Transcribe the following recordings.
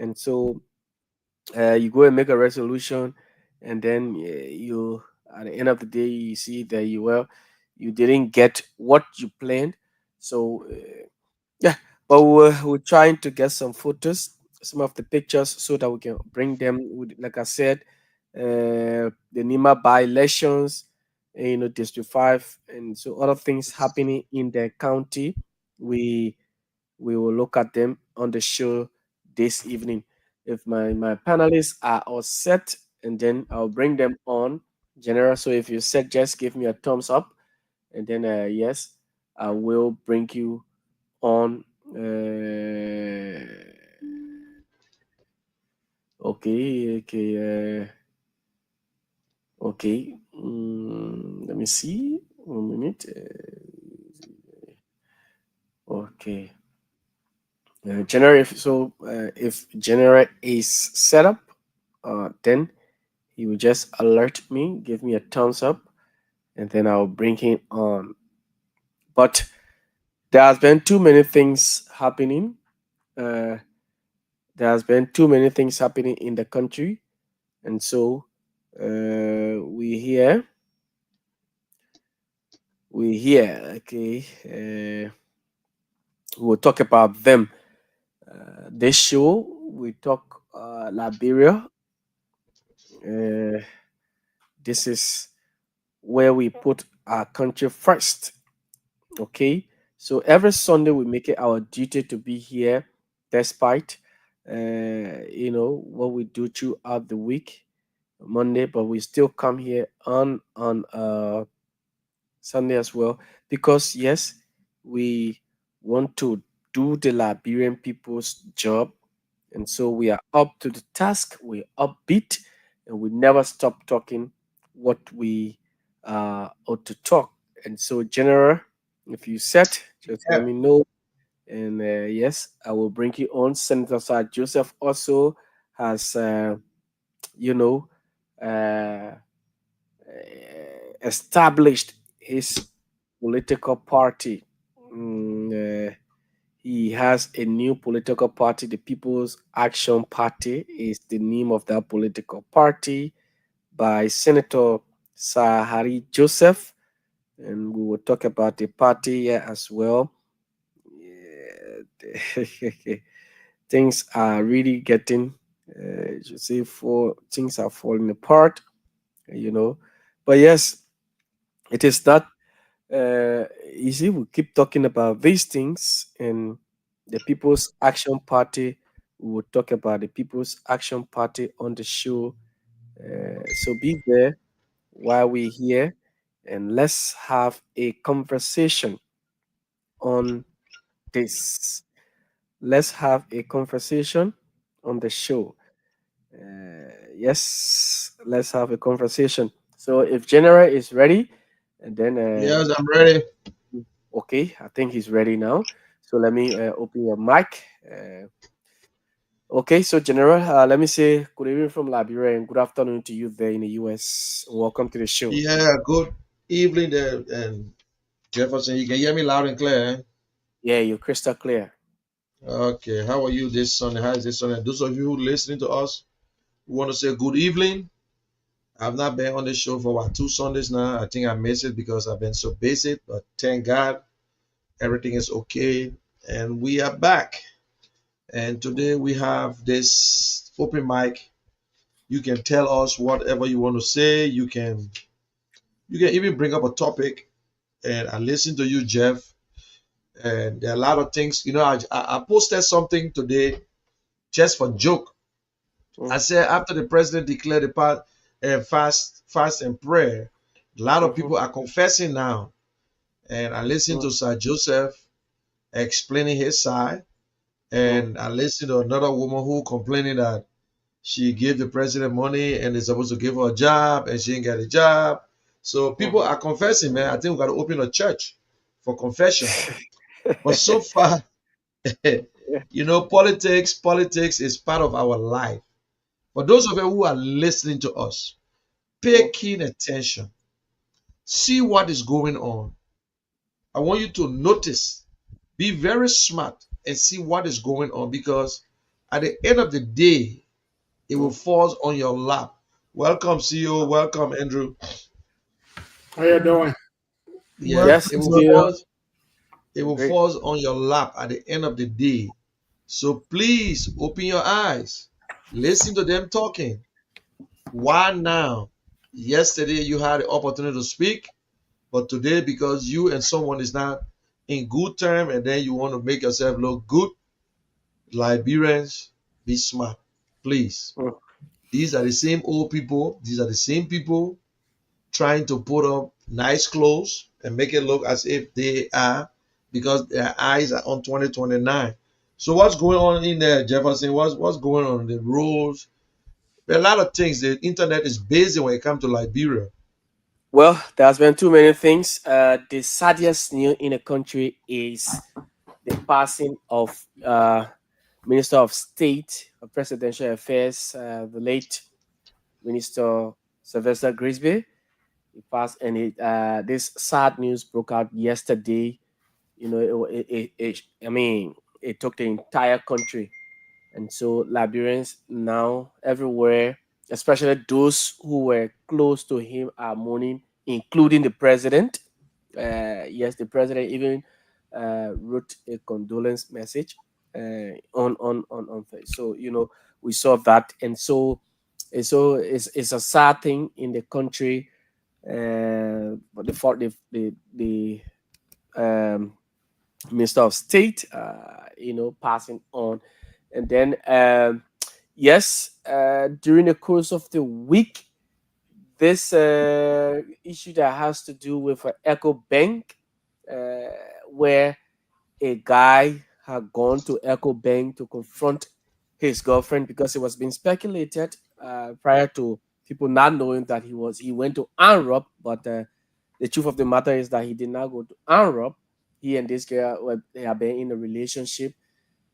And so you go and make a resolution, and then you at the end of the day you see that you didn't get what you planned. So yeah, but we're trying to get some photos, some of the pictures, so that we can bring them with, like I said, the Nima by elections, District 5, and so other things happening in the county. We we will look at them on the show this evening. If my panelists are all set, and then I'll bring them on. General, so if you're set, just give me a thumbs up, and then yes, I will bring you on. Okay. Okay. Let me see. 1 minute. Okay. If General is set up, then he will just alert me, give me a thumbs up, and then I'll bring him on. But there has been too many things happening. Uh, there has been too many things happening in the country, and so we here, Okay, we'll talk about them. This show we talk Liberia. Uh, this is where we put our country first. Okay, so every Sunday we make it our duty to be here, despite what we do throughout the week, Monday, but we still come here on Sunday as well, because yes, we want to do the Liberian people's job, and so we are up to the task. We're upbeat, and we never stop talking what we ought to talk. And so, General, if you set, just let Yeah. me know. And yes, I will bring you on. Senator Sir Joseph also has, you know, uh, established his political party. He has a new political party. The People's Action Party is the name of that political party, by Senator Sahari Joseph. And we will talk about the party here as well. Yeah. Things are really getting, you see, for things are falling apart, you know. But yes, it is not easy. We keep talking about these things, and the People's Action Party. We will talk about the People's Action Party on the show. So be there while we're here, and let's have a conversation on this. Let's have a conversation on the show. Yes, let's have a conversation. So if General is ready, and then Yes, I'm ready. okay, I think he's ready now. So let me open your mic. Okay, so General, let me say good evening from Liberia and good afternoon to you there in the US. Welcome to the show. Yeah, good evening there. And Jefferson, you can hear me loud and clear. Eh? Yeah, you're crystal clear. Okay, how are you this Sunday? How is this Sunday? Those of you who listening to us, we want to say good evening. I've not been on the show for about 2 Sundays now. I think I missed it because I've been so busy, but thank God everything is okay. And we are back. And today we have this open mic. You can tell us whatever you want to say. You can even bring up a topic and I listen to you, Jeff. And there are a lot of things. I posted something today just for joke. I Mm-hmm. said after the president declared the fast and prayer, a lot of Mm-hmm. people are confessing now. And I listened to Sir Joseph explaining his side, Mm-hmm. and I listened to another woman who complaining that she gave the president money and they're supposed to give her a job and she didn't get a job. So people Mm-hmm. are confessing, man. I think we got to open a church for confession. But so far, Yeah. politics is part of our life. For those of you who are listening to us, pay Mm-hmm. keen attention. See what is going on. I want you to notice, be very smart and see what is going on because At the end of the day, it will Mm. fall on your lap. Welcome, CEO. Welcome, Andrew. How you doing? Yeah, Yes, it it's will Welcome. still fall. It will great. fall on your lap at the end of the day. So please open your eyes. Listen to them talking. Why now? Yesterday you had the opportunity to speak, but today because you and someone is not in good term and then you want to make yourself look good, Liberians, be smart. Please. Mm. These are the same old people. These are the same people trying to put up nice clothes and make it look as if they are because their eyes are on 2029. So what's going on in there, Jefferson? What's going on? The rules. There are a lot of things. The internet is busy when it comes to Liberia. Well, there's been too many things. The saddest news in the country is the passing of Minister of State of Presidential Affairs, the late Minister Sylvester Grisby. He passed, and this sad news broke out yesterday. You know, I mean, it took the entire country, and so Liberians now everywhere, especially those who were close to him, are mourning, including the president. Yes, the president even wrote a condolence message so we saw that, and so it's a sad thing in the country. But the Minister of State, passing on, and then yes, during the course of the week, this issue that has to do with Echo Bank, uh, where a guy had gone to Echo Bank to confront his girlfriend because it was being speculated prior to people not knowing that he went to Anrup, but the truth of the matter is that he did not go to Anrup. He and this girl they have been in a relationship.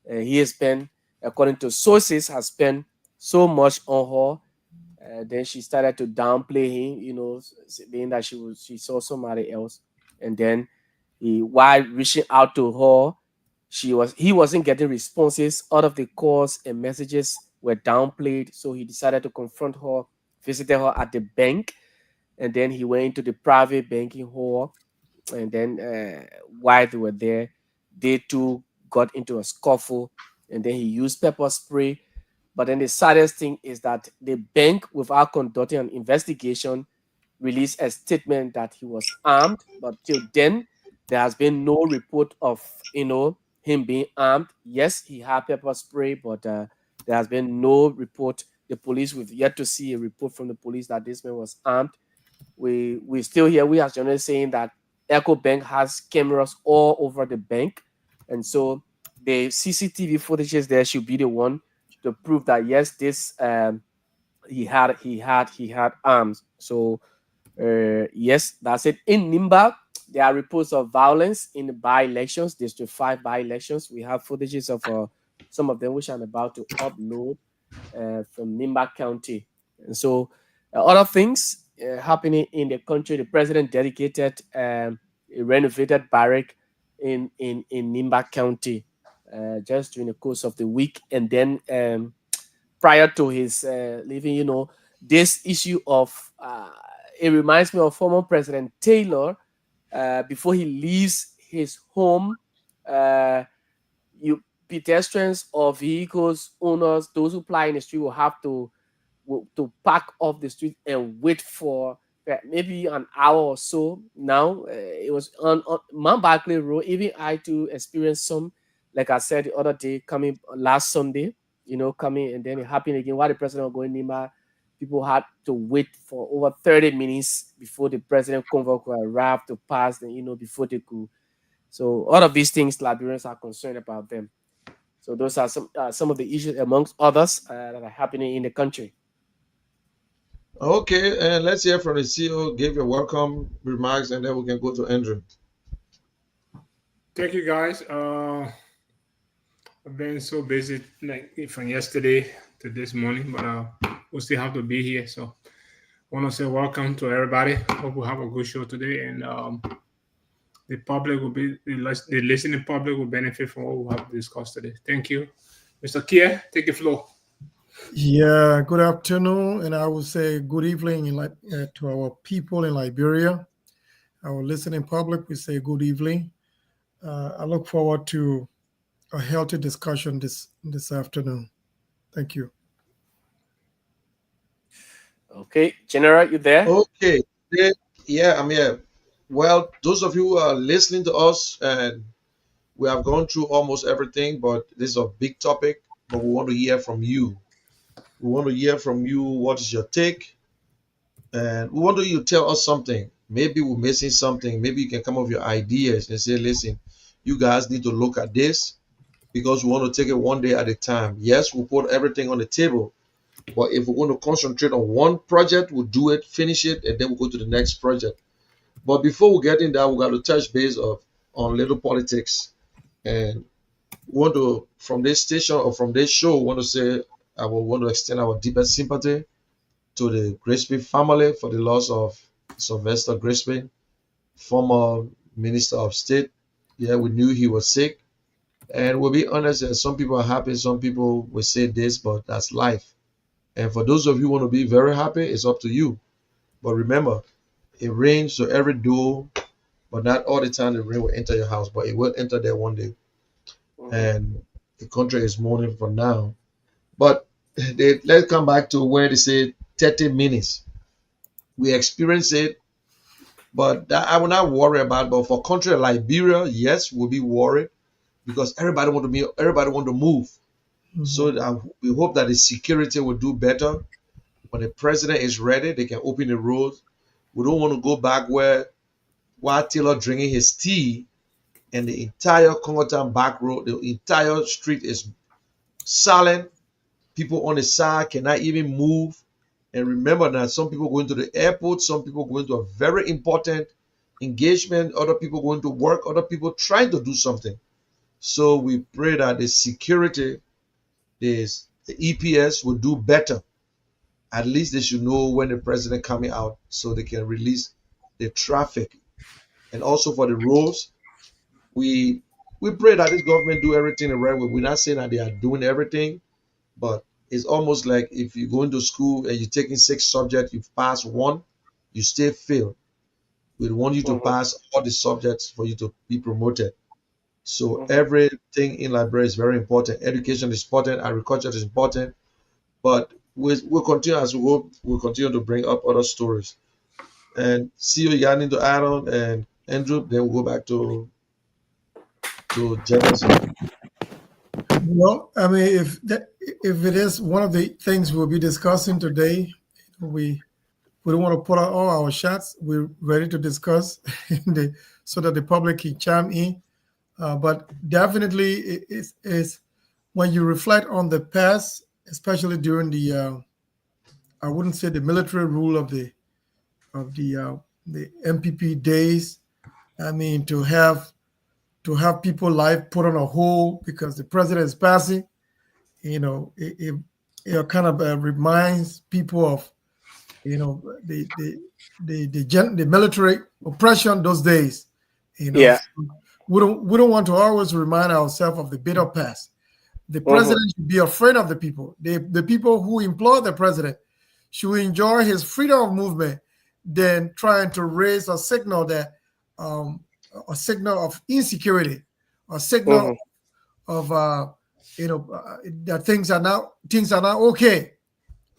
He has spent, according to sources, has spent so much on her. Then she started to downplay him, being that she saw somebody else, and then while reaching out to her, he wasn't getting responses. All of the calls and messages were downplayed, so he decided to confront her, visited her at the bank, and then he went into the private banking hall, and then while they were there, they too got into a scuffle, and then he used pepper spray. But then the saddest thing is that the bank, without conducting an investigation, released a statement that he was armed. But till then, there has been no report of him being armed. Yes, he had pepper spray, but there has been no report. The police, we've yet to see a report from the police that this man was armed. We still hear we as journalists saying that Echo Bank has cameras all over the bank, and so the CCTV footages there should be the one to prove that yes, this he had arms. So yes, that's it. In Nimba, there are reports of violence in the by-elections, District 5 by-elections. We have footages of some of them, which I'm about to upload from Nimba County. And so, other things happening in the country. The president dedicated a renovated barrack in Nimba County just during the course of the week. And then prior to his leaving, this issue of it reminds me of former President Taylor before he leaves his home. Uh, you pedestrians or vehicles owners, those who ply in the street, will have to park off the street and wait for maybe an hour or so. Now it was on Mount Barclay Road. Even I too experienced some, like I said the other day, coming last Sunday. Coming, and then it happened again. While the president was going Nima, people had to wait for over 30 minutes before the president convoy could arrive to pass. And before they could. So all of these things, Liberians are concerned about them. So those are some of the issues, amongst others, that are happening in the country. Okay, and let's hear from the CEO. Give your welcome remarks, and then we can go to Andrew. Thank you, guys. I've been so busy like from yesterday to this morning, but we still have to be here. So I want to say welcome to everybody. Hope we have a good show today, and the public will be the listening public will benefit from what we have discussed today. Thank you. Mr. Kier, take the floor. Yeah, good afternoon, and I would say good evening to our people in Liberia. Our listening public, we say good evening. I look forward to a healthy discussion this afternoon. Thank you. Okay, General, you there? Okay. Yeah, yeah, I'm here. Well, those of you who are listening to us, and we have gone through almost everything, but this is a big topic. But we want to hear from you. We want to hear from you. What is your take? And we want you to tell us something. Maybe we're missing something. Maybe you can come up with your ideas and say, listen, you guys need to look at this because we want to take it one day at a time. Yes, we'll put everything on the table. But if we're going to concentrate on one project, we'll do it, finish it, and then we'll go to the next project. But before we get in that, we got to touch base of on little politics. And we want to, from this station or from this show, we want to say, I will want to extend our deepest sympathy to the Grisby family for the loss of Sylvester Grisby, former Minister of State. Yeah, we knew he was sick. And we'll be honest, some people are happy, some people will say this, but that's life. And for those of you who want to be very happy, it's up to you. But remember, it rains to every door, but not all the time the rain will enter your house, but it will enter there one day. Mm-hmm. And the country is mourning for now. But let's come back to where they say 30 minutes. We experience it, but that I will not worry about. But for country like Liberia, yes, we'll be worried because everybody want to move. Mhm. So that we hope that the security will do better. When the president is ready, they can open the roads. We don't want to go back where while Taylor drinking his tea and the entire Congotown back road, the entire street is silent. People on the side cannot even move. And remember that some people going to the airport, some people going to a very important engagement, other people going to work, other people trying to do something. So we pray that the security, the EPS will do better. At least they should know when the president coming out so they can release the traffic. And also for the roads, we we pray that this government do everything the right way. We're not saying that they are doing everything, but it's almost like if you go into school and you're taking 6 subjects, you pass one, you still fail. We want you to Mm-hmm. pass all the subjects for you to be promoted. So Mm-hmm. everything in Liberia is very important. Education is important, agriculture is important, but we'll continue as we go, we'll continue to bring up other stories. And see you Yanni to Aaron and Andrew, then we'll go back to Jefferson. Well, I mean, if it is one of the things we'll be discussing today, we we don't want to put out all our shots. We're ready to discuss so that the public can chime in. But definitely, it's when you reflect on the past, especially during I wouldn't say the military rule of the MPP days. I mean, to have people life put on a hold because the president is passing. It kind of reminds people of the military oppression those days. Yeah. So we don't want to always remind ourselves of the bitter past. The Mm-hmm. president should be a friend of the people. The people who employ the president should enjoy his freedom of movement than trying to raise um, a signal of insecurity, a signal Mm-hmm. of that things are not okay.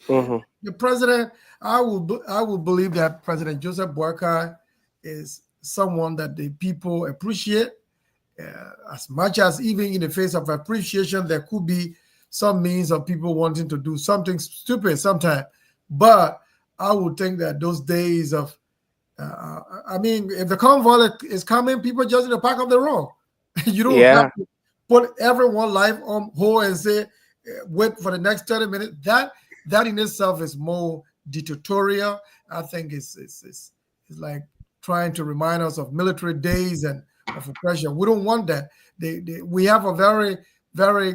Mm-hmm. The president, I will believe that President Joseph Boakai is someone that the people appreciate. As much as even in the face of appreciation, there could be some means of people wanting to do something stupid sometimes. But I would think that those days of, I mean, if the convoy is coming, people just in the park of the road. You don't have Yeah. to put everyone life on hold and say, wait for the next 30 minutes. That in itself is more dictatorial. I think it's like trying to remind us of military days and of oppression. We don't want that. We have a very, very,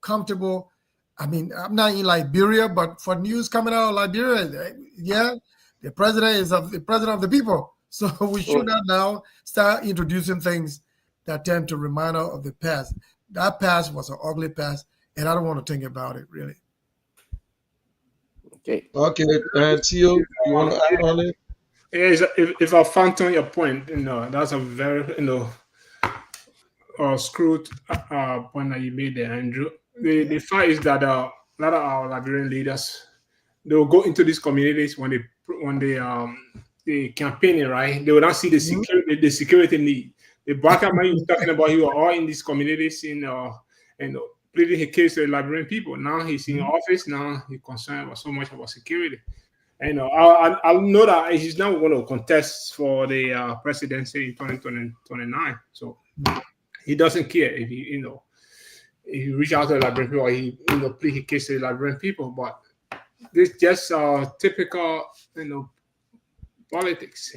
comfortable. I mean, I'm not in Liberia, but for news coming out of Liberia, yeah, the president of the people. So we should Mm-hmm. not now start introducing things that tend to remind us of the past. That past was an ugly past. and I don't want to think about it really. Okay. Okay, and Tio, you want to add on it? If I found your point, that's a very screwed point that you made there, Andrew. The Yeah. fact is that a lot of our Liberian leaders, they will go into these communities when they campaigning, right? They will not see Mhm. the security need. The black man you were talking about, he were all in these communities and pleading his case to the Liberian people. Now he's in Mhm. office. Now he's concerned about so much about security. And I know that he's not going to contest for the presidency in 2029. So he doesn't care if he reach out to the Liberian people or he plead his case to the Liberian people. But this just typical politics.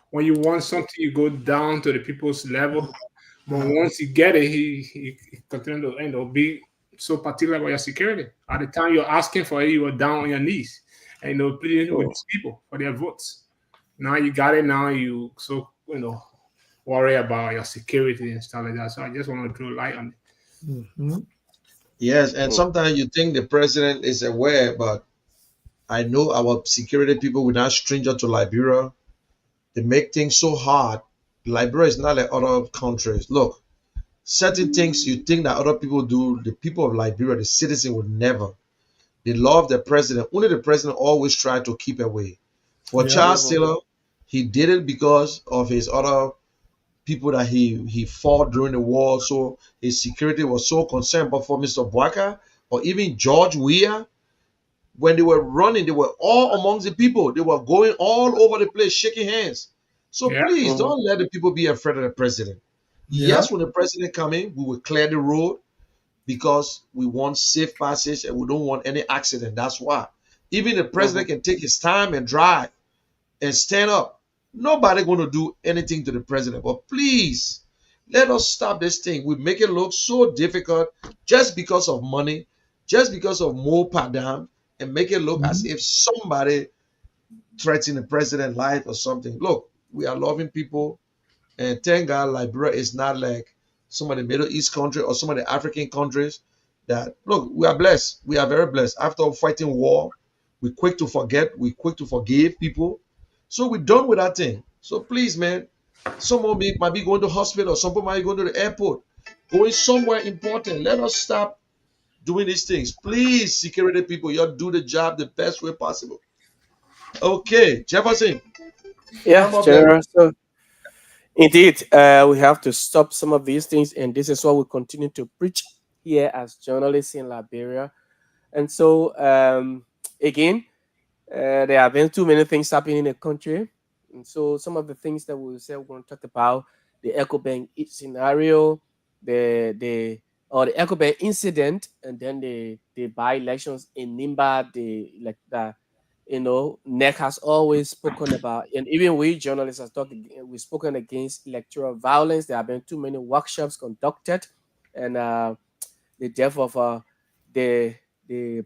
When you want something, you go down to the people's level. But Yeah. once you get it, he continue to be so particular about your security. At the time you're asking for it, you were down on your knees and pleading with Mm. these people for their votes. Now you got it. Now you so worry about your security and stuff like that. So I just want to throw light on it. Mhm. Yes, and Mm. sometimes you think the president is aware, but I know our security people, we're not stranger to Liberia. They make things so hard. Liberia is not like other countries. Look, certain things you think that other people do, the people of Liberia, the citizen would never. They love the president. Only the president always try to keep away. For Yeah. Charles Mhm. Taylor, he did it because of his other people that he fought during the war. So his security was so concerned. But for Mr. Boaka or even George Weah, when they were running, they were all amongst the people. They were going all over the place, shaking hands. So Yeah, please Mhm. don't let the people be afraid of the president. Yeah. Yes, when the president come in, we will clear the road because we want safe passage and we don't want any accident. That's why. Even the Mhm. president can take his time and drive and stand up. Nobody going to do anything to the president. But please, let us stop this thing. We make it look so difficult just because of money, just because of more padam, and make it look as Mhm. if somebody threatening the president's life or something. Look, we are loving people, and thank God Liberia is not like some of the Middle East country or some of the African countries that look, we are blessed. We are very blessed. After fighting war, we quick to forget, we quick to forgive people. So we're done with that thing. So please, man, someone might be going to hospital, some people might be going to the airport, going somewhere important. Let us stop doing these things. Please, security people, you do the job the best way possible. Okay, Jefferson, Yeah, come up there. General. So indeed, we have to stop some of these things, and this is what we continue to preach here as journalists in Liberia. And so, again, there have been too many things happening in the country. And so, some of the things that we say we're going to talk about the Echo Bank scenario, the or the Echo Bank incident, and then the by elections in Nimba, the like the NEC has always spoken about, and even we journalists have talked, we've spoken against electoral violence. There have been too many workshops conducted, and the death of the the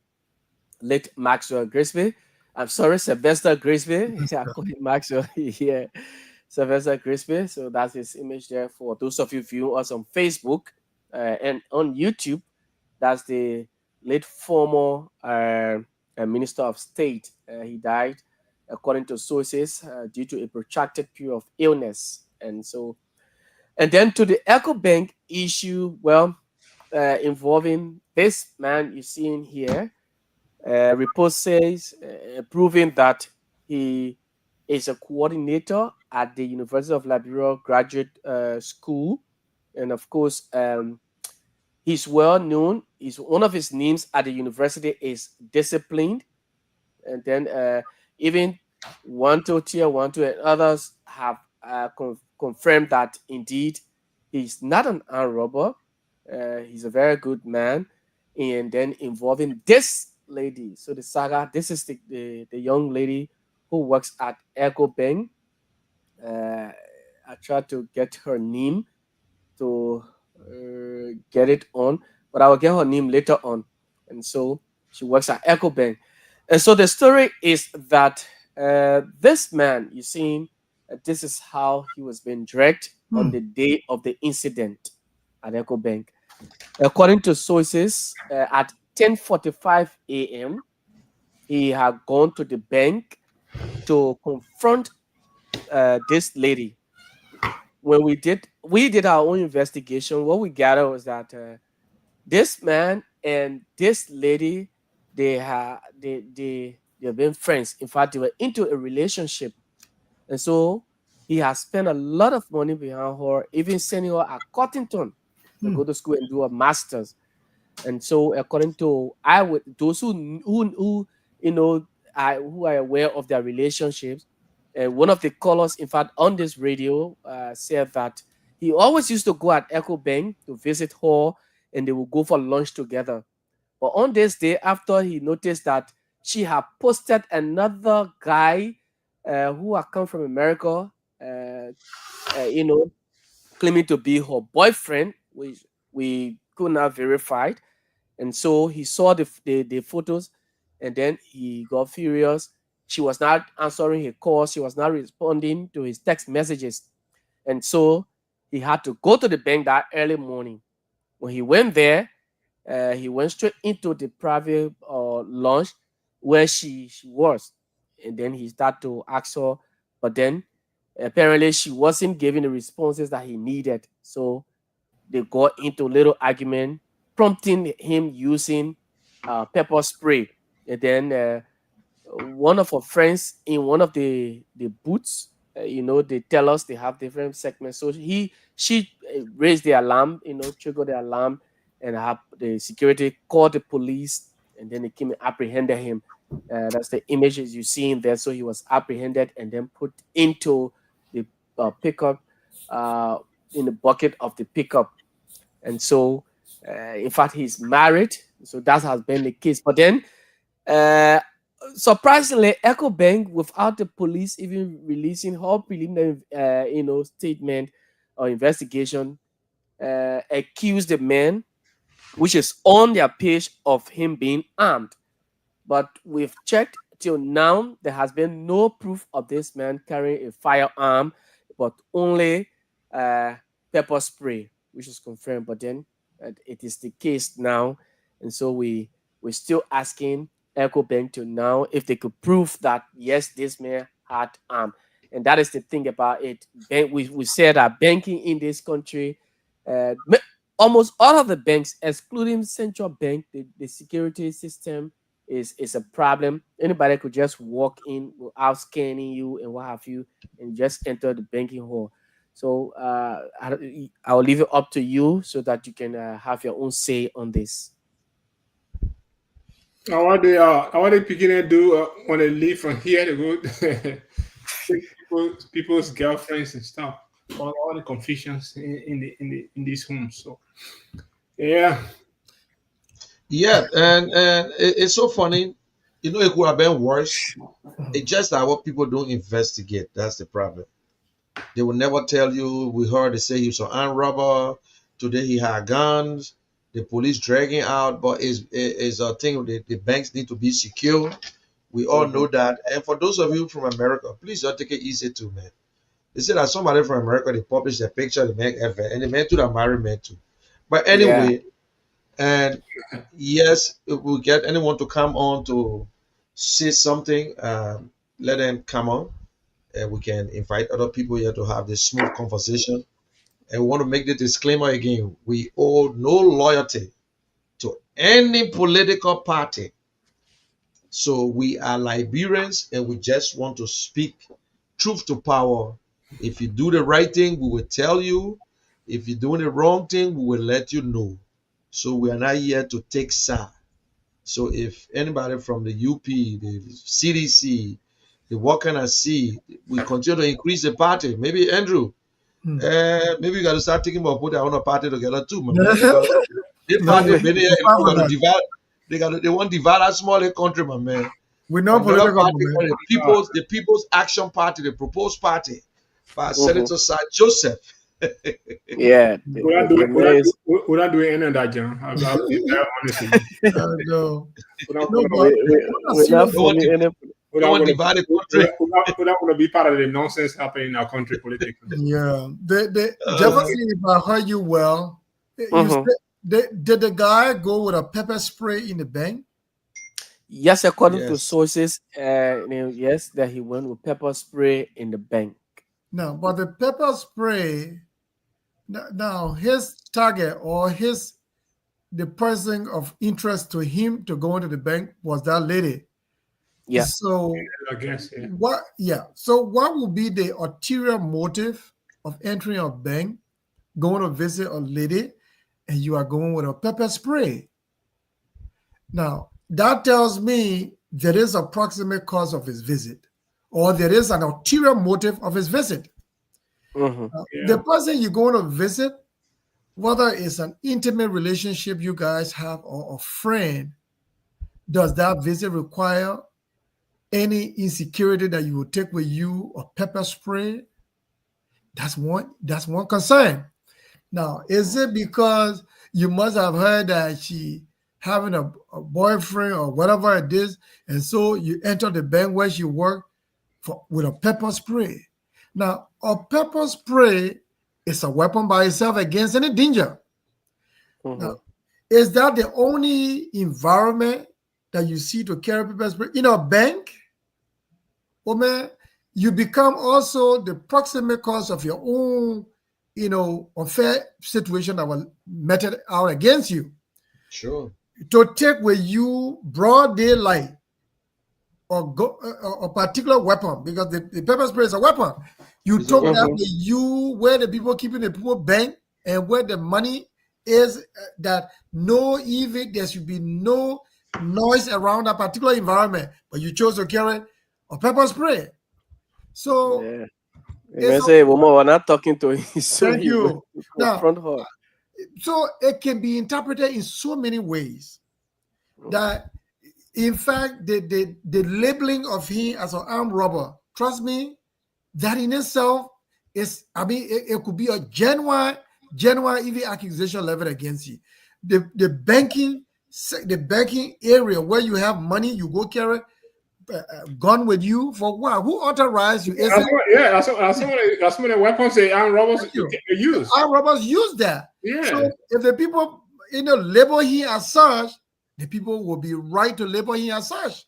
late Maxwell Grisby. I'm sorry, Sylvester Grisby. I call him Maxwell. Yeah, Sylvester Grisby. So that's his image there for those of you viewing us on Facebook and on YouTube. That's the late former Minister of State. He died, according to sources, due to a protracted period of illness. And so, and then to the Echo Bank issue, well, involving this man you see in here. Report says, proving that he is a coordinator at the University of Liberia Graduate School, and of course, he's well known. He's one of his names at the university is disciplined, and then even one to tier one to and others have confirmed that indeed he's not an armed robber. He's a very good man, and then involving this lady. So the saga. This is the young lady who works at Echo Bank. Uh, I tried to get her name to get it on, but I will get her name later on. And so she works at Echo Bank. And so the story is that this man, you see, this is how he was being dragged on Hmm. the day of the incident at Echo Bank. According to sources, at 10:45 a.m., he had gone to the bank to confront this lady. When we did our own investigation, what we gathered was that this man and this lady, they've been friends. In fact, they were into a relationship, and so he has spent a lot of money behind her, even sending her a Cottington to Hmm. go to school and do a master's. And so, according to those who you know who are aware of their relationships, one of the callers, in fact, on this radio, said that he always used to go at Echo Bank to visit her, and they would go for lunch together. But on this day, after he noticed that she had posted another guy who had come from America, uh, you know, claiming to be her boyfriend, which we could not verify. And so he saw the photos, and then he got furious. She was not answering his calls, she was not responding to his text messages. And so he had to go to the bank that early morning. When he went there, he went straight into the private lounge where she was. And then he started to ask her, but then apparently she wasn't giving the responses that he needed. So they got into a little argument, prompting him using pepper spray. And then one of our friends in one of the booths, they tell us they have different segments. So she raised the alarm, triggered the alarm, and have the security called the police, and then they came and apprehended him. That's the images you see in there. So he was apprehended and then put into the pickup, uh, in the bucket of the pickup. And so, in fact, he's married. So that has been the case. But then, uh, surprisingly, Echo Bank, without the police even releasing her preliminary, statement or investigation, accused the man, which is on their page, of him being armed. But we've checked till now, there has been no proof of this man carrying a firearm, but only uh, pepper spray, which is confirmed. But then it is the case now, and so we're still asking Echo Bank to now if they could prove that yes, this man had arm, and that is the thing about it. We said that banking in this country, uh, ma- almost all of the banks, excluding central bank, the security system is a problem. Anybody could just walk in without scanning you and what have you, and just enter the banking hall. So I'll leave it up to you so that you can have your own say on this. What they beginning to do when they leave from here to go take people's girlfriends and stuff. All the confusions in these homes. So yeah, Yeah, and it's so funny. It could have been worse. It's just that what people don't investigate. That's the problem. They will never tell you. We heard they say he was an armed robber. Today he had guns. The police dragging out, but is a thing. The banks need to be secure. We all Mhm. know that. And for those of you from America, please don't take it easy too, man. They say that somebody from America they published a picture of the man ever, and the man too that married man too. But Yeah, anyway, and yes, if we get anyone to come on to say something, let them come on, and we can invite other people here to have this smooth conversation. And we want to make the disclaimer again: we owe no loyalty to any political party. So we are Liberians, and we just want to speak truth to power. If you do the right thing, we will tell you. If you're doing the wrong thing, we will let you know. So we are not here to take side. So if anybody from the UP, the CDC, the what can I see, we continue to increase the party. Maybe Andrew, Hmm. maybe you got to start thinking about putting our own party together too, my man, because this No, party been here, we're fine with got to that. divide. They want to divide a small country, my man. We know Another political, party man. called the People's Action Party, the Proposed Party, by hmm, Senator Sir Joseph. yeah. The, we're the, not the doing we're man not, is we're not doing any of that, John. I'll be very honest with you. No, We're no, not, but we on a we're not serious They want forming to any. we're they not want going to to divide the we're country. not, we're not going to be part of the nonsense happening in our country politically. yeah. The Uh, Jefferson, if I heard you well, you Mhm. said Did the guy go with a pepper spray in the bank? Yes, according to Yes. sources, yes, that he went with pepper spray in the bank. No, but the pepper spray. Now his target or his the person of interest to him to go into the bank was that lady. Yeah. So I guess, yeah. what? Yeah. So what would be the ulterior motive of entering a bank, going to visit a lady, and you are going with a pepper spray? Now that tells me there is a proximate cause of his visit, or there is an ulterior motive of his visit. Mm-hmm. The Yeah. person you're going to visit, whether it's an intimate relationship you guys have or a friend, does that visit require any insecurity that you will take with you or pepper spray? That's one concern. Now, is it because you must have heard that she having a boyfriend or whatever it is, and so you enter the bank where she worked with a pepper spray? Now, a pepper spray is a weapon by itself against any danger. Now, Mm-hmm. is that the only environment that you see to carry pepper spray? In a bank, oh man, you become also the proximate cause of your own, unfair situation that was meted out against you. Sure. To take with you broad daylight or go a particular weapon, because the pepper spray is a weapon. You It's a took that weapon. Mm-hmm. with you where the people keeping the people bank and where the money is, that no even there should be no noise around that particular environment, but you chose to carry a pepper spray. So Yeah. You it's can a say, woman, we're not talking to you, so thank you went you. to Now, confront her. so it can be interpreted in so many ways that in fact the labeling of him as an armed robber, trust me, that in itself is, I mean, it could be a genuine even accusation leveled against you. The banking area where you have money, you go carry gun with you for what? Who authorized you? Is it? Yeah, that's some of the weapons the armed robbers Thank you. The use. armed robbers use that. So Yeah. if the people label him as such, the people will be right to label him as such.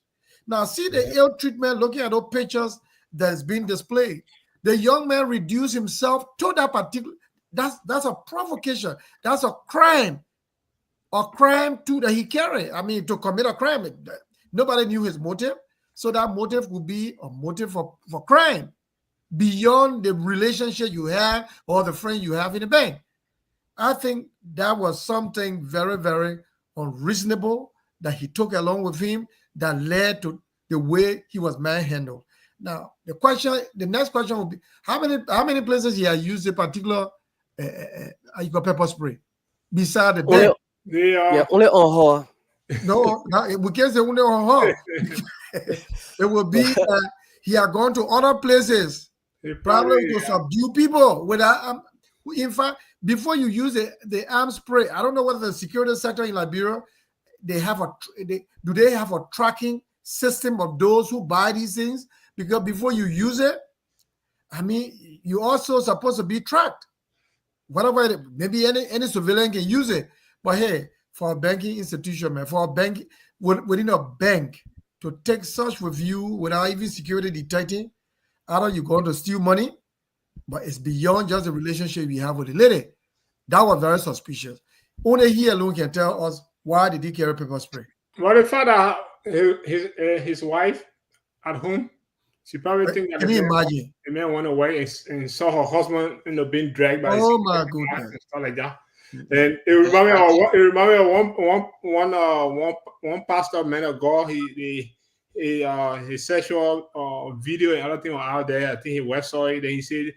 Now see the Yeah. ill treatment looking at those pictures that's being displayed. The young man reduced himself to that particular. That's a provocation. That's a crime. A crime too that he carried. I mean, to commit a crime. Nobody knew his motive. So that motive would be a motive for crime beyond the relationship you have or the friend you have in the bank. I think that was something very, very unreasonable that he took along with him that led to the way he was manhandled. Now, the next question will be how many places he has used a particular you got pepper spray beside the Only, bank? They yeah, only on her. No, we can't say only on her. It will be that he had gone to other places they probably probably to subdue people without in fact, before you use the arm spray, I don't know whether the security sector in Liberia they have do they have a tracking system of those who buy these things, because before you use it, I mean, you also supposed to be tracked. Whatever maybe any civilian can use it, but hey, for a banking institution, man, for a bank within a bank to take such with you without even security detecting, either you're going to steal money, but it's beyond just the relationship you have with the lady. That was very suspicious. Only he alone can tell us why did he carry pepper spray. well, the father, his wife at home, she probably think that Can you imagine? the man went away and saw her husband, being dragged by his Oh my and goodness. stuff like that. And it reminded me of one pastor, man of God. His sexual video and other thing were out there. I think he website. Then he said,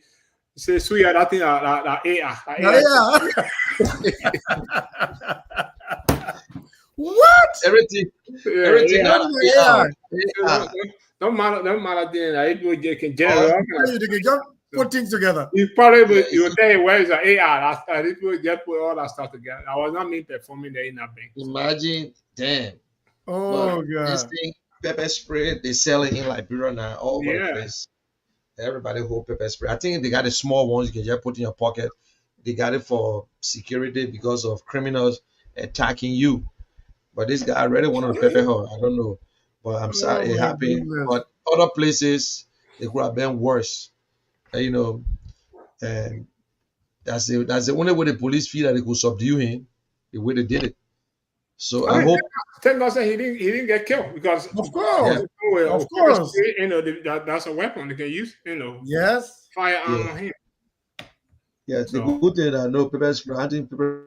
"Sweet, that thing, that AI, that Yeah, AI." yeah. What? Everything, Yeah, everything yeah. now. What is the AI. AI? AI. Don't matter thing that people can Or generate. They can just put things together. You probably yeah, you will tell you where is the AI. People just put all that stuff together. I was not me performing there in that bank. So imagine, damn. But Oh this God. thing, pepper spray, they sell it in Liberia now, all over the yeah, place. Everybody hold pepper spray. I think they got the small ones you can just put in your pocket. they got it for security because of criminals attacking you. But this guy really wanted to pepper her. I don't know, but I'm Oh sorry it my happened. goodness. But other places it could have been worse. You know, and that's the only way the police feel that they could subdue him, the way they did it. So I I mean, hope, thank God that he didn't get killed because Of yeah, course. Of well, pepper course. spray, that's a weapon they can use, Yes. firearm yeah, on him. yeah. The So good thing I know pepper spray, I think pepper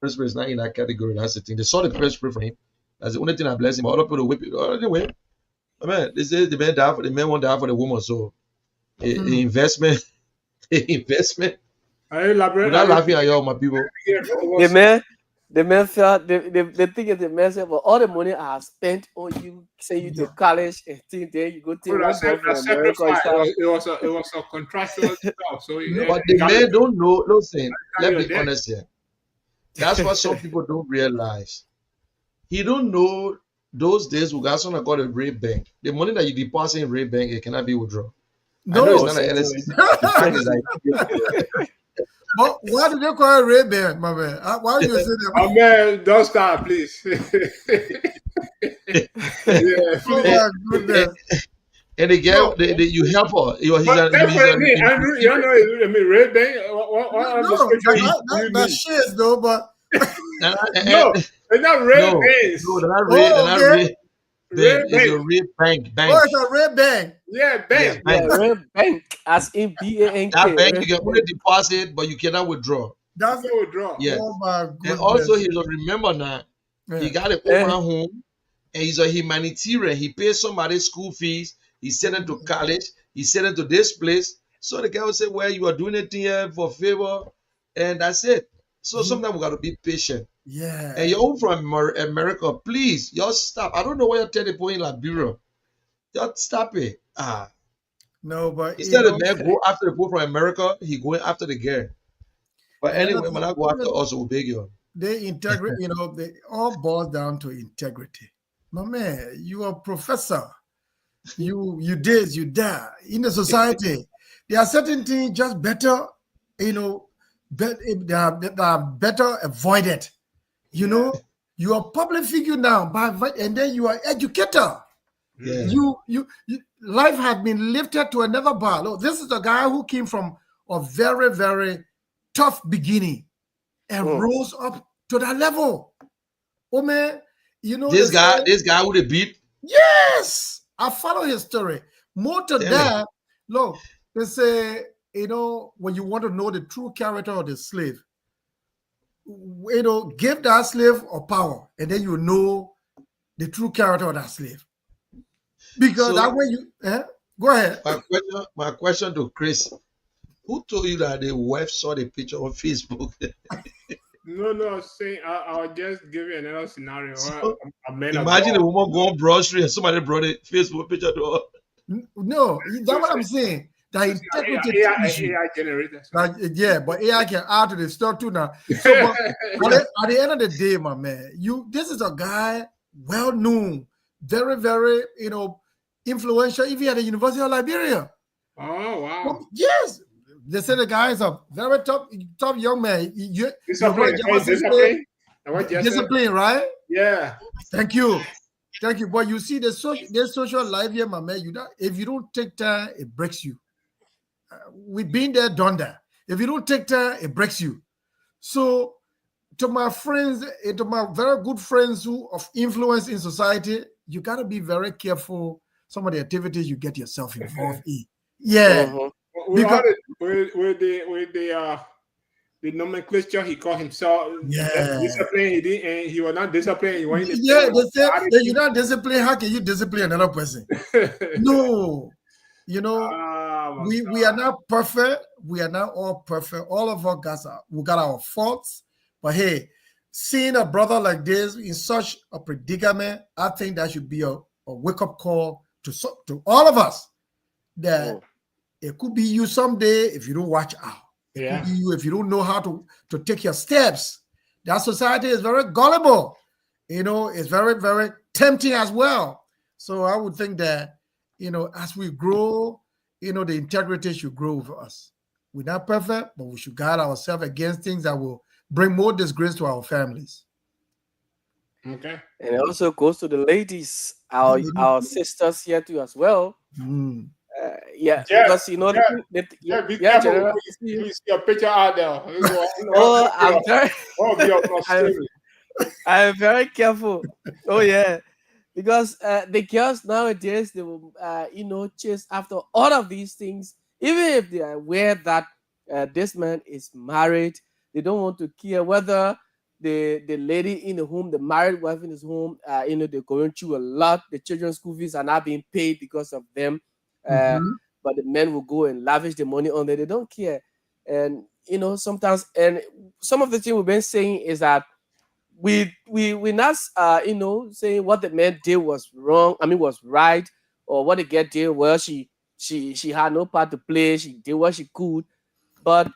spray is not in that category. That's the thing. They saw the pepper spray from him. That's the only thing I bless him. But other people will whip it. Anyway, I mean, they say the man die for the man won't die for the woman. So Hmm. investment, investment. I elaborate. Without laughing at y'all, my people. Here it The was man, the man felt the thing is the man said, well, all the money I have spent on you, send you to Yeah. college and thing, then you go take I one said boy I from America and sacrificed. start. It was a contractual stuff. So No. But the got man don't know. Listen, let's your be debt. honest here. That's what some people don't realize. He don't know those days we got something called a rate bank. The money that you deposit in rate bank, it cannot be withdrawn. I know it's Oh, No. not an certainly. LSC. The bank is like But why do they call it Ray Ban, my man? Why do you say that? Oh man, don't start, please. Yeah, Oh please. and, my goodness. and the No. girl, you help her. He's But he's a definitely, Andrew, you receiver. know, I mean, Red Bank. What No, of the no, scripture He, you that need? shit though, but and, No, it's not Red no, no, Banks. they're not rate. They're oh, not okay. rate Red bank. It's a Bank. rate bank. Oh, Bank. it's a Red Bang. Yeah, Yes, bank. Yeah, bank. red bank as in That BANK, bank you red can only bank. deposit, but you cannot withdraw. You That's can withdraw. Yes. oh my And also, goodness. he's a remember now. He Yeah. got an old Eh, man home, and he's a humanitarian. He pays somebody school fees. He sent them to college. He sent them to this place. So the guy will say, "Well, you are doing it here for favor," and that's it. So He- sometimes we got to be patient. And yeah. you're home from America, please, y'all stop. I don't know why you're telling people in Liberia. Y'all stop it. No, but Instead of man go after the people from America, he going after the girl. But another anyway, thing, when I go after us, we'll beg you. they integrate, they all boils down to integrity. My man, you are a professor. You this, you that. In the society, there are certain things just better, you know, they are better avoided. You Yeah. know, you are public figure now, and then you are educator. Yeah. Mhm. You life has been lifted to another bar. Look, this is a guy who came from a very, very tough beginning and mm, rose up to that level. Oh man, they This guy, say, this guy would have beat. yes, I follow his story. More to Tell him. that, look, they say, when you want to know the true character of the slave, give that slave a power, and then you know the true character of that slave. Because that So way go ahead. my question to Chris, who told you that the wife saw the picture on Facebook? No, say I'll just give you another scenario. So A man of imagine a God. woman going grocery and somebody brought a Facebook picture to her. No, that's what I'm saying. The So say integrity issue. AI generated. Like, yeah, but AI can add to the stuff too now. So, but at the end of the day, my man, this is a guy well known, very, very, influential, even at the University of Liberia. Oh wow. Well, yes, they say the guy is a very tough young man. You've heard Discipline. Hey, Jefferson say discipline. What just said? discipline, right? Yeah. Thank you. Thank you. But you see, the social life here, my man, if you don't take time, it breaks you. We've been there, done that. If you don't take time, it breaks you. So, to my friends, to my very good friends who of influence in society, you gotta be very careful some of the activities you get yourself involved in. Yeah, mhm. With all because the with the nomenclature he called himself yeah, discipline. He didn't. And he was not disciplined. He went in yeah, they say that you're the not disciplined. How can you discipline another person? attitude. No, you know, Oh my we are not perfect. We are not all perfect. All of us we got our faults. But hey, seeing a brother like this in such a predicament, I think that should be a wake up call to all of us that Mm. it could be you someday if you don't watch out. It could Yeah. be you if you don't know how to take your steps. That society is very gullible. It's very, very tempting as well. So I would think that, as we grow, the integrity should grow with us. We're not perfect, but we should guard ourselves against things that will bring more disgrace to our families. Okay. And it also goes to the ladies, The our ladies- sisters here too as well. Mm. Yeah, Jeff, because you know, Jeff, yeah, Jeff, be yeah, careful. General. Please, your picture out there. Oh, I'm very, What be up my I'm, story? I'm very careful. Oh yeah, because the girls nowadays they will, chase after all of these things, even if they are aware that this man is married. They don't want to care whether the lady in the home, the married wife in his home, they're going through a lot. The children's school fees are not being paid because of them. Uh, Mhm. but the men will go and lavish the money on them. They don't care. And sometimes, and some of the thing we've been saying is that we not saying what the man did was wrong, I mean was right, or what the girl did, well, she had no part to play, she did what she could. But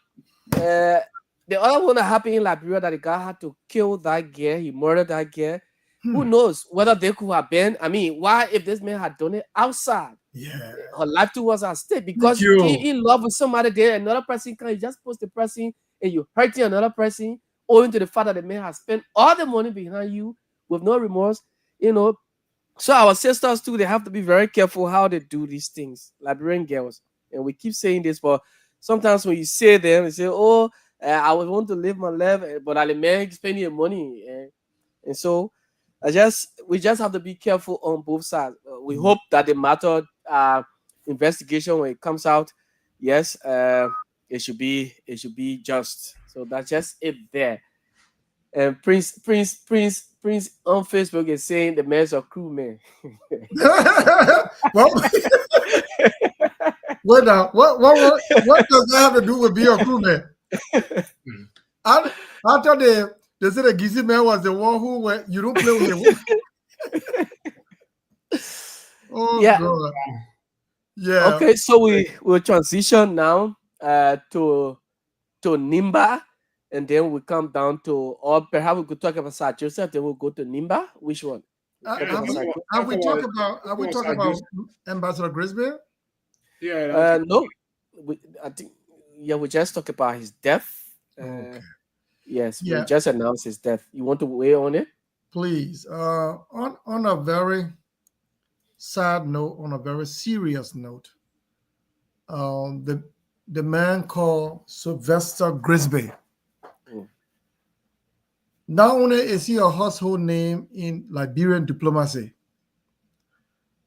uh the other one that happened in Liberia, that the guy had to kill that girl, he murdered that girl. Who Hmm. knows whether they could have been, I mean, why, if this man had done it outside, Yeah. her life too was at stake, Thank because you get you. in love with somebody, there another person can, you just post the person and you hurting another person, owing to the fact that the man has spent all the money behind you with no remorse. you know so our sisters too, they have to be very careful how they do these things, Liberian girls. And we keep saying this, but sometimes when you say them, they say, oh, I would want to live my life, but I man spending your money. And so we just have to be careful on both sides. We hope that the matter investigation, when it comes out, yes, it should be just. So that's just it there. And Prince on Facebook is saying the man's a crew man. Well, wait now. What does that have to do with being a crewman? Hmm. I I thought they said the Gizi man was the one who went, you don't play with your woman. Oh Yeah. God. Yeah. Okay. So we will transition now to Nimba, and then we come down to, or perhaps we could talk about Sir Joseph. Then we'll go to Nimba. Which one? We talk Yeah, about Sir Joseph. Have we talk Sir about Joseph. Ambassador Grisby? Yeah, that's it. No, I think, yeah, we just talk about his death. Uh, Okay. yes, we Yeah, just announced his death. You want to weigh on it? please. On a very sad note, on a very serious note, the man called Sylvester Grisby. Mm, Not only is he a household name in Liberian diplomacy,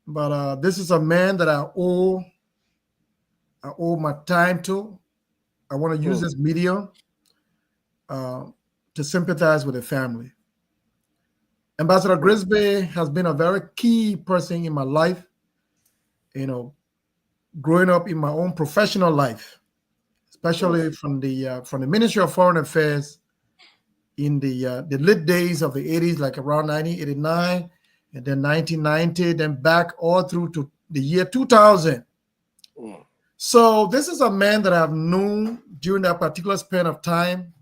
but this is a man that I owe my time to. I want to use mm, this medium uh, to sympathize with the family. Ambassador mm, Grisby has been a very key person in my life, you know, growing up in my own professional life, mm, especially from the Ministry of Foreign Affairs in the late days of the 80s, like around 1989, and then 1990, then back all through to the year 2000. mm, So this is a man that I've known during that particular span of time,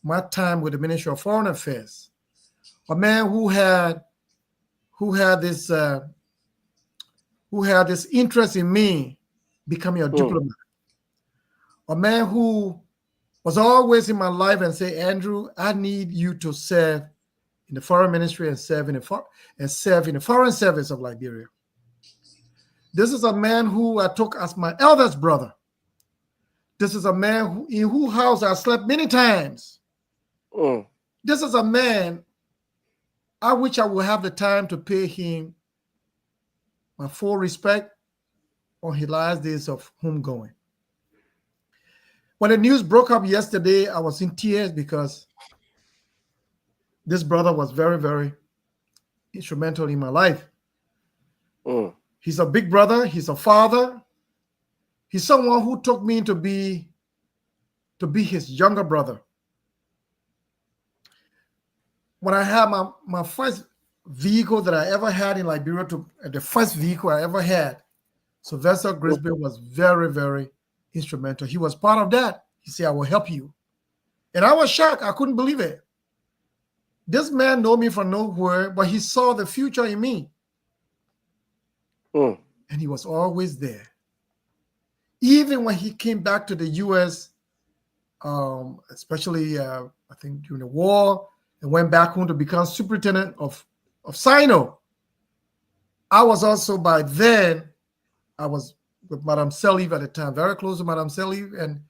my time with the Ministry of Foreign Affairs. A man who had this interest in me becoming a mm, diplomat. A man who was always in my life and say, Andrew, I need you to serve in the foreign ministry and serve in the foreign service of Liberia. This is a man who I took as my eldest brother. This is a man in whose house I slept many times. mm, This is a man I wish I would have the time to pay him my full respect on his last days of homegoing. When the news broke up yesterday, I was in tears because this brother was very, very instrumental in my life. mm, He's a big brother. He's a father. He's someone who took me to be his younger brother. When I had my first vehicle that I ever had in Liberia, the first vehicle I ever had, Sylvester mm, Grisby was very, very instrumental. He was part of that. He said, I will help you. And I was shocked. I couldn't believe it. This man knew me from nowhere, but he saw the future in me. mm, And he was always there. Even when he came back to the U.S., especially I think during the war, and went back home to become superintendent of Sino. I was also by then I was with Madame Seliv at the time, very close to Madame Seliv, and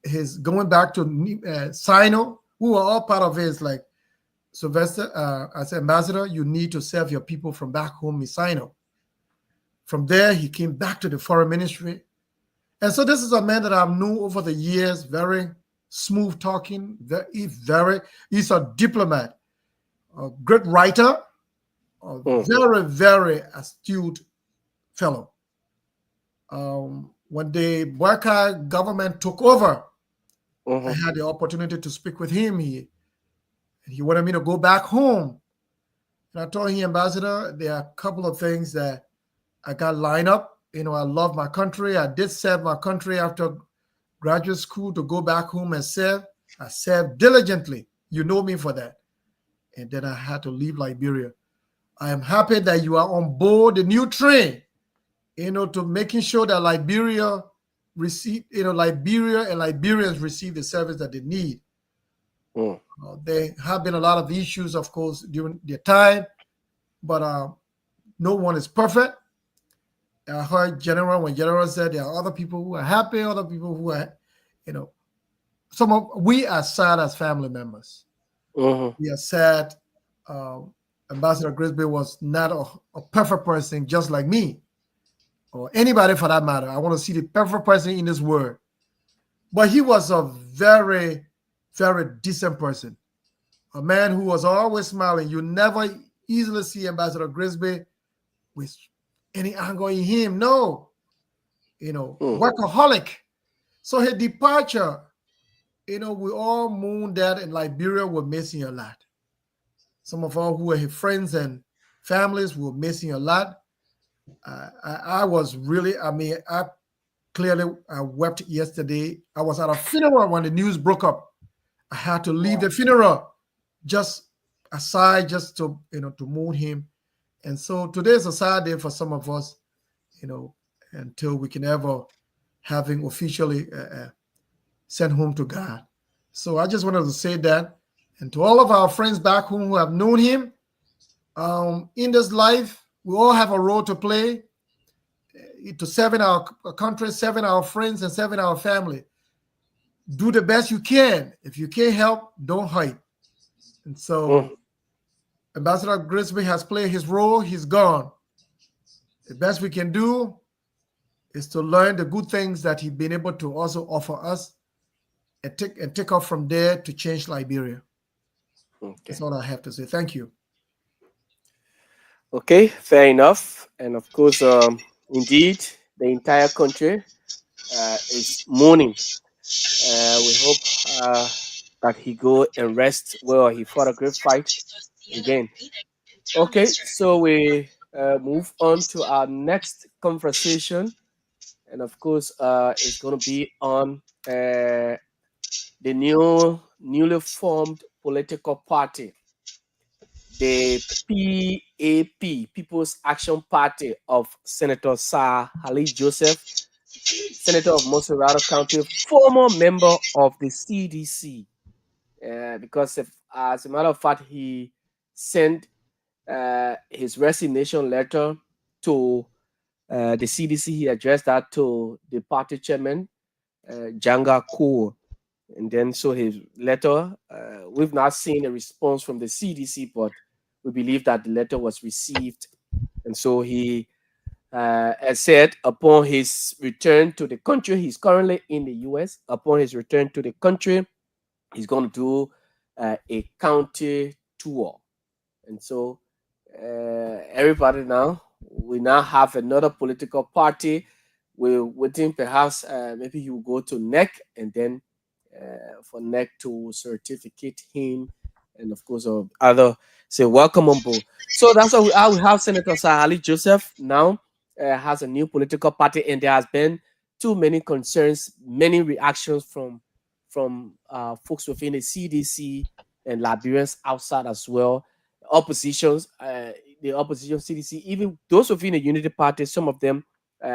his going back to Sino. We were all part of his like Sylvester as ambassador. You need to serve your people from back home in Sino. From there, he came back to the foreign ministry. And so this is a man that I've known over the years, very smooth talking, he's a diplomat, a great writer, a Mm, very, very astute fellow. When the Boyka government took over, I mhm, had the opportunity to speak with him. He wanted me to go back home. And I told him, Ambassador, there are a couple of things that I got lined up. I love my country. I did serve my country after graduate school to go back home and serve. I served diligently. You know me for that. And then I had to leave Liberia. I am happy that you are on board the new train, to making sure that Liberia and Liberians receive the service that they need. mm, There have been a lot of issues, of course, during their time, but no one is perfect. I heard when General said there are other people who are happy, other people who are, you know, we are sad as family members. mhm, We are sad. Um, Ambassador Grisby was not a perfect person, just like me or anybody for that matter. I want to see the perfect person in this world, but he was a very, very decent person. A man who was always smiling. You never easily see Ambassador Grisby with any anger in him. No, mm, workaholic. So his departure, we all mourned that in Liberia were missing a lot. Some of us who were his friends and families were missing a lot. I was really, I clearly I wept yesterday. I was at a funeral when the news broke up. I had to leave the funeral just aside, just to mourn him. And so today is a sad day for some of us, you know, until we can ever have him officially sent home to God. So I just wanted to say that. And to all of our friends back home who have known him, in this life, we all have a role to play to serving our country, serving our friends, and serving our family. Do the best you can. If you can't help, don't hide. And mm. so Ambassador Grisby has played his role. He's gone. The best we can do is to learn the good things that he's been able to also offer us and take off from there to change Liberia. That's Okay. all I have to say. Thank you. Okay, fair enough. And of course, indeed, the entire country is mourning. We hope that he go and rest well. He fought a great fight again. Okay, so we move on to our next conversation, and of course, it's going to be on the newly formed political party, the PAP, People's Action Party of Senator Sir Ali Joseph, Senator of Monserrado County, former member of the CDC. Because as a matter of fact, he sent his resignation letter to the CDC. He addressed that to the party chairman, Janga Kaur. And then, so his letter, we've not seen a response from the CDC, but we believe that the letter was received. And so he has said upon his return to the country, he's currently in the US. Upon his return to the country, he's going to do a county tour. And so everybody now, we now have another political party. We're waiting, perhaps maybe he will go to NEC and then for NEC to certificate him, and of course, other say welcome on board. So that's how we have Senator Sir Ali Joseph now has a new political party, and there has been too many concerns, many reactions from folks within the CDC and Liberians outside as well. Oppositions, the opposition CDC, even those within the Unity Party, some of them, they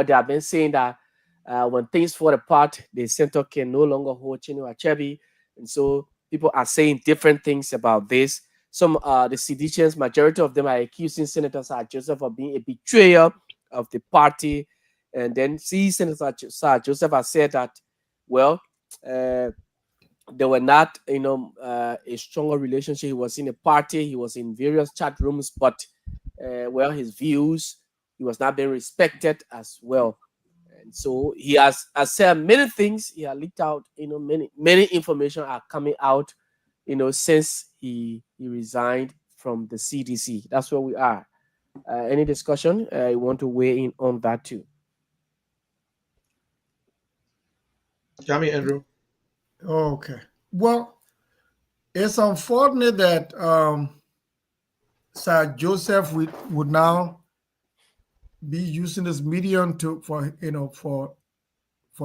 have been saying that. When things fall apart, the center can no longer hold Chinua Achebe, and so people are saying different things about this. Some the seditious majority of them are accusing Senator Sir Joseph of being a betrayer of the party, and then see Senator Sir Joseph has said that, well, uh, they were not, a stronger relationship. He was in a party, he was in various chat rooms, but well, his views, he was not being respected as well. And so he has said many things. He has leaked out, many information are coming out, since he resigned from the CDC. That's where we are. Any discussion? I want to weigh in on that too. Come here, Andrew. Okay. Well, it's unfortunate that Sir Joseph would now be using this medium to for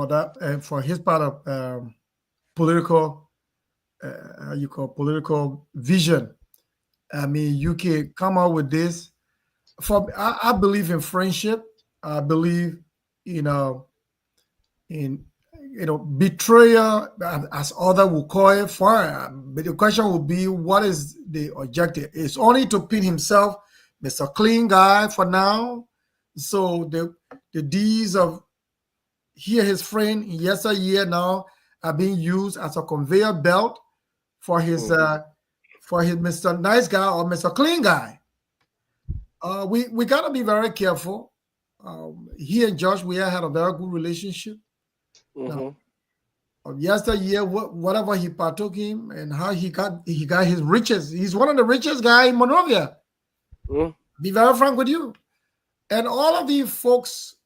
that for his part of political how you call political vision. I mean, you can come out with this. I believe in friendship. I believe, you know, in betrayal, as other will call it. Fine, but the question will be, what is the objective? It's only to pin himself, Mr. Clean Guy, for now. So the deeds of here his friend in yesteryear now are being used as a conveyor belt for his Mm, Mr. Nice Guy or Mr. Clean Guy. We gotta be very careful. He and Josh we had a very good relationship. Now, mhm, of yesteryear, whatever he partook in and how he got his riches. He's one of the richest guy in Monrovia. mm, Be very frank with you. And all of these folks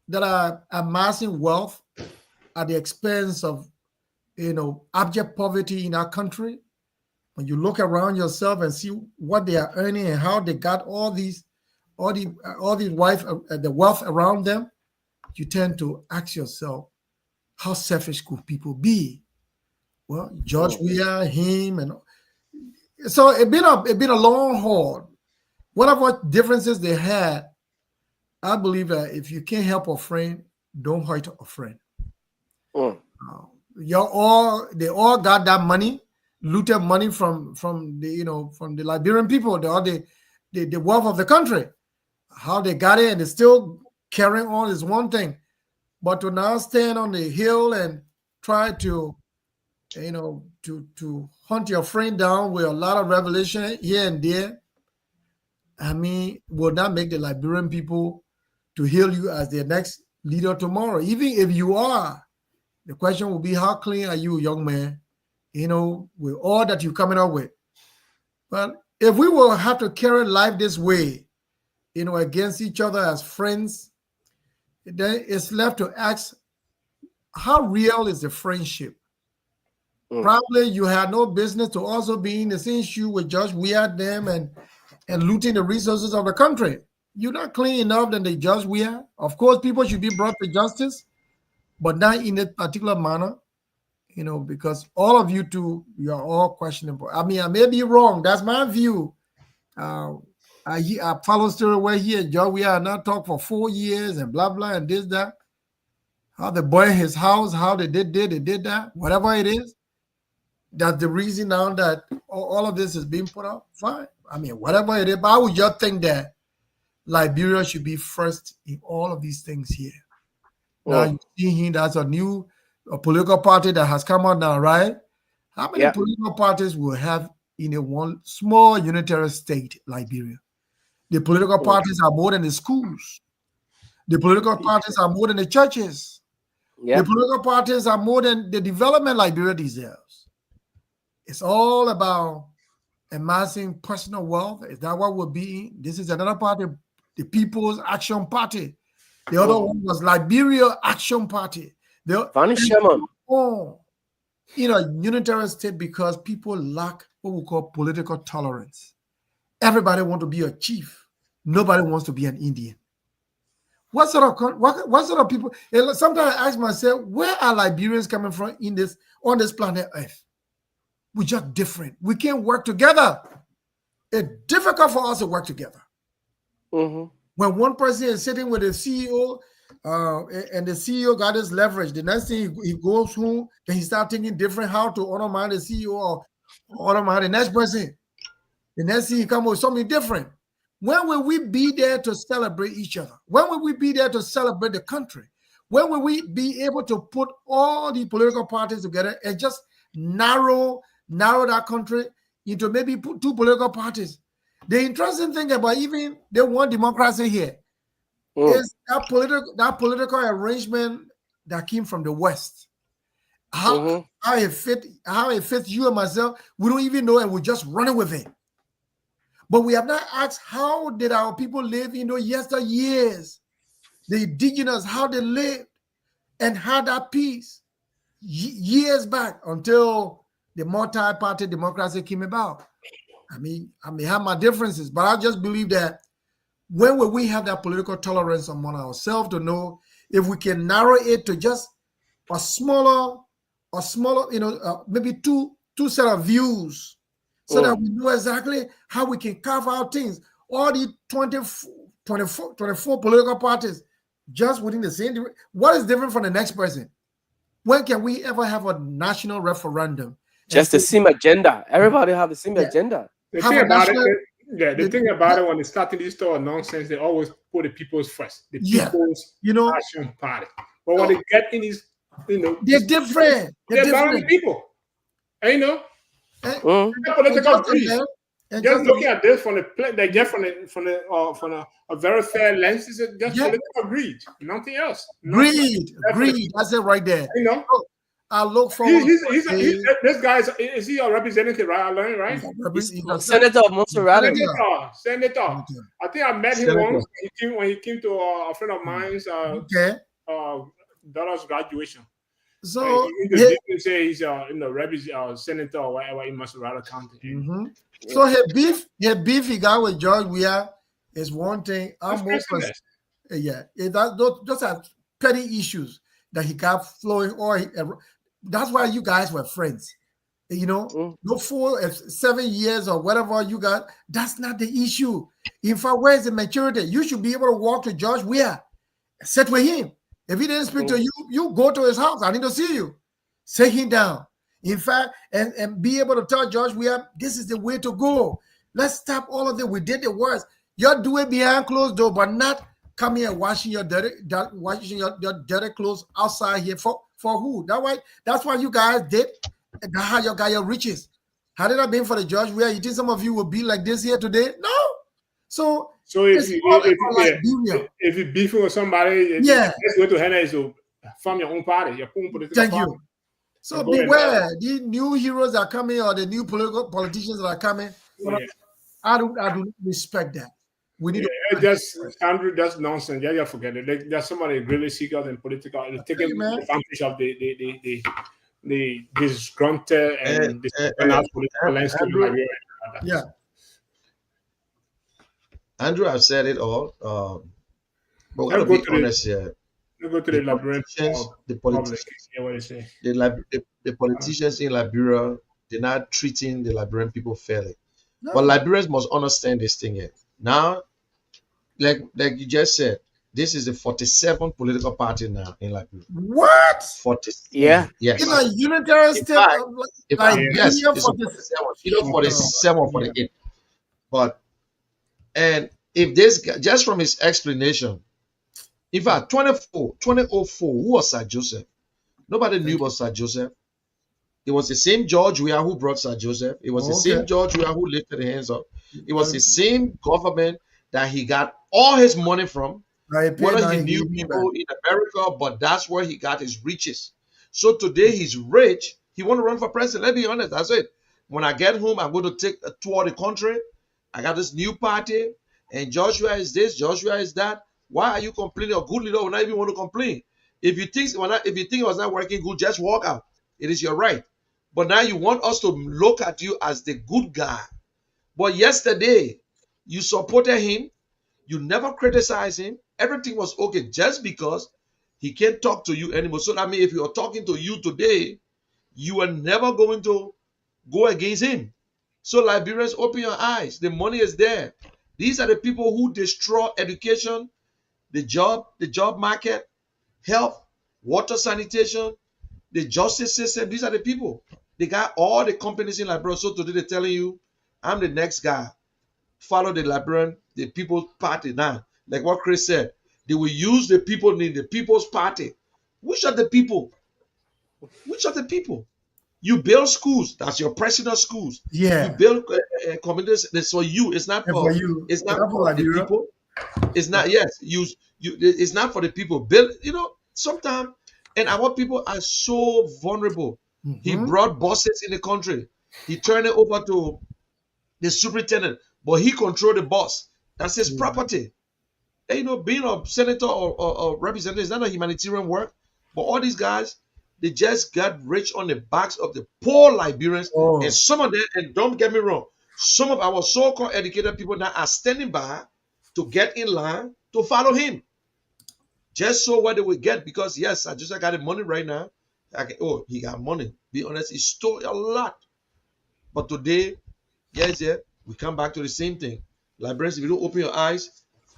that are amassing wealth at the expense of abject poverty in our country, when you look around yourself and see what they are earning and how they got all these the wealth around them, you tend to ask yourself, how selfish could people be? Well, George mm, Weah, him, and so it been a long haul. Whatever differences they had, I believe that if you can't help a friend, don't hurt a friend. mm, Uh, they all got that money, looted money from the Liberian people, the wealth of the country. How they got it and they're still carrying on is one thing, but to now stand on the hill and try to hunt your friend down with a lot of revelation here and there, I mean, will not make the Liberian people to hail you as their next leader tomorrow. Even if you are, the question will be, how clean are you, young man? With all that you're coming up with. But if we will have to carry life this way, against each other as friends, then it's left to ask, how real is the friendship? mm, Probably you had no business to also be in the same shoe with Judge Weah them and looting the resources of the country. You're not clean enough than the Judge Weah. Of course, people should be brought to justice, but not in a particular manner. Because all of you two, you are all questionable. I mean, I may be wrong. That's my view. Uh, I follow story where he and Judge Weah not talk for 4 years and blah blah and this that. How they burned his house, how they did that, whatever it is. That's the reason now that all of this is being put out. Fine. I mean, whatever it is, but I would just think that Liberia should be first in all of these things here. Now mm. you see him, that's a political party that has come out now, right? How many Yeah. political parties will have in a one small unitary state, Liberia? The political Mm. parties are more than the schools. The political parties are more than the churches. The Yeah. political parties are more than the development Liberia deserves. It's all about amassing personal wealth. Is that what we're being? This is another party, the People's Action Party. The other Mm. one was Liberia Action Party. Fanny Sherman. Oh, unitary state because people lack what we call political tolerance. Everybody want to be a chief. Nobody wants to be an Indian. What sort of people? Sometimes I ask myself, where are Liberians coming from on this planet Earth? We're just different. We can't work together. It's difficult for us to work together. Mhm. When one person is sitting with a CEO And the CEO got his leverage. The next thing he goes home, then he start thinking different how to undermine the CEO or undermine the next person. The next thing he come with something different. When will we be there to celebrate each other? When will we be there to celebrate the country? When will we be able to put all the political parties together and just narrow that country into maybe two political parties? The interesting thing about even the one democracy here Mm. is that political arrangement that came from the West. How Mm-hmm. how it fits you and myself, we don't even know, and we're just running with it. But we have not asked how did our people live in those yesteryears, the indigenous, how they lived and had that peace years back until the multi-party democracy came about. I may have my differences, but I just believe that when will we have that political tolerance among ourselves to know if we can narrow it to just a smaller, maybe two set of views, so that Mm. we know exactly how we can carve out things. All the 24 political parties just within the same. What is different from the next person? When can we ever have a national referendum and Just say, the same agenda. Everybody have the same yeah, agenda. The have thing a about it, national, the thing about it, when they starting this sort of nonsense, they always put the people's first, the yeah, People's you know, Action Party. But when no, they get in these, they're this, different. They're they're bound the different. people. And And, Mm. the and political just greed. again, and Just just looking again, at this from the like just from a very fair lens, is just yeah, political greed, nothing else, nothing. For the greed. people, That's it right there. you know. So I look He, forward he's, to he's, a he, day. this guy is he a representative, right? I learned, right? He's He's a Senator of Montserrat. senator. Senator. Senator. I think I met him Senator. once when he came to a friend of mine's Okay. daughter's graduation. And So he he, introduced and say he's senator or whatever in Maserati County. And mhm. Yeah. so he beef he got with George Weah is one thing. that's I'm more craziness. yeah. Those are petty issues that he got flowing. That's why you guys were friends. Mm. No 7 years or whatever you got. That's not the issue. In fact, where is the maturity? You should be able to walk to George Weah, sit with him. If he didn't speak to Mm. you, you go to his house. I need to see you. Sit him down. In fact, and be able to tell George Weah, this is the way to go. Let's stop all of it. We did the worst. You're doing behind closed door, but not come here washing your dirty clothes outside here for who? That's why you guys did. And that's how you got your riches. Had it not been for the George Weah, you think some of you would be like this here today? No. So So it's all about yeah, Liberia. if you beefing with somebody, the Yeah, best way to handle it is to form your own party, your own political thank party, you. So and go and beware the new heroes that are coming or the new politicians that are coming. yeah. I do not respect that. We need Yeah, to it just Andrew, that's nonsense. Yeah, yeah, forget it. There's somebody really seekers and political tell taking you, man. advantage of the disgruntled And, and and, disorganized political landscape in Andrew, Nigeria. Yeah. Andrew, I've said it all. But we Let's gotta go be to honest here. the labyrinth The public. politicians, Yeah, what do you say? the politicians in Liberia, they're not treating the Liberian people fairly. But No. Liberians must understand this thing here. Now, like you just said, this is the 47th political party now in Liberia. What? 47. Yeah. In Yes. a unitary In state fact, of in fact, Yeah, yes, Liberia it's for a this? 47, either okay. 47 or Yeah. 48. But and if this guy, just from his explanation, in fact, 2004, who was Sir Joseph? Nobody knew Thank you. about Sir Joseph. It was the same George Weah who brought Sir Joseph. It was the Oh, okay. same George Weah who lifted the hands up. It was Very, the same government that he got all his money from, very paid whether now. he He knew gave me back. people in America, but that's where he got his riches. So today he's rich. He want to run for president. Let's be honest. That's it. When I get home, I'm going to take a tour of the country. I got this new party, and Joshua is this, Joshua is that. Why are you complaining? A good leader will not even want to complain. If you think it was not working good, just walk out. It is your right. But now you want us to look at you as the good guy. But yesterday, you supported him. You never criticized him. Everything was okay just because he can't talk to you anymore. So that means if you're talking to you today, you are never going to go against him. So Liberians, open your eyes. The money is there. These are the people who destroy education, the job market. health, water, sanitation, the justice system. These are the people. They got all the companies in Liberia. So today they're telling you, I'm the next guy. Follow the Liberian, the People's Party now. Like what Chris said, they will use the people in the People's Party. Which are the people? Which are the people? You build schools. That's your president's schools. You Yeah. build communities. That's for you. It's not And for for. you, It's not not for for the Liberia. people. It's Right. not. Yes, you. It's not for the people. Build. Sometimes, and our people are so vulnerable. He Mm-hmm. brought bosses in the country. He turned it over to the superintendent, but he controlled the boss. That's his Yeah. property. And, being a senator or representative is not a humanitarian work. But all these guys, they just got rich on the backs of the poor Liberians. And Oh. some of them, and don't get me wrong, some of our so-called educated people now are standing by to get in line to follow him. Just so what they will get, because yes, I got the money right now. Oh, he got money. Be honest, he stole a lot. But today, yes, yeah, we come back to the same thing. Librarians, if you don't open your eyes,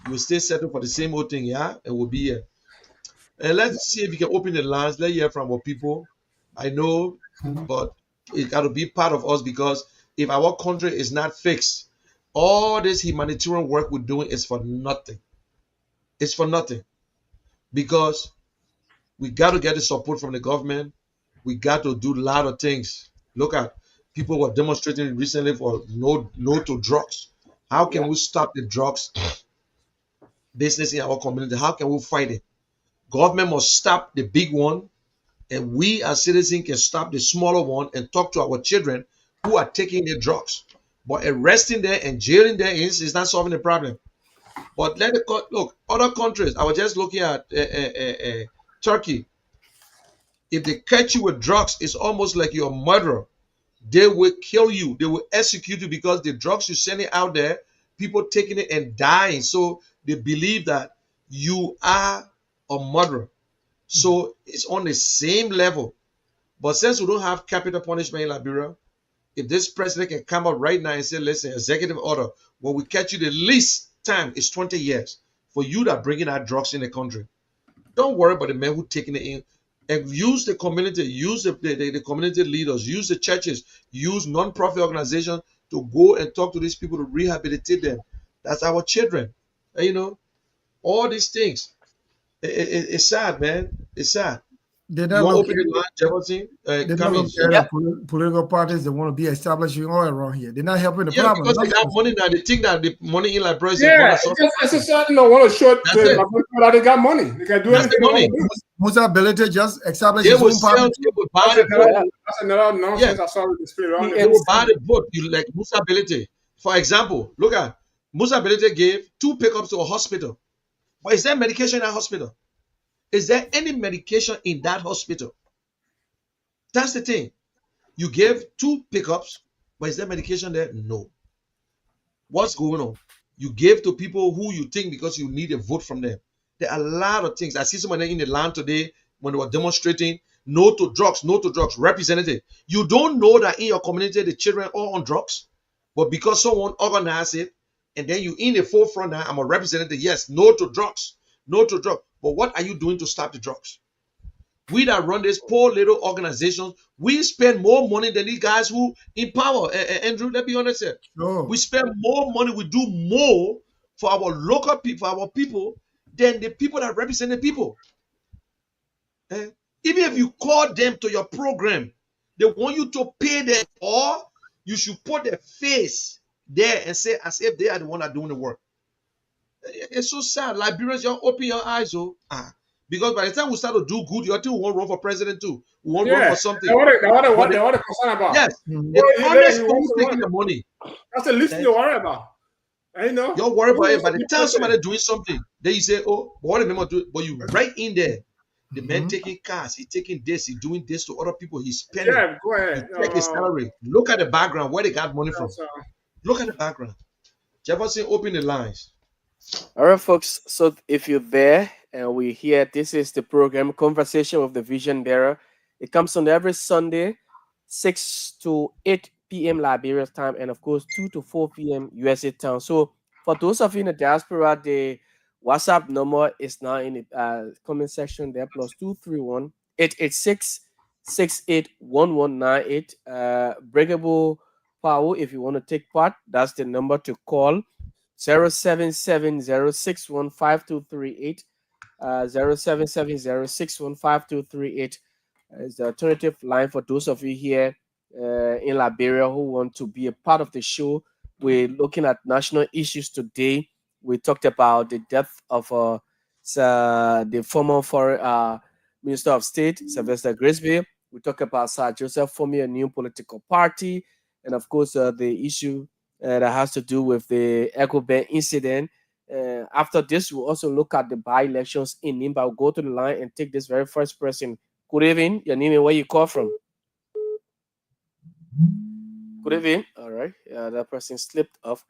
you will stay settled for the same old thing, yeah? And we'll be here. And let's see if we can open the lines. Let's hear from our people. I know, but it got to be part of us, because if our country is not fixed, all this humanitarian work we're doing is for nothing. It's for nothing, because we got to get the support from the government. We got to do a lot of things. Look at people were demonstrating recently for no to drugs. How can Yeah. we stop the drugs business in our community? How can we fight it? Government must stop the big one, and we as citizens can stop the smaller one and talk to our children who are taking the drugs. But arresting them and jailing them is not solving the problem. But look, other countries. I was just looking at Turkey. If they catch you with drugs, it's almost like you're a murderer. They will kill you. They will execute you, because the drugs you're sending out there, people taking it and dying. So they believe that you are a murderer. So it's on the same level. But since we don't have capital punishment in Liberia, if this president can come up right now and say, listen, executive order, when we catch you, the least time is 20 years for you that bringing out drugs in the country. Don't worry about the men who taking it in. And use the community, use the community leaders, use the churches, use non-profit organizations to go and talk to these people to rehabilitate them. That's our children. And, all these things. It's sad, man. It's sad. They You don't want to look open the line, Jefferson? they don't look Cummings. at Yeah. the political parties that want to be establishing oil around here. They're not helping the Yeah, problem. because they got money now. They think that the money in Liberia is going Yeah, to solve it's just the problem. necessarily want to show That's it. that they got money. They can do That's the anything they want money. to do. Musa ability just establish They his will own party. sell, they will buy That's the vote. another, that's another Yeah, nonsense I saw with the spirit around they will the buy PNC. the vote. You like Musa Ability. For example, look at Musa Ability gave 2 pickups to a hospital. But is there medication in that hospital? Is there any medication in that hospital? That's the thing. You gave 2 pickups, but is there medication there? No. What's going on? You gave to people who you think because you need a vote from them. There are a lot of things. I see somebody in the land today when they were demonstrating no to drugs, representative. You don't know that in your community the children are on drugs, but because someone organized it, and then you in the forefront now, I'm a representative. Yes, no to drugs, no to drugs. But what are you doing to stop the drugs? We that run these poor little organizations, we spend more money than these guys who in power. Andrew, let's be honest here. We Sure. spend more money, we do more for our local people, for our people, than the people that represent the people. Eh? Even if you call them to your program, they want you to pay them, or you should put their face there and say as if they are the one that doing the work. It's so sad. Liberians, you open your eyes, oh. Because by the time we start to do good, you still won't run for president too. We won't run Yeah, for something. But they want to concern about. yes, Mhm. the honest one What's who's the taking one? the money, That's the least thing eh, to worry about. And you're worried about it. who's By the the big time person? somebody doing something, then you say, oh, but what the man do? But you right in there. The man Mhm. taking cars, he taking this, he doing this to other people, he's spending. Yeah, go You ahead. check his salary. Look at the background, where they got money from. So, Look at the background. Jefferson, open the lines. All right, folks. So if you're there and we're here, this is the program Conversation with the Vision Bearer. It comes on every Sunday, 6 to 8 p.m. Liberia time, and of course 2 to 4 p.m. USA time. So for those of you in the diaspora, they WhatsApp number is now in the comment section there, plus 231-886-681198. Breakable Power, if you want to take part, that's the number to call. 0770615238. 0770615238 is the alternative line for those of you here in Liberia who want to be a part of the show. We're looking at national issues today. We talked about the death of the former foreign Minister of State, Sylvester Grisby. We talked about Sir Joseph forming a new political party, and of course, the issue that has to do with the Echo Bank incident. After this, we'll also look at the by-elections in Nimba. I'll go to the line and take this very first person. Good evening. Your name and where you call from? Good evening. All right. That person slipped off.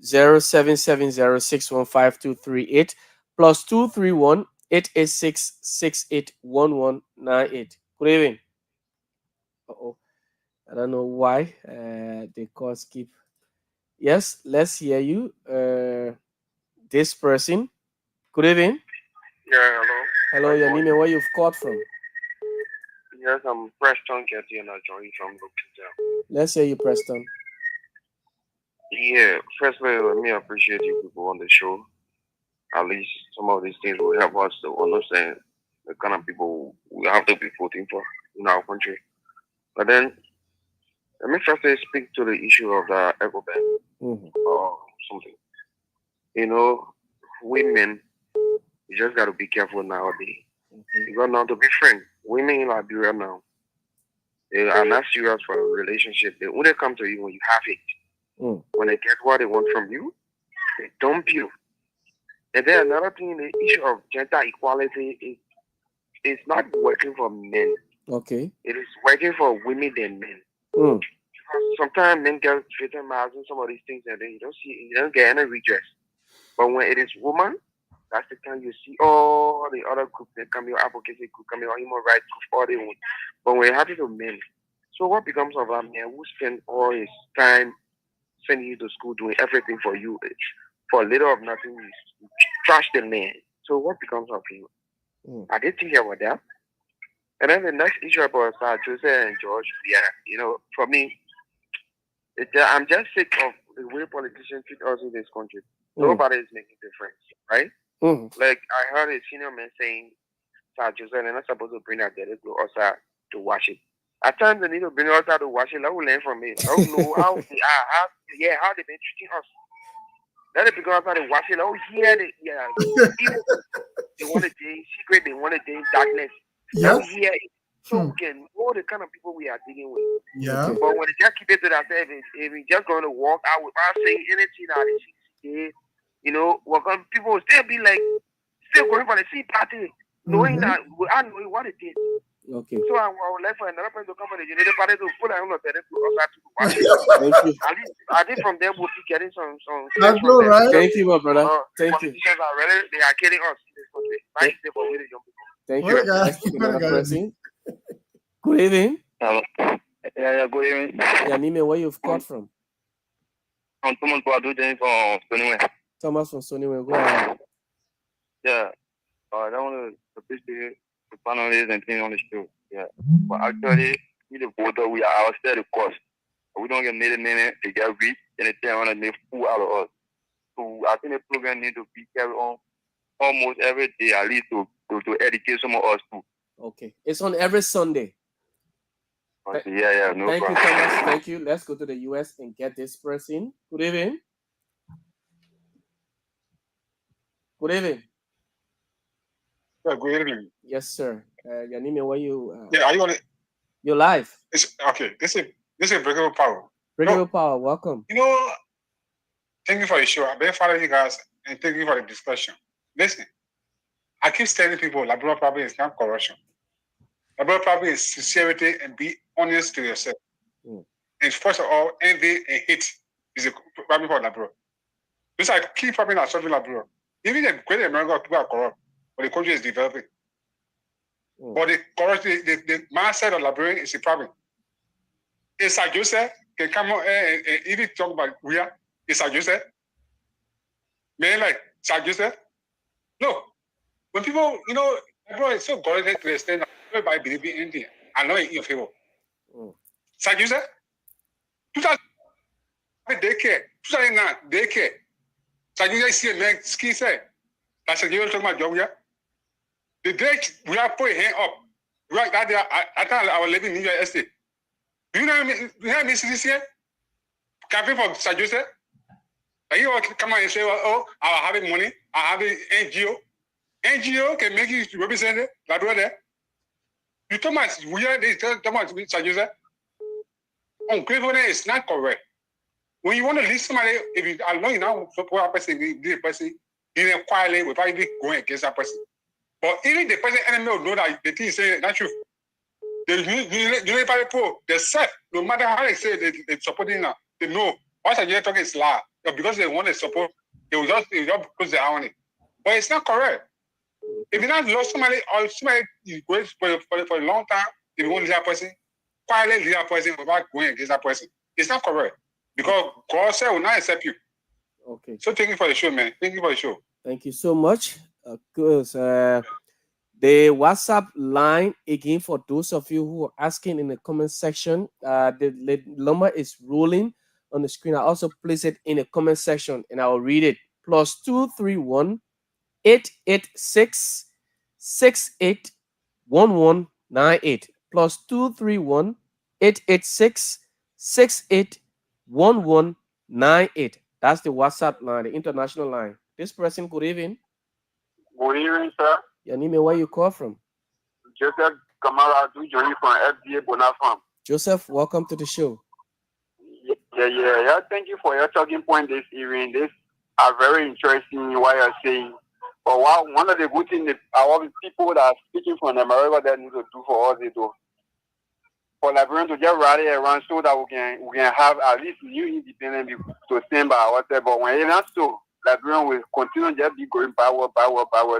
0770615238 plus 231-886-681198. Good evening. Uh-oh. I don't know why the calls keep. Yes, let's hear you. This person. Good evening. Yeah, hello. Hello, your name and where you've called from. Yes, I'm Preston Getty and I join you from Lookington. Let's hear you, Preston. Yeah, firstly, let me appreciate you people on the show. At least some of these things will help us to understand the kind of people we have to be voting for in our country. But then, let me firstly speak to the issue of the eco ban or something. You know, women, you just got to be careful nowadays. You got now to be frank. Women in Liberia now, they are not serious for a relationship. They only come to you when you have it. When they get what they want from you, they dump you. And then another thing, the issue of gender equality is not working for men. Okay. It is working for women than men. Because sometimes men get victimized in some of these things and then you don't get any redress. But when it is woman, that's the time you see all the other groups that come, your advocacy group, come your human rights group, all they want. But when it happens to men, so what becomes of a man who spend all his time sending you to school, doing everything for you, for a little of nothing, you trash the man. So what becomes of him? I did think about that. And then the next issue about Jose and George, for me, I'm just sick of the way politicians treat us in this country. Nobody is making difference, right? Like I heard a senior man saying, Sir Jose, they're not supposed to bring out the outside to wash it. At times they need to bring us out to wash it. Let us learn from it. Let us know how they are, how they've been treating us. Let it become outside to wash it. Let us hear it. Yeah, people, they want to day secret, they want to day darkness. Let us hear it. So we can know the kind of people we are dealing with. Yeah. But when they just keep it to themselves, if we just going to walk out without saying anything that is, we're going, people will still be like, still going for the sea party, knowing that, without knowing what it is. Okay. So I would like for another person to come for the generator party to put on the terrace to us to watch it. Thank you. At least, I think from them we'll be getting some That's from them. right. Thank you, my brother. Thank you. Politicians are ready, they are killing us in this country. Nice day for we the young people. Thank What you. a guy. Let's take What a another guy. person. Good evening. Hello. Yeah, good evening. Your name and where you've called from? I'm Thomas Boadu from Stoneway. Thomas from Stoneway. Go ahead. Yeah. I don't want to appreciate the panelists and things on the show. Yeah. But actually, we the voter, we are ourselves the cost. We don't get made a minute to get rich and they tell us they fool out of us. So I think the program need to be carried on almost every day, at least to educate some of us too. Okay. It's on every Sunday. Yeah, no Thank problem. you, Thomas. Thank you. Let's go to the US and get this person. Good evening. Good evening. Yeah, good evening. Yes, sir. Your name and where you? Yeah, are you on it? You're live. It's okay. This is Breakable Power. Breakable Power. Welcome. Thank you for the show. I've been following you guys and thank you for the discussion. Listen, I keep telling people liberal problem is not corruption. Liberal problem is sincerity and be honest to yourself. And first of all, envy and hate is a problem for liberal. This is a key problem of solving liberal. Even the great America people are corrupt, but the country is developing. But the mindset of librarian is a problem. If Sir Joseph can come on and even talk about Ria, is Sir Joseph. Men like Sir Joseph, No. When people, everyone is so correlated to the extent that everybody believe in India. I know in your favor. So you said, 2000 daycare, 2009 daycare. So you see a man ski say, that's a year talking about job, yeah. The day we have put a hand up, right that day, I thought I was living in New York Estate. Do you know me this year? Campaign for Sir Joseph? Like you come out and say, oh, I have money, I have an NGO. NGO can make you represent it, like that. You tell me, we are tell me, Sir Joseph. Ungratefulness is not correct. When you want to lead somebody, if you are long enough support a person, lead a person, lead them quietly without even going against that person. But even the person enemy will know that the thing is saying not true. The Unified people, they said, no matter how they say they're supporting now, they know once I hear talking is lie. Because they want to support, they will just close their eye on it. But it's not correct. If you not lost somebody or somebody is going for a long time, if you want to lead that person, quietly lead that person without going against that person. It's not correct. Because God said will not accept you. Okay. So thank you for the show, man. Thank you for the show. Thank you so much. The WhatsApp line again for those of you who are asking in the comment section. The number is rolling on the screen. I also place it in the comment section and I will read it. +231 886 681198 +231 886 681198. That's the WhatsApp line, the international line. This person, good evening. Good evening, sir. Your name and where you call from? Joseph Kamara, do join from FBA Bonafam. Joseph, welcome to the show. Yeah. Thank you for your talking point this evening. This are very interesting what you're saying. But one of the good things our people that are speaking from America that need to do for us is to for Liberians to just rally around so that we can have at least new independence to stand by ourselves. But when it's not so, Liberians will continue just be going backward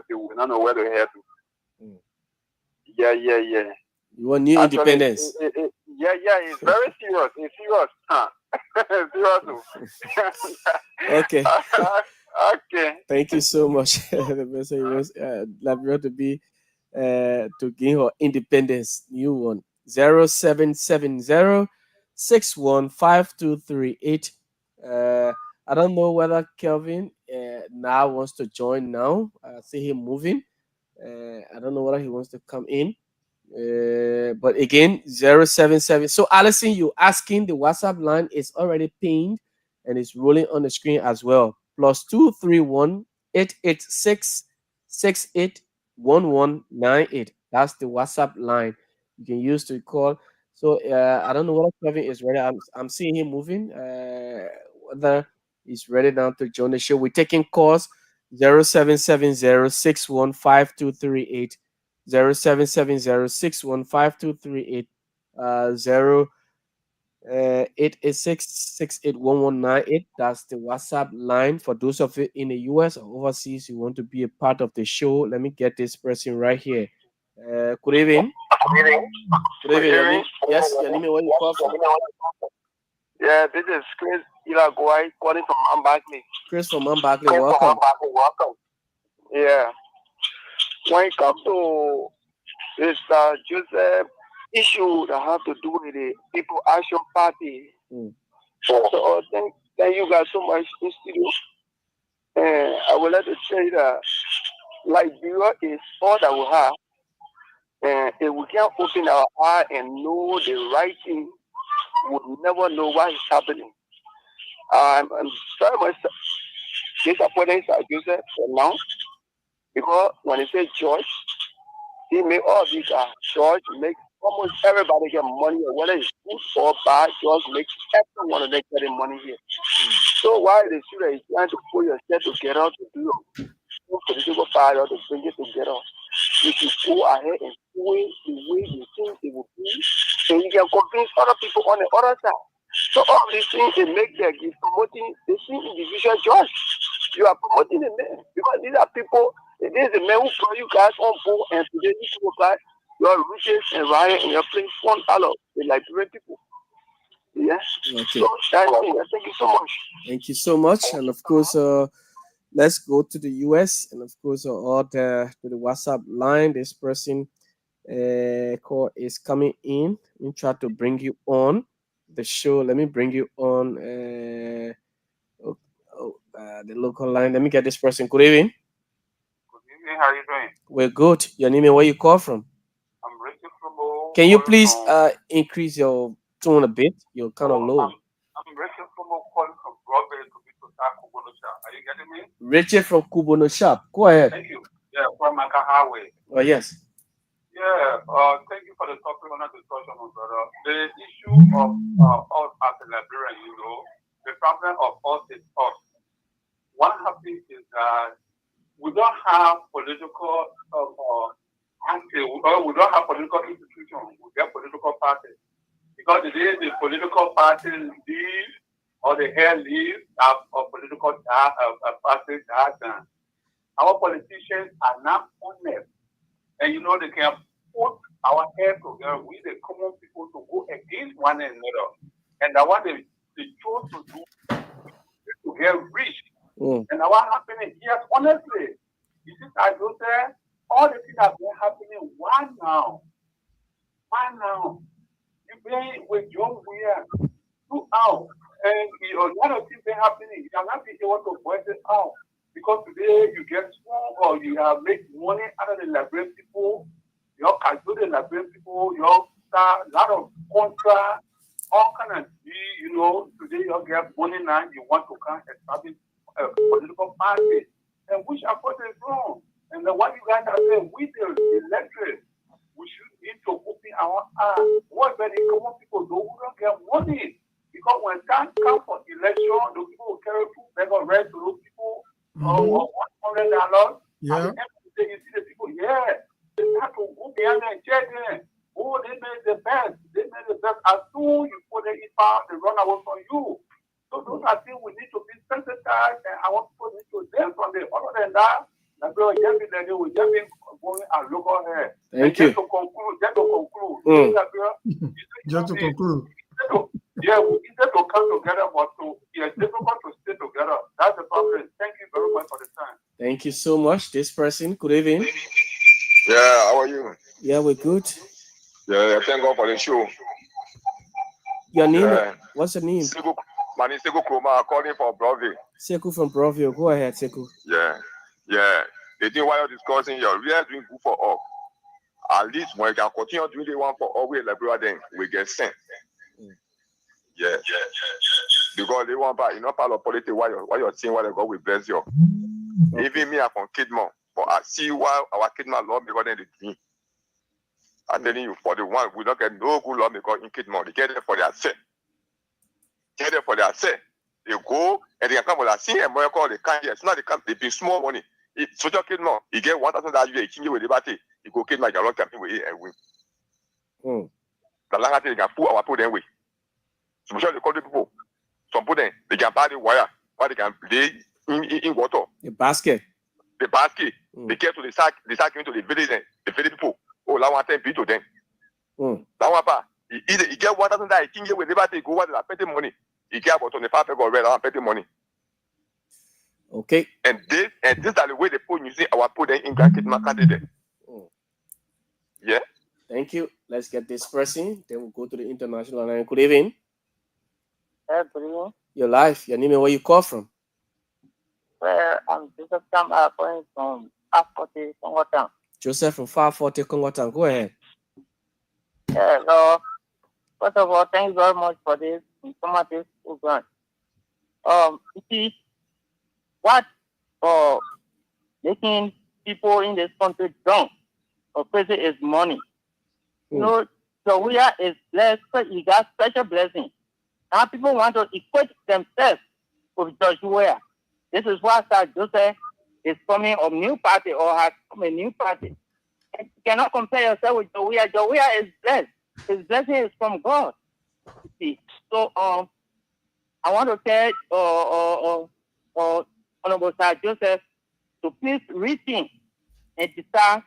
till we don't know where to head to. Yeah. You want new independence? It's very serious. It's serious. Serious. Okay. Okay. Thank you so much. The person was Liberia to be to gain her independence. New one 0770 615238. I don't know whether Kelvin now wants to join now. I see him moving. I don't know whether he wants to come in. But again, 077. So Allison, you asking the WhatsApp line is already pinned and it's rolling on the screen as well. +231 886 681198. That's the WhatsApp line you can use to call. So I don't know whether Kevin is ready. I'm seeing him moving. Whether he's ready now to join the show. We're taking calls 0770 615238. 0770 0 886 That's the WhatsApp line for those of you in the US or overseas. You want to be a part of the show. Let me get this person right here. Good evening. Good evening. Yes, your name, where you call from? Yeah, this is Chris Ilagwai calling from Ambakli. Chris from Ambakli, welcome. Yeah. When it comes to this Joseph issue that have to do with the People Action Party. So thank you guys so much in studio. And I would like to say that Liberia is all that we have. And if we can't open our eye and know the right thing, we'll never know what is happening. I'm very much disappointed in Joseph for now. Because when he said George, he made all these George make almost everybody get money, whether it's good or bad, George makes every one of them getting money here. So why the student is trying to pull yourself together to do your political party or to bring it together, you should go ahead and do it the way you think it will be, and you can convince other people on the other side. So all these things they make them is promoting the same individual judge. You are promoting the men because these are people. This is the men who brought you guys on board, and today these people guys, you are riches and riot, and you're playing fun out of the Liberian people. Yes. Okay. So that's it. Thank you so much. Thank you so much, and of course, Let's go to the US and of course or to the WhatsApp line. This person call is coming in. Let me try to bring you on the show. Let me bring you on oh, the local line. Let me get this person. Good evening. Good evening. How you doing? We're good. Your name and where you call from? I'm Richard Fumo Can you calling please from. increase your tone a bit? You're kind of Oh, low. I'm Richard Fumo calling from Broadway to be to Takubonocha. Are you getting me? Richard from Kubono Shop. Go ahead. Thank you. Yeah, from Maka Highway. Oh yes. Yeah. Thank you for the topic on the discussion, my brother. The issue of us as a Liberian, the problem of us is us. What happens is that we don't have political we don't have political institutions. We get political parties. Because the day the political parties leave or the hair leave of political parties are done. Our politicians are not honest. And they can put our head together with the common people to go against one another. And that what they chose to do is to get rich. And now what happening here, honestly, you see, I do say all the things that been happening, why now? Why now? You been with John Weir throughout, and a lot of things been happening. You have not been able to voice it out because today you get small or you have made money out of the Liberian people, your Kajude Liberian people, your a lot of contract, all kind of today you get money now, you want to come establish a political party, and which of course is wrong. And then what you guys are saying, we the electorate, we should need to open our eyes. What about the common people, those who don't get money? Because when time comes for election, those people will carry 2 bags of rice to those people or $100. At the Yeah. end of the day, you see the people, yeah, they have to go behind and check them. Oh, they made the best. They made the best. As soon as you put it in power, they run away from you. So those are things we need to be sensitized and our people need to learn from them. Other than that, like we just be like we just be going and look on here. And Thank you. just to conclude, Just to conclude. yeah, we needed to come together, but it's difficult to stay together. That's the problem. Thank you very much for the time. Thank you so much. This person. Good evening. Yeah, how are you? Yeah, we're good. Yeah, thank God for the show. Your name? Yeah. What's your name? My name is Sekou Kroma, calling from Broadway. Sekou from Brovio. Go ahead, Sekou. Yeah, yeah. The thing while you're discussing, you're really doing good for all. At least when you can continue doing the one for all, we like then we get sent. Yeah. Because they want part, part of politics while you're seeing what God will bless you. Okay. Even me, I'm from Kidman, but I see why our Kidman love because then the dream. I'm telling you, for the one, we don't get no good love because in Kidman, they get it for their set. Get it for their set. They go and they can come with a see and call they can't get. It's not they pay small money. So just Kidman, he get 1,000 that year, he change with the party. He go Kidman, you campaign with it and win. The longer thing they can put our put them way. So we should call the people. Some put them, they can buy the wire, or they can play in water. The basket. The basket. They get to the sack into the village and the village people. Oh, that one 10 to them. That one part. He get 1,000 that he can get with liberty, go over the petty money. He get about 25 or red and petty money. Okay. And this are the way they put you see our put them in Grand Kidman candidate. Yeah. Thank you. Let's get this person. Then we'll go to the international line. Good evening. Good evening. Your life, your name and where you call from? Well, I'm Joseph Sam calling from 540 Congo Town. Joseph from 540 Congo Town. Go ahead. Yeah, so first of all, thank you very much for this informative program. You see, what making people in this country drunk or crazy is money. So we is blessed, he got special blessing. Now people want to equate themselves with George Weah. This is why Sir Joseph is forming a new party or has come a new party. And you cannot compare yourself with George Weah. George Weah is blessed. His blessing is from God. You see. So I want to tell Honorable Sir Joseph to please rethink and decide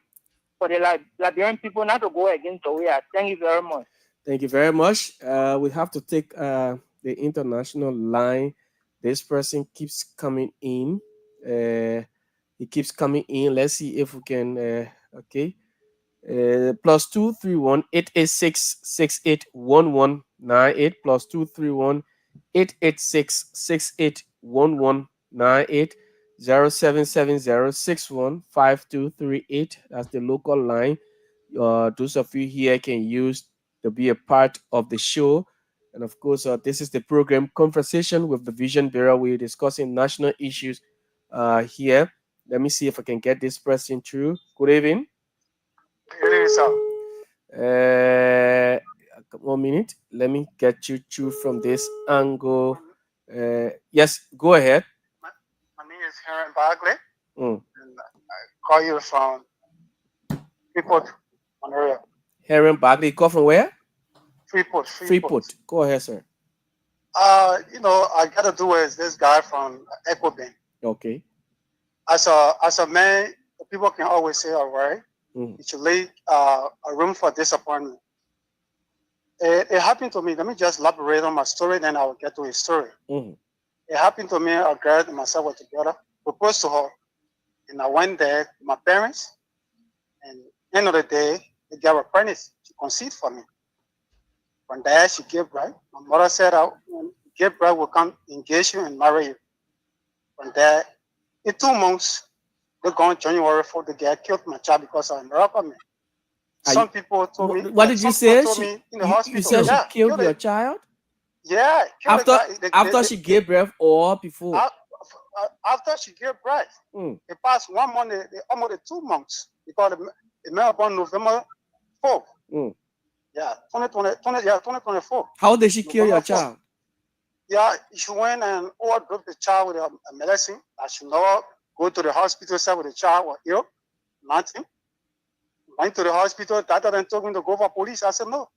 for the Liberian people not to go against George Weah. Thank you very much. Thank you very much. We have to take the international line. This person keeps coming in. It keeps coming in. Let's see if we can. Okay. Plus 231 886 681198 plus 231 886 681198 0770615238. That's the local line. Those of you here can use to be a part of the show. And of course, this is the program Conversation with the Vision Bureau. We're discussing national issues here. Let me see if I can get this person through. Good evening. It is Uh, 1 minute. Let me get you through from this angle. Yes, go ahead. my, my name is Heron Bagley, Mm. and I call you from Freeport, Ontario. Heron Bagley, call from where? Freeport. Freeport. Go ahead, sir. I got to do with this guy from Equibin. Okay. As a man, people can always say, all right, Mm. you should leave a room for disappointment. It happened to me. Let me just elaborate on my story, then I will get to his story. Mm. It happened to me. A girl and myself were together, proposed to her, and I went there to my parents. And end of the day, they gave her pregnant. She conceived for me. From there, she gave birth. My mother said, when you give birth, we'll come engage you and marry you. From there, in 2 months, they gone January 4th, the girl killed my child because of America, man. Some people told me, What did you some people say? told me in the You hospital, said she yeah, killed killed your it. child Yeah, killed the after guy. after she gave birth or before? After she gave birth, Mm. it passed 1 month, almost 2 months, because the man was born November 4th. Mm. Yeah, 2024. How did she kill November your 4th. child? Yeah, she went and overdosed the child with a medicine. I should not go to the hospital, said with the child was ill, nothing. Went to the hospital, doctor then told me to go for police. I said, no.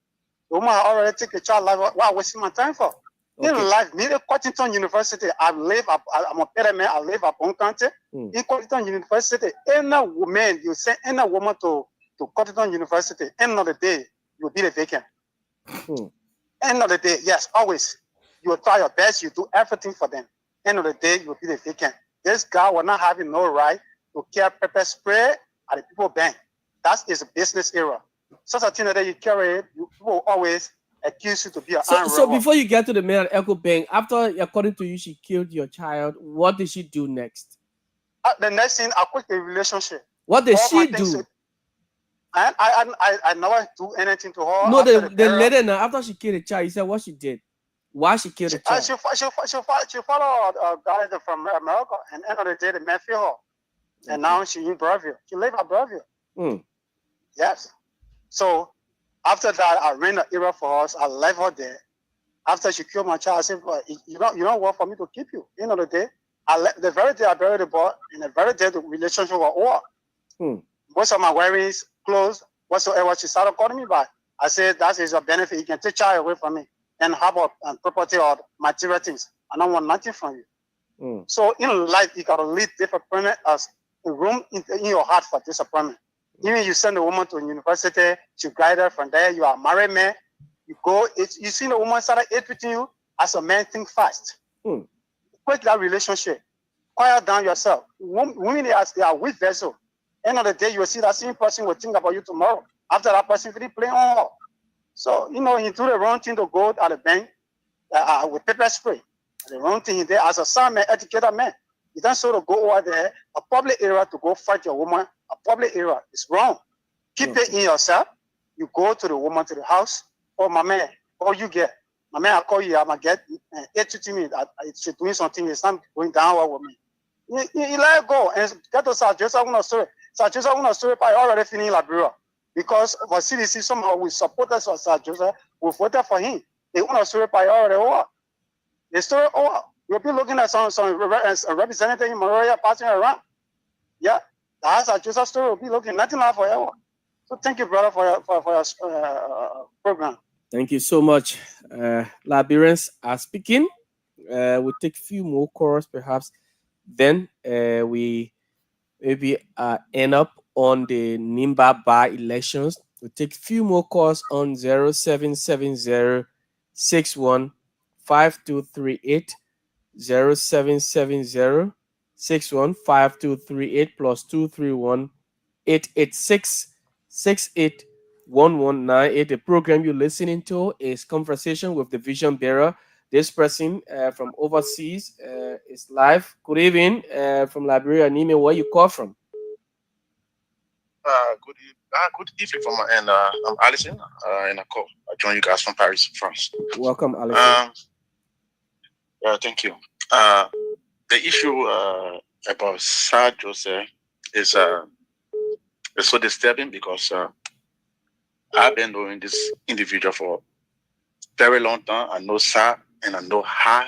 The woman already take the child life. What I wasting my time for? In life, me at Cottington University, I'm a better man, I live at Bon County. In Cottington University, any woman, you send any woman to Cottington University, end of the day, you'll be the vacant. End of the day, yes, always. You will try your best, you do everything for them. End of the day, you'll be the vacant. This guy will not having no right to carry pepper spray at the people bank. That is a business era. Such a thing that you carry it, you will always accuse you to be an armed So robber. before you get to the man at Echo Bank, after according to you, she killed your child. What did she do next? The next thing, I quit the relationship. What did All she my things, do? and I never do anything to her No, after the the burial. lady now after she killed the child, you said what she did. Why she killed the child? She followed a guy from America, and end of the day, the man killed her. And now she in Brazil. She live at Brazil. Yes. So after that, I ran an era for us. I left her there. After she killed my child, I said, well, you don't want for me to keep you. End of the day, the very day I buried the boy, and the very day the relationship was over. Most of my wearings, clothes, whatsoever, she started calling me back. I said, that is your benefit. You can take child away from me and have a property or material things. I don't want nothing from you. So in life, you got to lead disappointment as a room in your heart for disappointment. Even you send a woman to a university, she guide her from there, you are a married man, you go, you see the woman started treating you as a man, think fast. Quit that relationship. Quiet down yourself. Women, they are weak vessel. End of the day, you will see that same person will think about you tomorrow. After that person really play on her. So, he do the wrong thing to go at the bank with pepper spray. The wrong thing there as a son man, educated man. You don't sort of go over there, a public area to go fight your woman, a public area. It's wrong. Keep it in yourself. You go to the woman to the house. Oh, my man, oh, you get. My man, I call you, I'm going to get it to me that she's doing something, it's not going down with me. You let it go and get to South Joseph story. South Joseph story by already feeling like Bureau. Because for CDC, somehow we supporters of South Joseph, we voted for him. They want to story by already over. The story over. You'll be looking at some representative in Monrovia passing around. Yeah, that's South Joseph story. We'll be looking nothing like forever. So thank you, brother, for your program. Thank you so much. Liberians are speaking. We'll take a few more calls, perhaps. Then we maybe end up on the Nimba by elections. We'll take a few more calls on 0770 615238 0770 615238 plus 231 886 681198. The program you're listening to is Conversation with the Vision Bearer. This person from overseas is live. Good evening from Liberia. Name where you call from. Good evening from my end. I'm Alison, and I join you guys from Paris, France. Welcome, Alison. Thank you. The issue about Sir Joseph is so disturbing because I've been knowing this individual for very long time. I know Sir, and I know how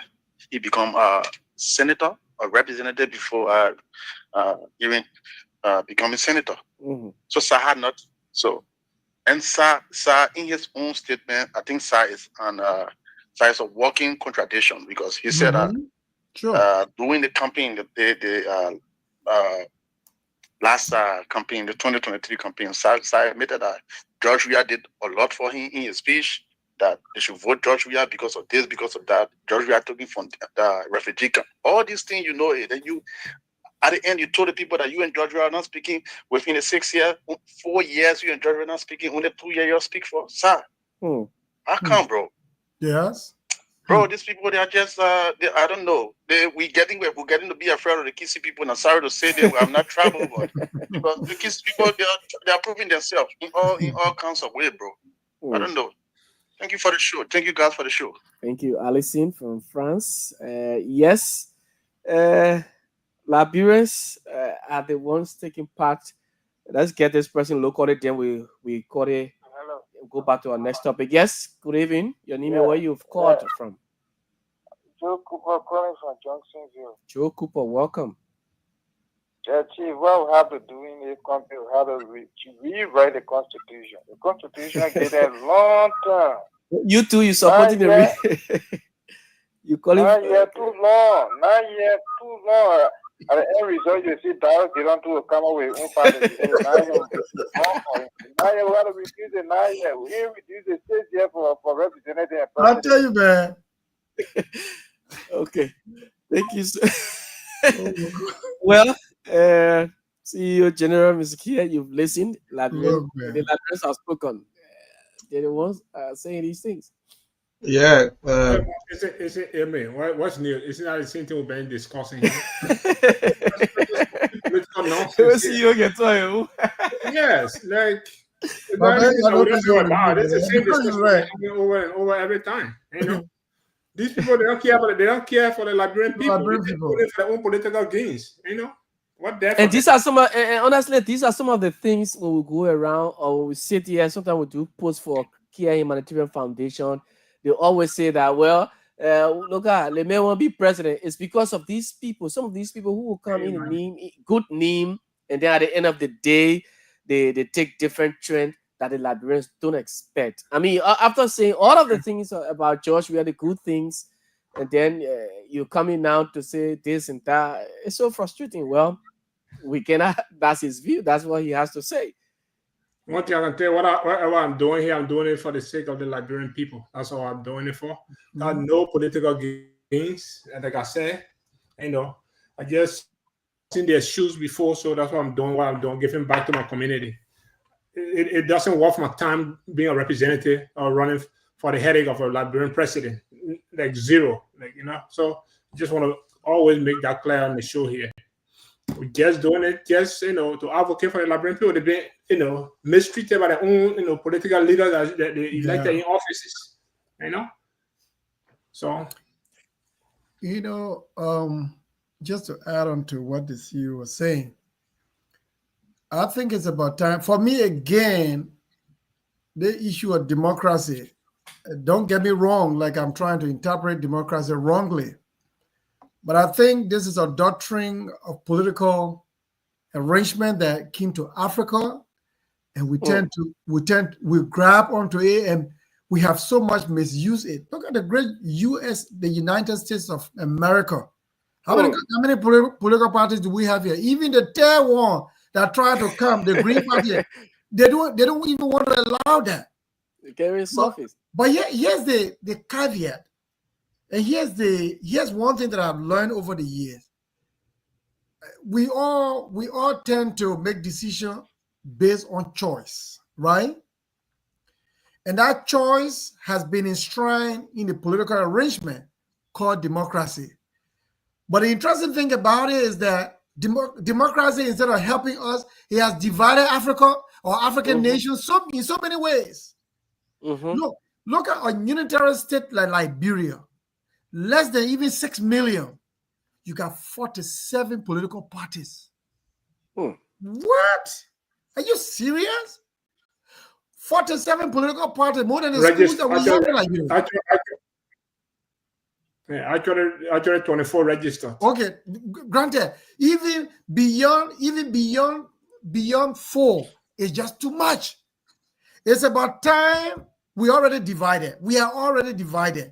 he become a senator or representative before even becoming senator. Mm-hmm. So Sir had not so. And Sir in his own statement, I think Sir is a walking contradiction because he said that during the campaign, the last campaign, the 2023 campaign, Sir admitted that George Weah did a lot for him in his speech, that they should vote George Weah because of this, because of that. George Weah took him from the refugee camp. All these things, that you, at the end, you told the people that you and George Weah are not speaking within the 6 years, 4 years, you and George Weah are not speaking, only 2 years you speak for. Sir, how come, bro? Yes. Bro, these people, they are just, I don't know. We're getting to be afraid of the Kisi people. And I'm sorry to say that I'm not traveled, but because the Kisi people, they are proving themselves in all kinds of ways, bro. I don't know. Thank you for the show. Thank you guys for the show. Thank you, Alison from France. Yes, Liberians are the ones taking part. Let's get this person locally, then we call it. Go back to our next topic. Yes, good evening. Your name and where you've called from. Joe Cooper calling from Johnsonville. Joe Cooper, welcome. Yeah, Chief, what we have to do in this country, we have to rewrite the Constitution. The Constitution gave a long time. You too, you supporting the you call it 9 years too long. 9 years too long. At the end result, you see, Dallas get on to come up with one party. 9 years. 9 years, we have to reduce the 9 years. We reduce the 6 years for representative and president. I'll tell you, man. Okay. Thank you, sir. Well, CEO General Mr. you've listened. The Liberians have spoken. They're the ones saying these things. Yeah. Is it, I mean, what's new? Isn't that the same thing we've been discussing here? Yes, like it's the same discussion over and over every time. These people they don't care for the Liberian people. They just put it for their own political gains. And these are some of, and honestly, these are some of the things when we go around or we sit here. Sometimes we do post for Kia Humanitarian Foundation. They always say that, well, look, they may want to be president. It's because of these people. Some of these people who will come in and name good name, and then at the end of the day, they take different trend that the Liberians don't expect. I mean, after saying all of the things about George, we are the good things, and then you're coming now to say this and that. It's so frustrating. Well, we cannot. That's his view. That's what he has to say. One thing I can tell you, whatever I'm doing here, I'm doing it for the sake of the Liberian people. That's all I'm doing it for. Got no political gains, and like I said, I just seen their shoes before, so that's what I'm doing, giving back to my community. It doesn't worth my time being a representative or running for the headache of a Liberian president, like zero, So just want to always make that clear on the show here. We're just doing it, to advocate for the Liberian people. They've been, mistreated by their own, political leaders that they elected in offices, So, just to add on to what the CEO was saying, I think it's about time for me again. The issue of democracy. Don't get me wrong, like I'm trying to interpret democracy wrongly. But I think this is a doctrine of political arrangement that came to Africa, and we grab onto it, and we have so much misused it. Look at the great U.S., the United States of America. How many political parties do we have here? Even the third one that try to come, the Green Party, they don't even want to allow that. But here's the caveat. And here's one thing that I've learned over the years. we all tend to make decisions based on choice, right? And that choice has been enshrined in the political arrangement called democracy. But the interesting thing about it is that democracy, instead of helping us, it has divided Africa or African nations in so many ways. Look at a unitary state like Liberia, less than even 6 million. You got 47 political parties. What? Are you serious? 47 political parties, more than the schools that we have in Liberia. Actually 24 registered. Okay, granted, even beyond 4 is just too much. It's about time we already divided. We are already divided.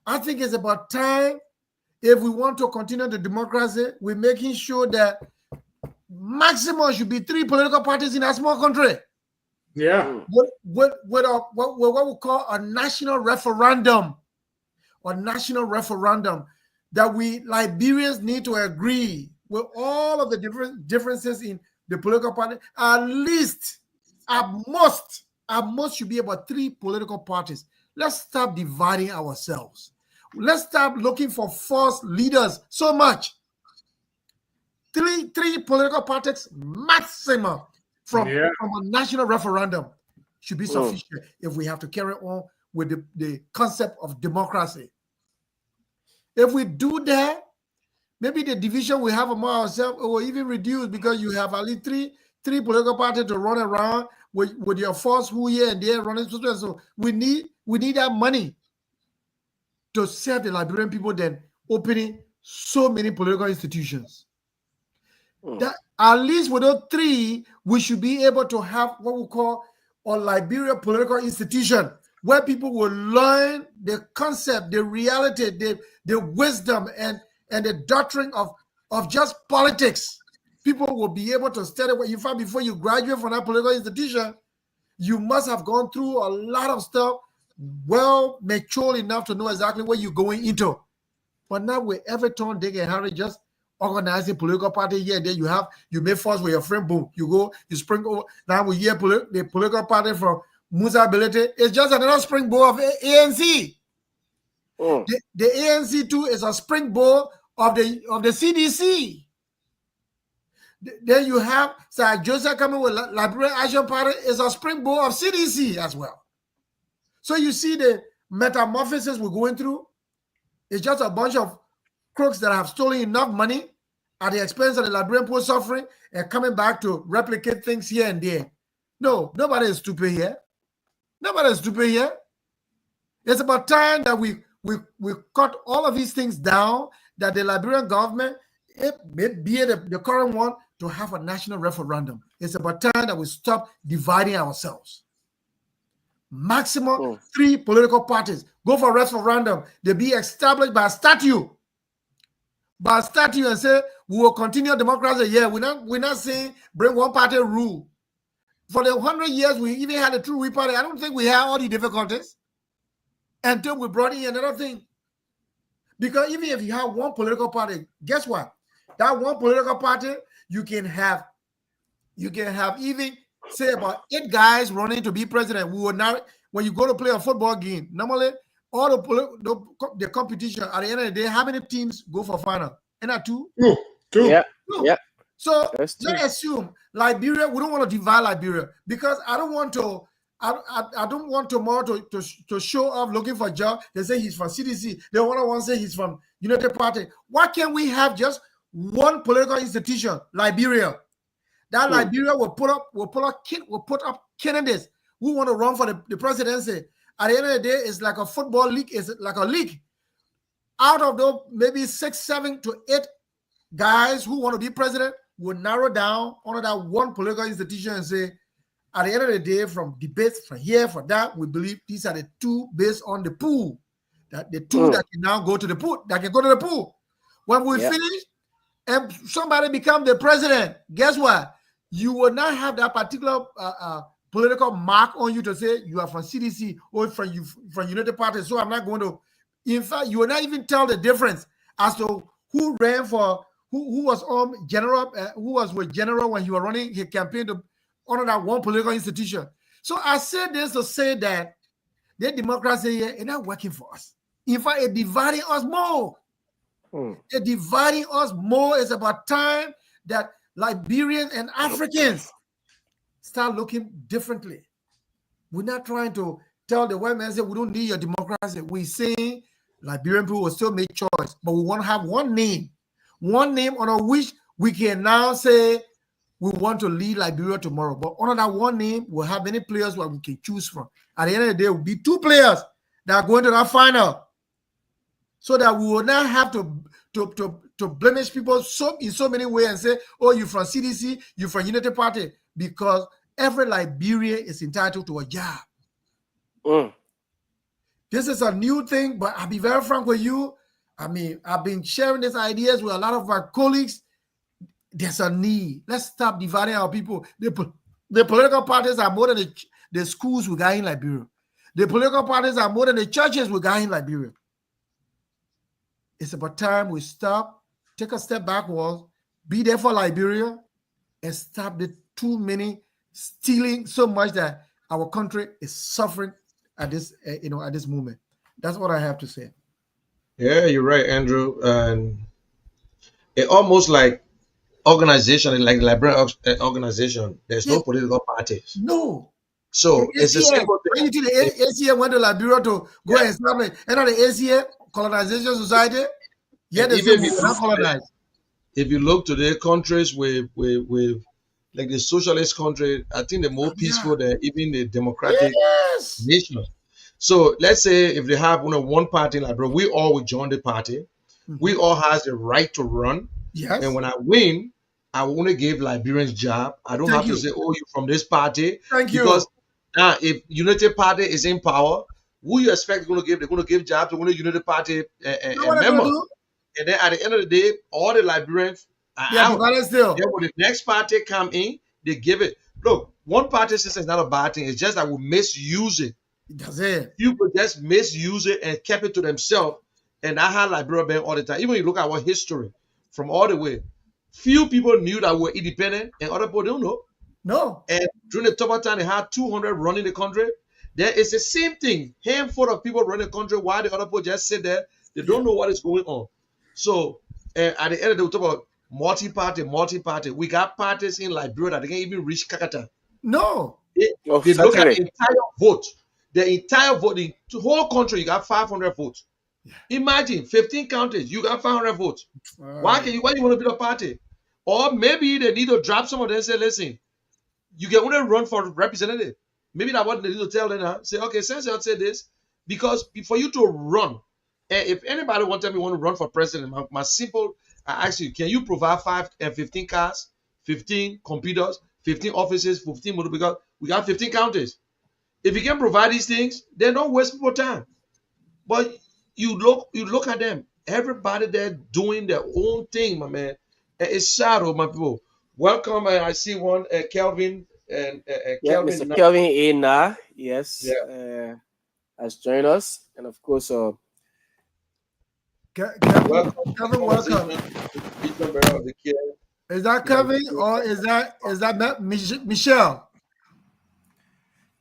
I think it's about time, if we want to continue the democracy, we're making sure that maximum should be 3 political parties in a small country. Yeah. With what we call a national referendum. Or national referendum that we Liberians need to agree with all of the differences in the political party. At most should be about 3 political parties. Let's stop dividing ourselves. Let's stop looking for false leaders so much. Three political parties maximum from a national referendum should be sufficient if we have to carry on with the concept of democracy. If we do that, maybe the division we have among ourselves will even reduce, because you have at least three political parties to run around with your force who here and there running. So we need that money to serve the Liberian people than opening so many political institutions. That at least with those 3, we should be able to have what we call a Liberia political institution, where people will learn the concept, the reality, the wisdom, and the doctrine of just politics. People will be able to study. In fact, before you graduate from that political institution, you must have gone through a lot of stuff, well mature enough to know exactly what you're going into. But now with Everton, Dick and Harry just organizing political party here and there, you make force with your friend, boom, you go, you spring over. Now we hear the political party from Musa Ability. It's just another springboard of ANC. The ANC too is a springboard of the CDC. Then you have Sir Joseph coming with Liberian Action Party is a springboard of CDC as well. So you see the metamorphosis we're going through. It's just a bunch of crooks that have stolen enough money at the expense of the Liberian poor suffering and coming back to replicate things here and there. No, nobody is stupid here. Nobody is stupid here. It's about time that we cut all of these things down, that the Liberian government, be it the current one, to have a national referendum. It's about time that we stop dividing ourselves. Maximum 3 political parties. Go for referendum. They be established by statute. By statute, and say we will continue democracy. Yeah, we're not saying bring one party rule. For the 100 years we even had a true party, I don't think we had all the difficulties until we brought in another thing. Because even if you have one political party, guess what? That one political party, you can have even say about 8 guys running to be president. We will not, when you go to play a football game, normally all the competition at the end of the day, how many teams go for final? And that 2? 2. Yeah. So let's assume Liberia, we don't want to divide Liberia, because I don't want tomorrow to show up looking for a job. They say he's from CDC. They want to say he's from United Party. Why can't we have just one political institution, Liberia? That Liberia will put up candidates who want to run for the presidency. At the end of the day, it's like a football league. It's like a league. Out of those maybe 6, 7 to 8 guys who want to be president, will narrow down under that one political institution and say, at the end of the day, from debates, from here, for that, we believe these are the 2 based on the pool. That the 2 that can now go to the pool, that can go to the pool. When we finish and somebody become the president, guess what? You will not have that particular political mark on you to say you are from CDC or from United Party. So I'm not going to. In fact, you will not even tell the difference as to who ran for who was general, who was with general when he was running his campaign to honor that one political institution. So I said this to say that the democracy here is not working for us. In fact, it's dividing us more. It's dividing us more. It's about time that Liberians and Africans start looking differently. We're not trying to tell the white man, say, we don't need your democracy. We're saying Liberian people will still make choice, but we want to have one name on which we can now say we want to lead Liberia tomorrow. But under that one name, we'll have many players where we can choose from. At the end of the day, it will be two players that are going to that final, so that we will not have to blemish people in so many ways and say, oh, you're from CDC, you're from Unity Party, because every Liberian is entitled to a job. This is a new thing, but I'll be very frank with you. I mean, I've been sharing these ideas with a lot of our colleagues. There's a need. Let's stop dividing our people. The political parties are more than the schools we got in Liberia. The political parties are more than the churches we got in Liberia. It's about time we stop, take a step backwards, be there for Liberia, and stop the too many stealing so much that our country is suffering at this, at this moment. That's what I have to say. Yeah, you're right, Andrew. And it almost like organization, like Liberian organization. There's no political parties. No. So it's a simple thing. When you think the ACA went to Liberia to go and establish, and the ACA colonization society, even if you look to the countries with like the socialist country, I think they're more peaceful than even the democratic nation. So let's say if they have one party in Liberia, we all will join the party. We all has the right to run. Yes. And when I win, I want to give Liberians job. I don't have to say, oh, you're from this party. Because now if Unity Party is in power, who you expect they're going to give? They're going to give jobs to one Unity Party member. And then at the end of the day, all the Liberians are out. Then when the next party come in, they give it. Look, one party system is not a bad thing. It's just that we misuse it. That's it. People just misuse it and kept it to themselves. And I had Liberia been all the time. Even when you look at our history from all the way, few people knew that we were independent and other people don't know. No. And during the top time, they had 200 running the country. There is the same thing. Handful of people running the country while the other people just sit there. They don't know what is going on. So at the end of the day, we talk about multi-party. We got parties in Liberia that they can't even reach Kakata. No. They look at the entire vote. The entire vote, the whole country, you got 500 votes. Imagine 15 counties, you got 500 votes. Why you want to build a party? Or maybe they need to drop some of them and say, listen, you can only run for representative. Maybe that's what they need to tell them. Say, okay, since I'll say this, because for you to run, if anybody want to tell me want to run for president, my simple, I ask you, can you provide 5 and 15 cars, 15 computers, 15 offices, 15 motor, because we got 15 counties. If you can provide these things, then don't waste people time. But you look at them. Everybody there doing their own thing, my man. It's shadow, my people. Welcome. I see one, Kelvin and Kelvin. Mr. Kelvin A. Na, yes, has joined us, and of course, Kevin, welcome. Is that Kevin or is that Michelle?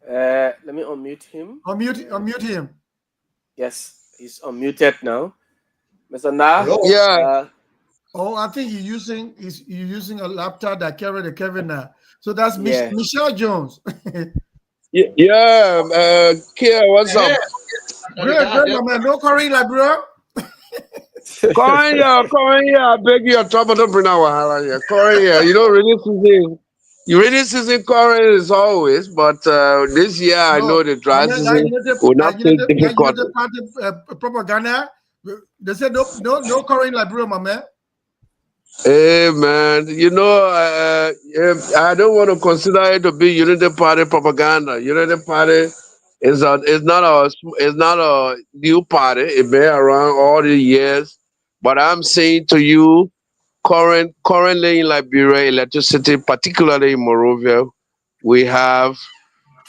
Let me unmute him. Unmute him. Yes, he's unmuted now. Mr. Na. Yeah. I think he's using a laptop that carry the Kevin now. So that's Michelle Jones. Yeah. Kia, what's up? Great, my man. No Corinne, like, bro. Come here. I beg you, trouble don't bring our wahala here. Come here. You know, rainy season current is always, but this year I know the dry season will not be difficult. Propaganda. They said no current like bro, my man. Hey man, you know, I don't want to consider it to be Unity Party propaganda. Unity Party is not a new party. It been around all the years. But I'm saying to you, currently in Liberia, electricity, particularly in Monrovia, we have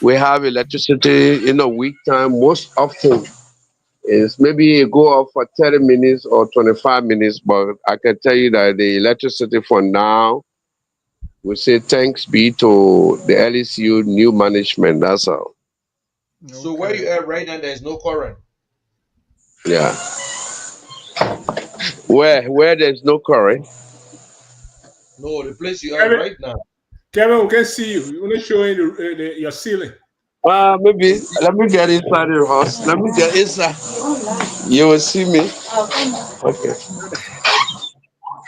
electricity in a week time most often. It's maybe it go off for 30 minutes or 25 minutes, but I can tell you that the electricity for now, we say thanks be to the LECU new management. That's all. So where Okay. you at right now, there's no current. Yeah. Where there's no current. No, the place you are Kevin, right now. Kevin, we can see you. You want to show you your ceiling. Maybe let me get inside the house. Let me get inside. You will see me. Okay.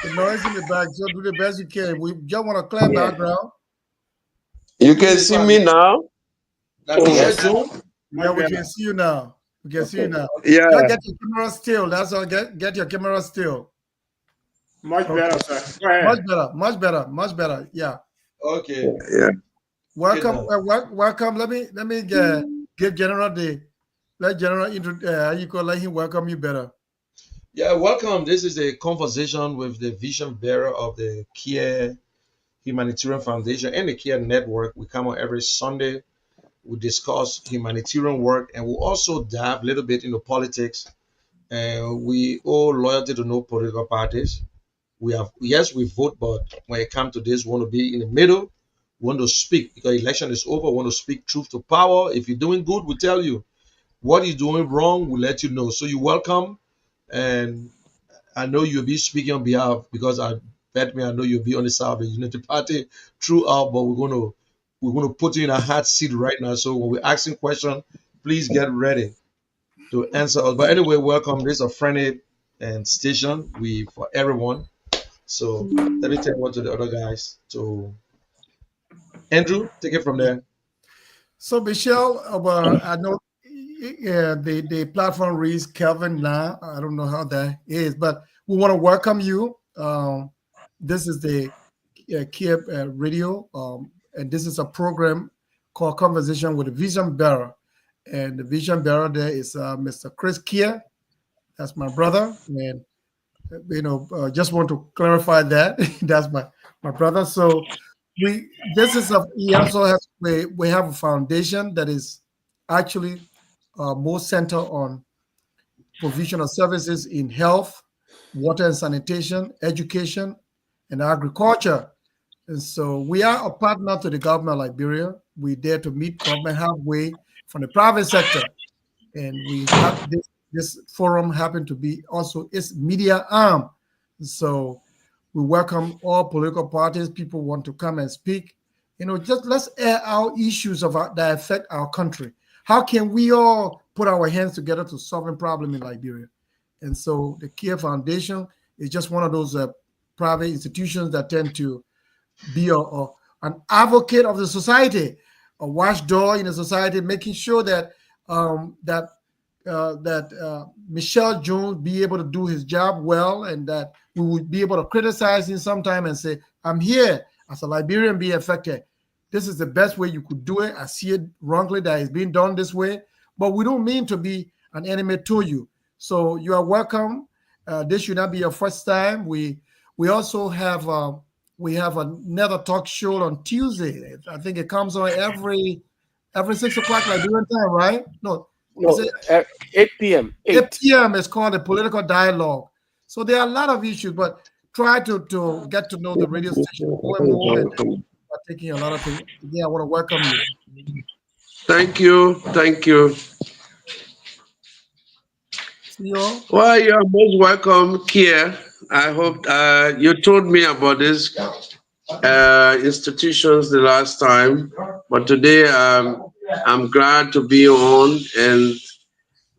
The noise in the back, so do the best you can. We just want a clear Yeah. background. You Who can this see man? me now. That be here Much, too. Yeah, much we better. can see you now. We can see you Okay. now. Just Yeah. get your camera still. That's all. Get your camera still. Much Okay. better, sir. Go Much ahead. better. Much better. Much better. Yeah. Okay. Yeah. Okay Welcome. now. Welcome. Let me give General the let General how you call let him welcome you better. Yeah, welcome. This is a conversation with the vision bearer of the Care Humanitarian Foundation and the Care Network. We come on every Sunday. We discuss humanitarian work and we also dive a little bit into politics. And we owe loyalty to no political parties. We have yes, we vote, but when it comes to this, we want to be in the middle. We want to speak because election is over. We want to speak truth to power. If you're doing good, we tell you. What you're doing wrong, we let you know. So you're welcome. And I know you'll be speaking on behalf because I bet me I know you'll be on the side of the Unity Party throughout, but we're gonna put you in a hot seat right now. So when we're asking questions, please get ready to answer us. But anyway, welcome. This is a friendly and station we for everyone. So let me take one to the other guys. So Andrew, take it from there. So Michelle, I know the platform reads Kelvin now. I don't know how that is, but we want to welcome you. This is the Kiev Radio, and this is a program called Conversation with the Vision Bearer. And the Vision Bearer there is Mr. Chris Kier. That's my brother, and just want to clarify that that's my brother. So he also has we have a foundation that is actually more centered on provision of services in health, water and sanitation, education, and agriculture. And so we are a partner to the government of Liberia. We dare to meet government halfway from the private sector, and we have this forum happen to be also its media arm. So we welcome all political parties. People want to come and speak. Just let's air our issues that affect our country. How can we all put our hands together to solve a problem in Liberia? And so the Care Foundation is just one of those private institutions that tend to be an advocate of the society, a watchdog in the society, making sure that Michelle Jones be able to do his job well, and that we would be able to criticize him sometime and say, "I'm here as a Liberian being affected. This is the best way you could do it. I see it wrongly that it's being done this way, but we don't mean to be an enemy to you. So you are welcome. This should not be your first time. We also have." We have another talk show on Tuesday. I think it comes on every 6 o'clock Liberian time, right? No, is No, it 8 p.m. 8. 8 p.m. It's called the political dialogue. So there are a lot of issues, but try to get to know the radio station more and more, and are taking a lot of things. Again, I want to welcome you. Thank you. Thank you. See you all. Well, you are most welcome, Kia. I hope you told me about this institutions the last time, but today I'm glad to be on. And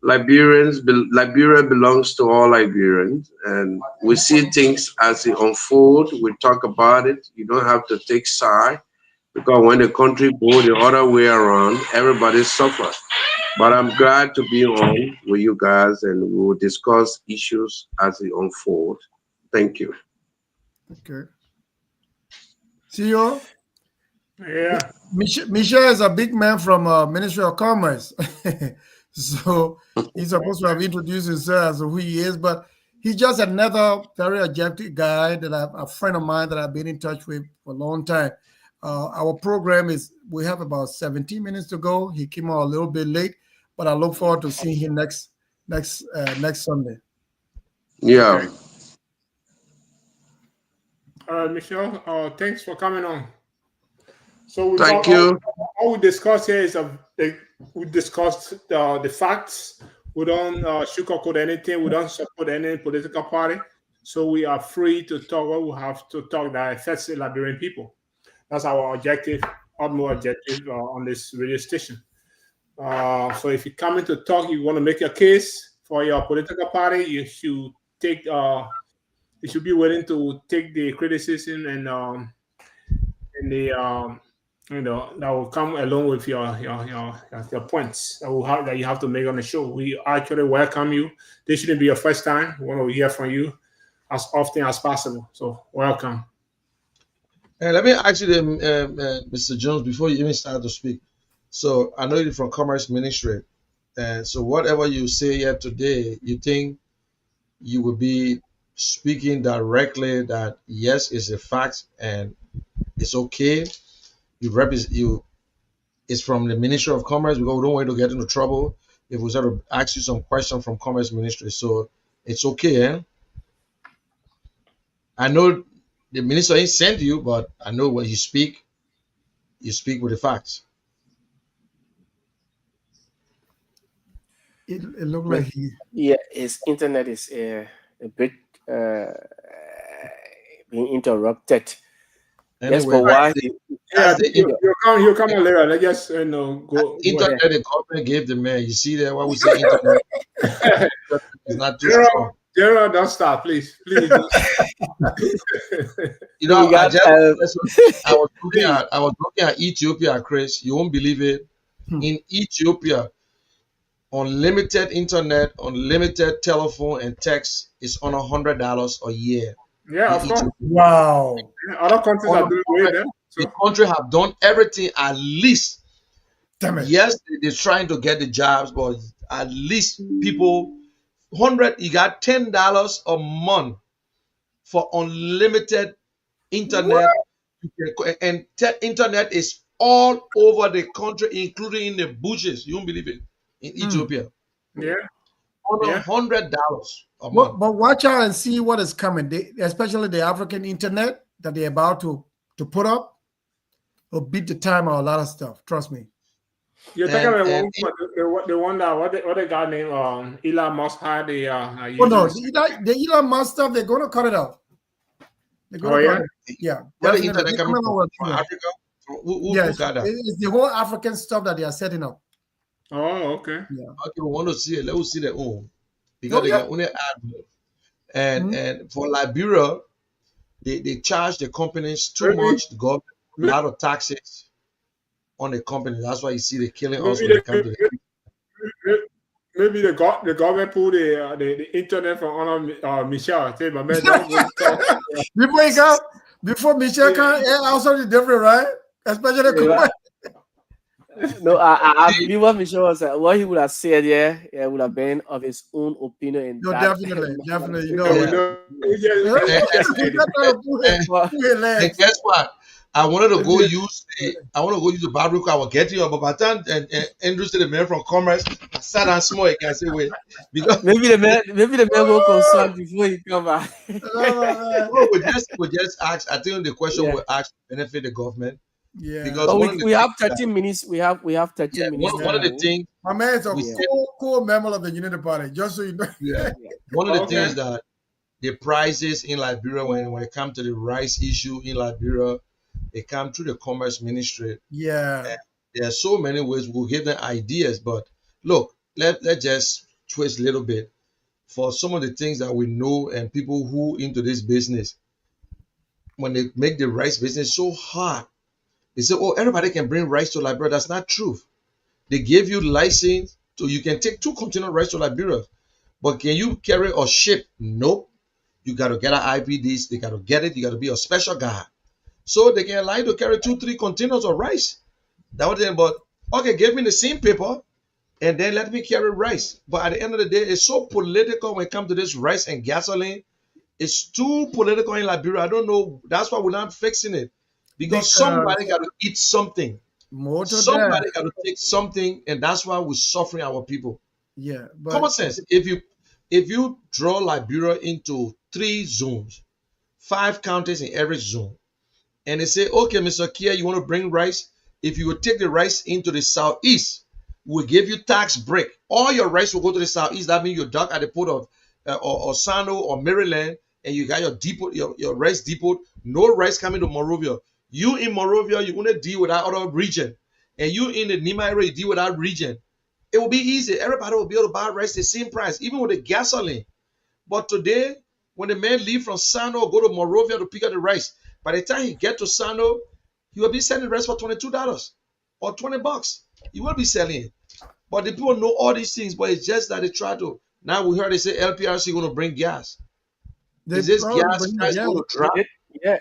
Liberia belongs to all Liberians, and we see things as they unfold. We talk about it. You don't have to take side because when the country go the other way around, everybody suffers. But I'm glad to be on with you guys, and we will discuss issues as they unfold. Thank you. Okay. See you all. Yeah. Michel is a big man from Ministry of Commerce, so he's supposed to have introduced himself as who he is, but he's just another very objective guy a friend of mine that I've been in touch with for a long time. Our program we have about 17 minutes to go. He came out a little bit late, but I look forward to seeing him next Sunday. Yeah. Okay. All right, Michelle. Thanks for coming on. So we Thank talk you. all we discuss here is we discuss the facts. We don't sugarcoat anything. We don't support any political party. So we are free to talk what we have to talk that affects the Liberian people. That's our objective, utmost objective on this radio station. So if you come in to talk, you want to make your case for your political party, you should be willing to take the criticism and the that will come along with your points that you have to make on the show. We actually welcome you. This shouldn't be your first time. We want to hear from you as often as possible. So welcome. And let me ask you, Mr. Jones, before you even start to speak. So I know you're from Commerce Ministry, and so whatever you say here today, you think you will be speaking directly that yes, it's a fact and it's okay. You represent you. It's from the Ministry of Commerce because we don't want you to get into trouble if we sort of ask you some question from Commerce Ministry. So it's okay. Eh? I know the minister ain't sent you, but I know when you speak with the facts. It looked But like he. yeah, his internet is a bit uh, being interrupted. Yes, but Anyway, why? Yeah, that's the you'll come on later. Let's just go ahead. internet the government gave the man. You see there why we say internet is not too General, strong. General, don't stop, please. Please. You So we know, got Please. I was looking at Ethiopia, Chris. You won't believe it. Hmm. In Ethiopia, unlimited internet, unlimited telephone and text is on $100 a year Yeah, in of course. Ethiopia. Wow. Yeah, other countries On are doing way there. the So country have done everything at least. Damn it. Yes, they're trying to get the jobs, but at least people 100. You got $10 a month for unlimited What? internet. And internet is all over the country, including in the bushes. You won't believe it in Hmm. Ethiopia. yeah, On yeah. $100 a month. But watch out and see what is coming. Especially the African internet that they're about to put up will beat the time of a lot of stuff. Trust me. You're talking And about and the one that what the guy named Elon Musk had the Oh no, using. the Elon Musk stuff, they're gonna cut it out. They're Oh gonna cut yeah. it. Yeah, where the definitely. internet They're coming coming out with from yeah. Africa? Who Yes, got that? it's the whole African stuff that they are setting up. Oh okay. Yeah. Okay, we want to see it. Let's see their own because Oh they yeah. can only add. Mhm. And for Liberia, they charge the companies too Maybe much. The government a maybe lot of taxes on the company. That's why you see they killing us maybe when it comes to the. maybe the government pulled the internet from honor Michelle. Say, my man, don't go talk. Before you come, before Michelle come, yeah, also different, right? Especially the Yeah, no, I See, believe what Michelle was what he would have said. Yeah, yeah, would have been of his own opinion in No, that definitely, definitely. You You know, know, we yeah, know we yeah, just and, and, he's educated. not trying to pull it, and, but pull your and legs. guess what? I wanted to go Yeah. use the barbecue. I was getting up, but by the time and Andrew said the man from Commerce, I sat down small. I can say wait because maybe the man will consult before he come back. Oh, man. no, we just ask. I think the question Yeah. we ask to benefit the government Yeah, because But one of the we have things that 13 minutes. We have yeah 13 minutes to one of yeah. the go. things My man is a we Yeah, say cool member of the Unity Party. Just so you know. yeah yeah. one of the Okay. things that the prices in Liberia when it comes to the rice issue in Liberia, they come through the Commerce Ministry. Yeah. There are so many ways we'll give them ideas, but look, let's just twist a little bit for some of the things that we know and people who into this business when they make the rice business so hard. They say, oh, everybody can bring rice to Liberia. That's not true. They gave you license so you can take 2 container rice to Liberia. But can you carry or ship? Nope. You got to get an IPDs. They got to get it. You got to be a special guy. So they can allow you to carry 2, 3 containers of rice. That was it. But okay, give me the same paper and then let me carry rice. But at the end of the day, it's so political when it comes to this rice and gasoline. It's too political in Liberia. I don't know. That's why we're not fixing it. Because somebody Because got to eat something. more to that. Somebody got to take something, and that's why we're suffering our people. Yeah, Common but sense. If you draw Liberia into 3 zones, 5 counties in every zone, and they say, okay, Mr. Kia, you want to bring rice? If you would take the rice into the southeast, we'll give you tax break. All your rice will go to the southeast. That means you dock at the port of Osano or Maryland, and you got your depot, your rice depot. No rice coming to Monrovia. You in Monrovia, you're gonna deal with that other region, and you in the Nima area, you deal with that region. It will be easy. Everybody will be able to buy rice the same price, even with the gasoline. But today, when the man leave from Sano, go to Monrovia to pick up the rice, by the time he get to Sano, he will be selling rice for $22 or $20. He will be selling it. But the people know all these things, but it's just that they try to. Now we heard they say LPRC going to bring gas. they Is this probably gas bring, price yeah. going to drop? Yeah.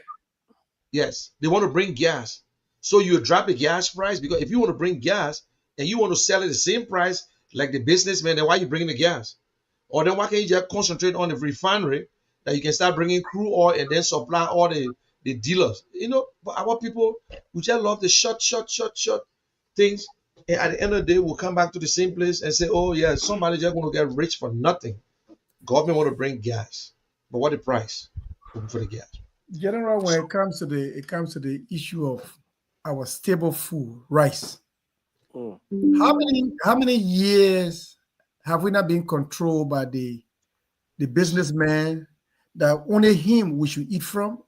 Yes, they want to bring gas. So you drop the gas price because if you want to bring gas and you want to sell it the same price like the businessman, then why you bringing the gas? Or then why can't you just concentrate on the refinery that you can start bringing crude oil and then supply all the dealers? But our people, we just love the short things. And at the end of the day, we'll come back to the same place and say, oh, yeah, somebody just going to get rich for nothing. Government want to bring gas. But what the price for the gas? General, when it comes to the issue of our staple food, rice. Mm. How many years have we not been controlled by the businessman that only him we should eat from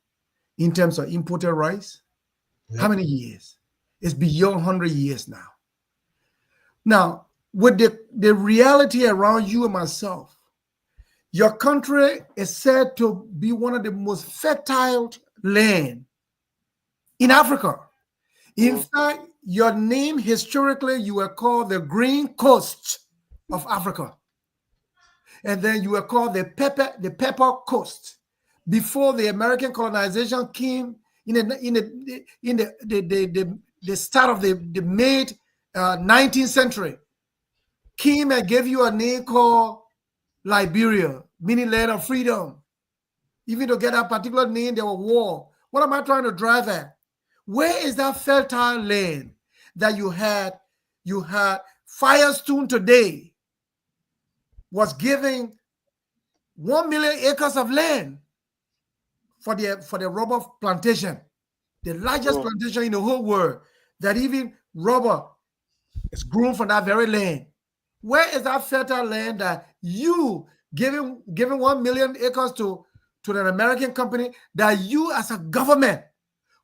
in terms of imported rice? How many years? It's beyond 100 years now. Now, with the reality around you and myself, your country is said to be one of the most fertile land in Africa. In fact, your name historically, you were called the Green Coast of Africa. And then you were called the Pepper Coast. Before the American colonization came in the start of the mid 19th century, came and gave you a name called Liberia, meaning land of freedom. Even to get that particular name, there was war. What am I trying to drive at? Where is that fertile land that you had? You had Firestone today was giving 1 million acres of land for the rubber plantation, the largest plantation in the whole world, that even rubber is grown from that very land. Where is that fertile land that you giving 1 million acres to an American company that you as a government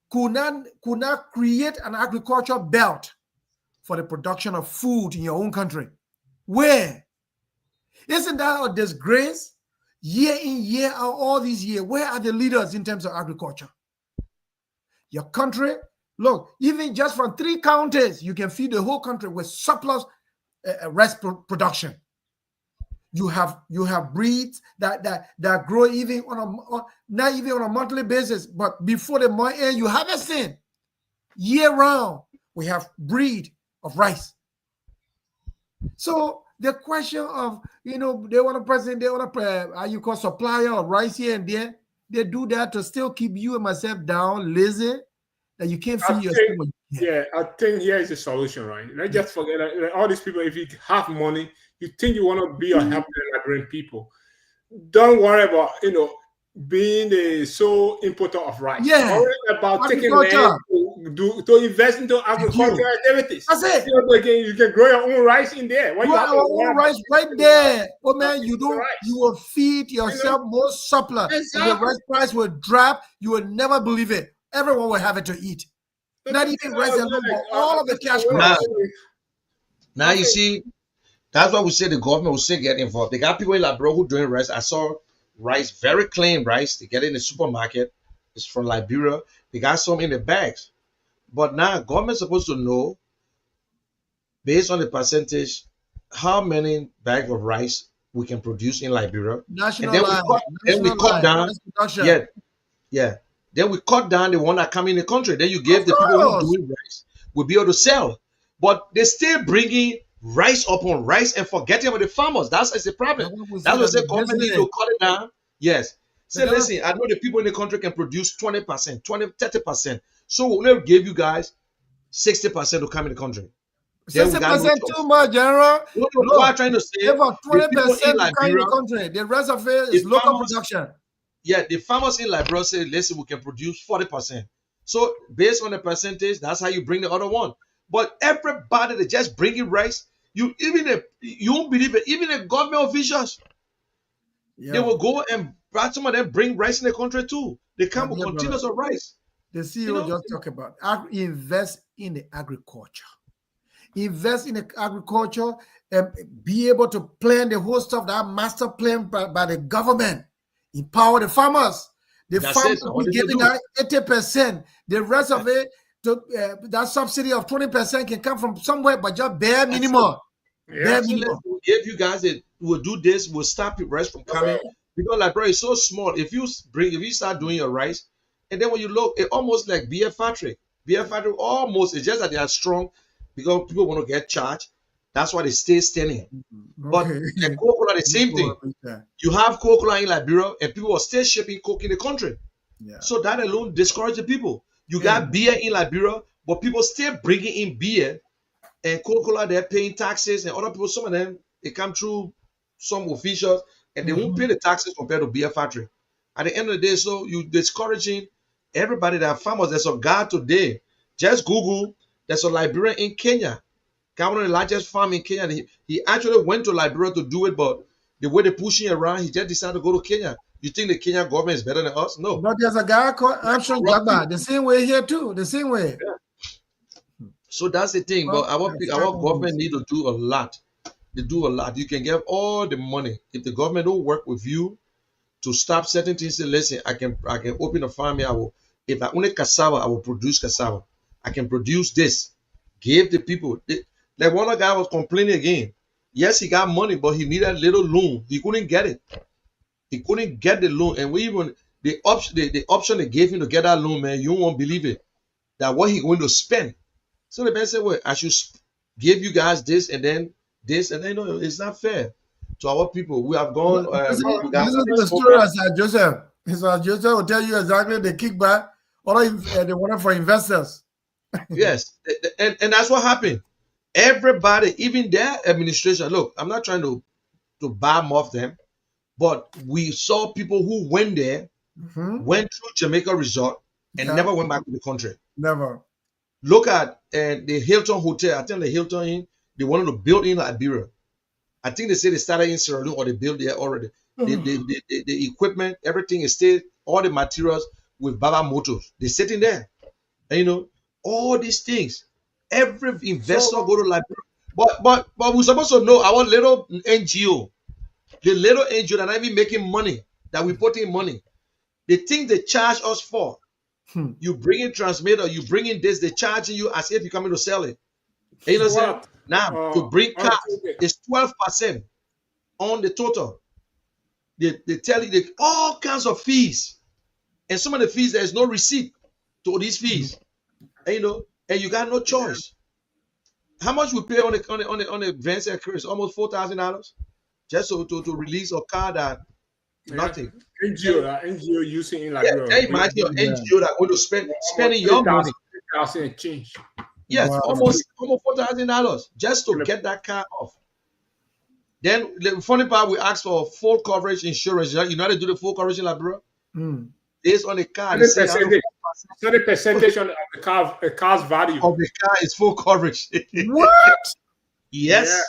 could not create an agricultural belt for the production of food in your own country? Where? Isn't that a disgrace? Year in, year out, all these years, where are the leaders in terms of agriculture? Your country, look, even just from 3 counties, you can feed the whole country with surplus rice production. You have breeds that grow even not even on a monthly basis, but before the month end, you harvesting year round. We have breed of rice. So the question of, they want a president, they want you call supplier of rice here and there. They do that to still keep you and myself down, lazy, that you can't feed yourself. Yeah, I think here is the solution, right? Let's just forget that all these people, if you have money, you think you want to be a help the Liberian people. Don't worry about, being the sole importer of rice. Yeah. Worry about taking land to invest into agricultural activities. That's it. You can grow your own rice in there. Why grow you have your own rice right there. Oh man, you will feed yourself more surplus. Exactly. And the rice price will drop. You will never believe it. Everyone will have it to eat. Not even rice alone, but all of the cash crops. Now you see, that's why we say the government will still get involved. They got people in Liberia who doing rice. I saw rice, very clean rice. They get it in the supermarket. It's from Liberia. They got some in the bags. But now government's supposed to know, based on the percentage, how many bags of rice we can produce in Liberia. National and then we cut down. Yeah. Then we cut down the one that come in the country. Then you give the people who doing rice will be able to sell. But they still bringing rice upon rice and forgetting about the farmers. That's the problem. That's what the government need to cut it down. Yes. Say, listen, I know the people in the country can produce 20%, 30%. So we'll never give you guys 60% to come in the country. then we got no 60% too choice. much, General. What I'm Look, trying to say, about the people in 20% to come in Liberia, the country. The rest of it the is local farmers, production. yeah, the farmers in Liberia say, listen, we can produce 40%. So based on the percentage, that's how you bring the other one. But everybody that just bringing rice, you won't believe it, even the government officials, they Yeah. will go and some of them bring rice in the country too. They My come with dear brother, continuous of rice. the You CEO know, just talked about invest in the agriculture. Invest in the agriculture and be able to plan the whole stuff, that master plan by the government. Empower the farmers. The that's it. farmers That's what be they should getting do. that 80%. The rest of it, that subsidy of 20% can come from somewhere, but just bare That's it. minimum. Bare So let's minimum. give you guys it. We'll do this. We'll stop the rice from coming because Liberia is so small. If you start doing your rice, and then when you look, it almost like beer factory. Beer factory almost. It's just that they are strong because people want to get charged. That's why they stay standing. But Okay. the Coca-Cola, the same thing. You have Coca-Cola in Liberia, and people are still shipping Coke in the country. Yeah. So that alone discourages the people. You Yeah. got beer in Liberia, but people still bringing in beer and Coca-Cola, they're paying taxes, and other people, some of them, they come through some officials, and they won't pay the taxes compared to beer factory. At the end of the day, so you discouraging everybody that are farmers. There's a guy today, just Google, there's a Liberian in Kenya, got one of the largest farm in Kenya. He actually went to Liberia to do it, but the way they're pushing around, he just decided to go to Kenya. You think the Kenya government is better than us? No. But there's a guy called Armstrong Corrupt Jagba. people. The same way here too. The same way. So that's the thing. But our government need to do a lot. They do a lot. You can get all the money. If the government don't work with you to stop certain things, say, listen, I can open a farm here. If I own cassava, I will produce cassava. I can produce this. Give the people. Like one guy was complaining again. Yes, he got money, but he needed a little loan. He couldn't get it. He couldn't get the loan. And we even the option they gave him to get that loan, man, you won't believe it. That what he going to spend. So the man said, well, I should give you guys this and then this, and then no, it's not fair to our people. We have gone. Listen to the story as Joseph. Joseph will tell you exactly the kickback or they want for investors. Yes, and that's what happened. Everybody, even their administration. Look, I'm not trying to bomb off them, but we saw people who went there, went through Jamaica Resort, and never went back to the country. Never. Look at the Hilton Hotel. I think the Hilton Inn, they wanted to build in Liberia. I think they say they started in Sierra Leone or they built there already. The equipment, everything is still, all the materials with Baba Motors. They're sitting there. And, you know, all these things. Every investor go to Liberia. But we're supposed to know our little NGO, the little NGO that not even making money, that we put in money. The thing they charge us for. You bring in transmitter, you bring in this, they're charging you as if you're coming to sell it. And you know what I'm saying? Now, to bring cars, it's 12% on the total. They tell you all kinds of fees. And some of the fees, there's no receipt to these fees. And, you know, and you got no choice. How much we pay on the Vance and Chris? Almost $4,000 just to release a car that nothing. NGO using in Liberia. Imagine your NGO that going to spending your money. Change. Yes, almost $4,000 just to get that car off. Then the funny part, we asked for full coverage insurance. You know how to do the full coverage in Liberia? Based on the car, So the percentage on the car's value of the car is full coverage. What? Yes.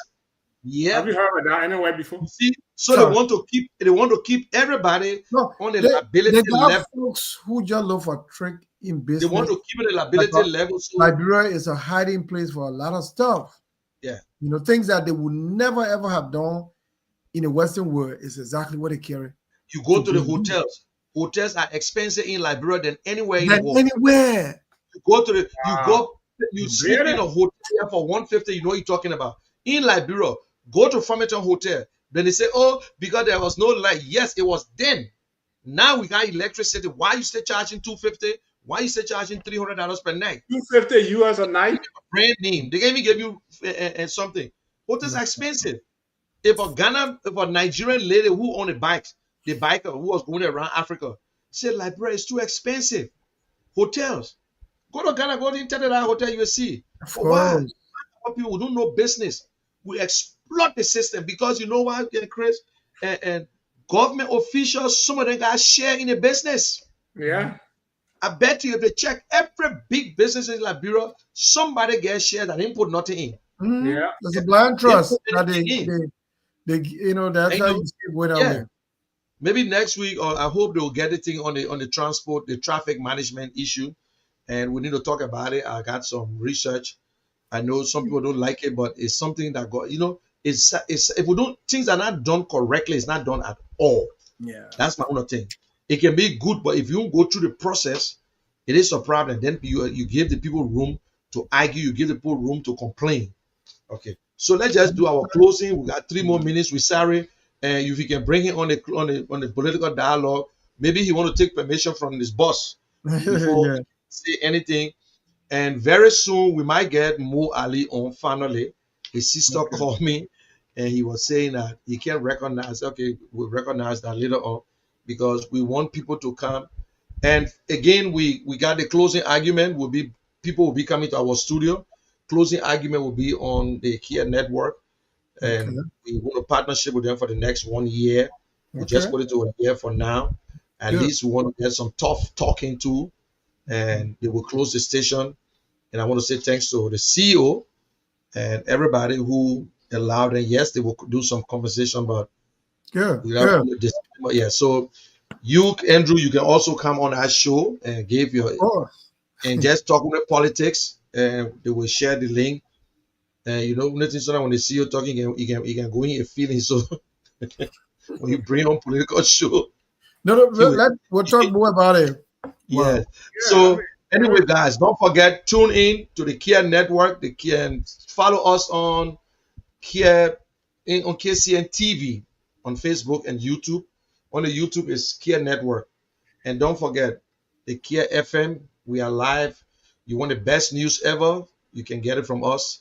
Yeah. Have you heard of that anywhere before? You see, so they want to keep everybody on the liability level. Folks who just look for trick in business. They want to keep it at liability level. So Liberia is a hiding place for a lot of stuff. Yeah. You know, things that they would never ever have done in the Western world is exactly what they carry. You go to the hotels. Hotels are expensive in Liberia than anywhere in the world. Anywhere. You go to you sleep in a hotel for $150. You know what you're talking about. In Liberia, go to Farmington Hotel. Then they say, oh, because there was no light. Yes, it was then. Now we got electricity. Why you still charging $250? Why you still charging $300 per night? $250 US a night. Brand name. They can even give you something. Hotels are expensive. If a Nigerian lady who owned a bike, the biker who was going around Africa, said Liberia is too expensive. Hotels. Go to Ghana, go to Internet Hotel, you will see. Of course. people who don't know business. We exploit the system because you know what, Chris, and government officials, some of them got share in the business. Yeah. I bet you if they check every big business in Liberia, somebody gets share that didn't put nothing in. Yeah. There's a blind They didn't trust put that anything in. they that's And, how you see it going that yeah, way. maybe next week, or I hope they'll get the thing on the transport, the traffic management issue, and we need to talk about it. I got some research. I know some people don't like it, but it's something that got it's if we don't, things are not done correctly, it's not done at all. Yeah. That's my own thing. It can be good, but if you don't go through the process, it is a problem. Then you give the people room to argue, you give the people room to complain. Okay, so let's just do our closing. We got 3 more minutes with Sari, and if you can bring him on the political dialogue, maybe he want to take permission from his boss before Yeah. he say anything. And very soon we might get Mo Ali on finally. His sister Okay. called me and he was saying that he can't recognize. Okay, we'll recognize that later on because we want people to come. And again, we got the closing argument will be people will be coming to our studio. Closing argument will be on the Kia network, Okay. and we want a partnership with them for the next 1 year. We Okay. just put it to a year for now. At Good. least we want to get some tough talking to, and they will close the station. And I want to say thanks to the CEO and everybody who allowed. And yes, they will do some conversation, but Good. we have Good. this. Yeah. So you, Andrew, you can also come on our show and give your Oh, and just talk with politics, and they will share the link. And nothing so that when they see you talking, you can go in a feeling. So when you bring on political show, no, you will, we'll talk more about it. Wow. yeah. So anyway, guys, don't forget tune in to the Kia Network. The Kia and follow us on Kia on KCN TV on Facebook and YouTube. On the YouTube is Kia Network, and don't forget the Kia FM. We are live. You want the best news ever? You can get it from us.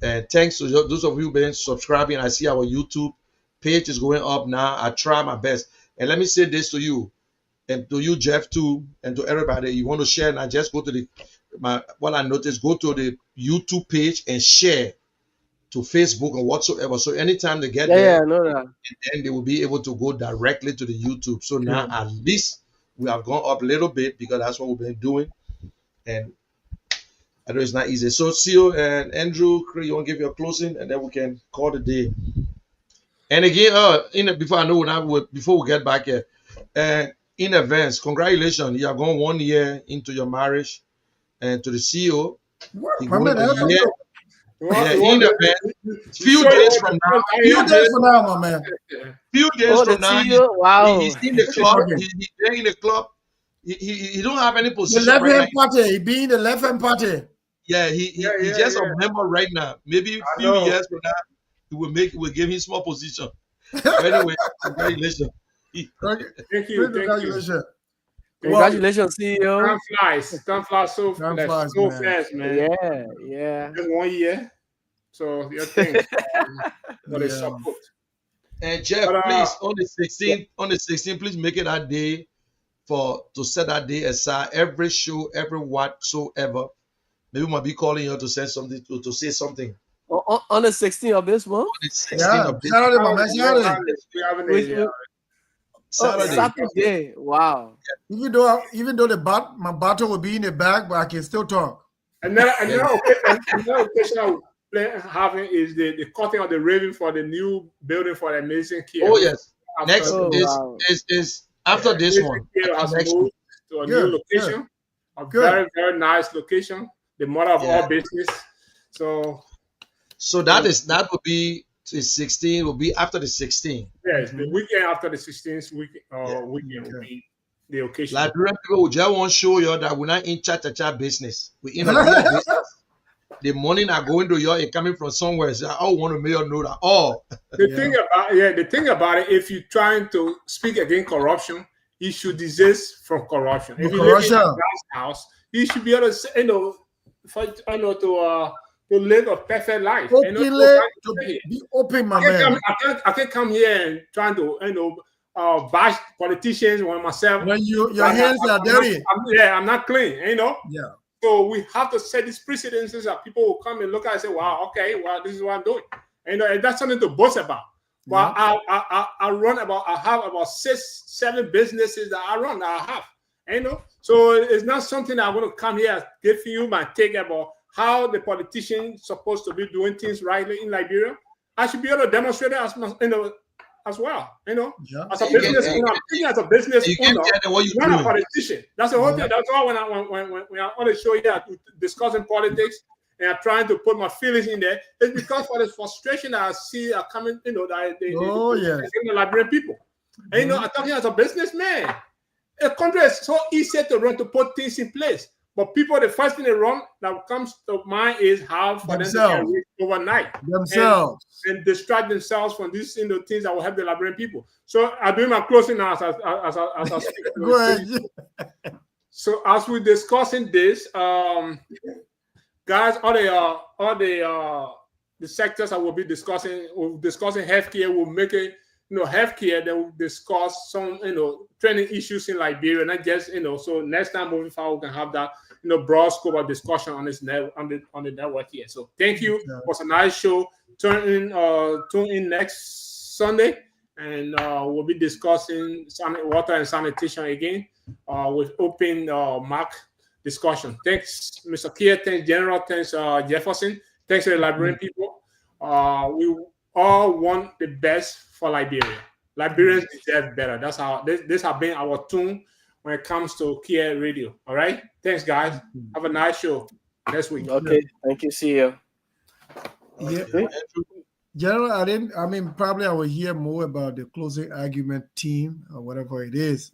And thanks to those of you who've been subscribing. I see our YouTube page is going up now. I try my best. And let me say this to you, and to you, Jeff, too, and to everybody. You want to share, and I just go to what I noticed, go to the YouTube page and share to Facebook or whatsoever. So anytime they get there, Yeah, I know that. then they will be able to go directly to the YouTube. So now Good. at least we have gone up a little bit because that's what we've been doing. And I know it's not easy. So Seal and Andrew, you want to give your closing, and then we can call the day. And again, before I know before we get back here, in advance, congratulations! You have gone 1 year into your marriage, and to the CEO, he My going man, a that's year. Yeah, in advance, few Sure, days from now, few days from now, my man. few days Oh, the from now, CEO. Wow. he's in the club. Okay. He's there in the club. He don't have any The position left right now. hand party, he being the left hand party. Yeah, he's just a member right now. Maybe a few know. years from now, we'll give him small position. But anyway, congratulations. Okay. Thank you. Thank you. Congratulations. Congratulations, CEO. Time flies. Time flies so Time fast, flies, so man. fast, man. Yeah, yeah. Just 1 year. So your things for the Yeah. support. And Jeff, But, please on the 16th, please make it that day to set that day aside. Every show, every whatsoever. Maybe we might be calling you to send something to say something. On the 16th of this month? On the 16th Yeah. of this Saturday, my man. Saturday. We having Which- a Saturday. Saturday. Wow. Even though my battle will be in the back, but I can still talk. another occasion I will having is the cutting of the ribbon for the new building for the amazing care. Oh yes. After Next Oh, is wow. is after this Amazing one. Care has Next moved to a Good, new location. A good. very, very nice location. The mother of Yeah. all business. So that would be the 16. Will be after the 16. Yes, the weekend after the 16th weekend will Okay. be the occasion. Liberian people will just want to show you that we're not in cha-cha-cha business. We're in a real business. The money not going to you and coming from somewhere. So I want to make you know that. The thing about it, if you're trying to speak against corruption, you should desist from corruption. If you live in a glass house, you should be able to to live a perfect life. Openly, to be open, my man. I can't come here and trying to bash politicians when myself. When your hands are dirty. I'm not clean, Yeah. So we have to set these precedences that people will come and look at and say, wow, okay, well, this is what I'm doing. And, and that's something to boast about. Well, I have about 6-7 businesses that I have. So it's not something that I'm going to come here and give you my take about how the politicians supposed to be doing things rightly in Liberia. I should be able to demonstrate it as as well. As a business owner, I'm thinking as a business owner, not a politician. That's the whole thing. That's why when I'm on the show here discussing politics and I'm trying to put my feelings in there, it's because for the frustration that I see are coming, the Liberian people. And I'm talking as a businessman. A country is so easy to run to put things in place. But people, the first thing they run that comes to mind is how for them to get rich overnight. And distract themselves from these things that will help the Liberian people. So I'm doing my closing now as I speak. Go ahead. So as we're discussing this, guys, all the sectors that we'll be discussing, healthcare. We'll make it, healthcare. Then we'll discuss some, training issues in Liberia, not just, So next time moving forward, we can have that, broad scope of discussion on this on the network here. So thank you. It was a nice show. Tune in next Sunday, and we'll be discussing water and sanitation again with open mic discussion. Thanks, Mr. Kier. Thanks, General. Thanks, Jefferson. Thanks to the Liberian people. We all want the best for Liberia. Liberians deserve better. That's how this has been our tune when it comes to Kier Radio. All right. Thanks, guys. Have a nice show next week. Okay. Thank you. See you. Yeah. General, probably I will hear more about the closing argument team or whatever it is.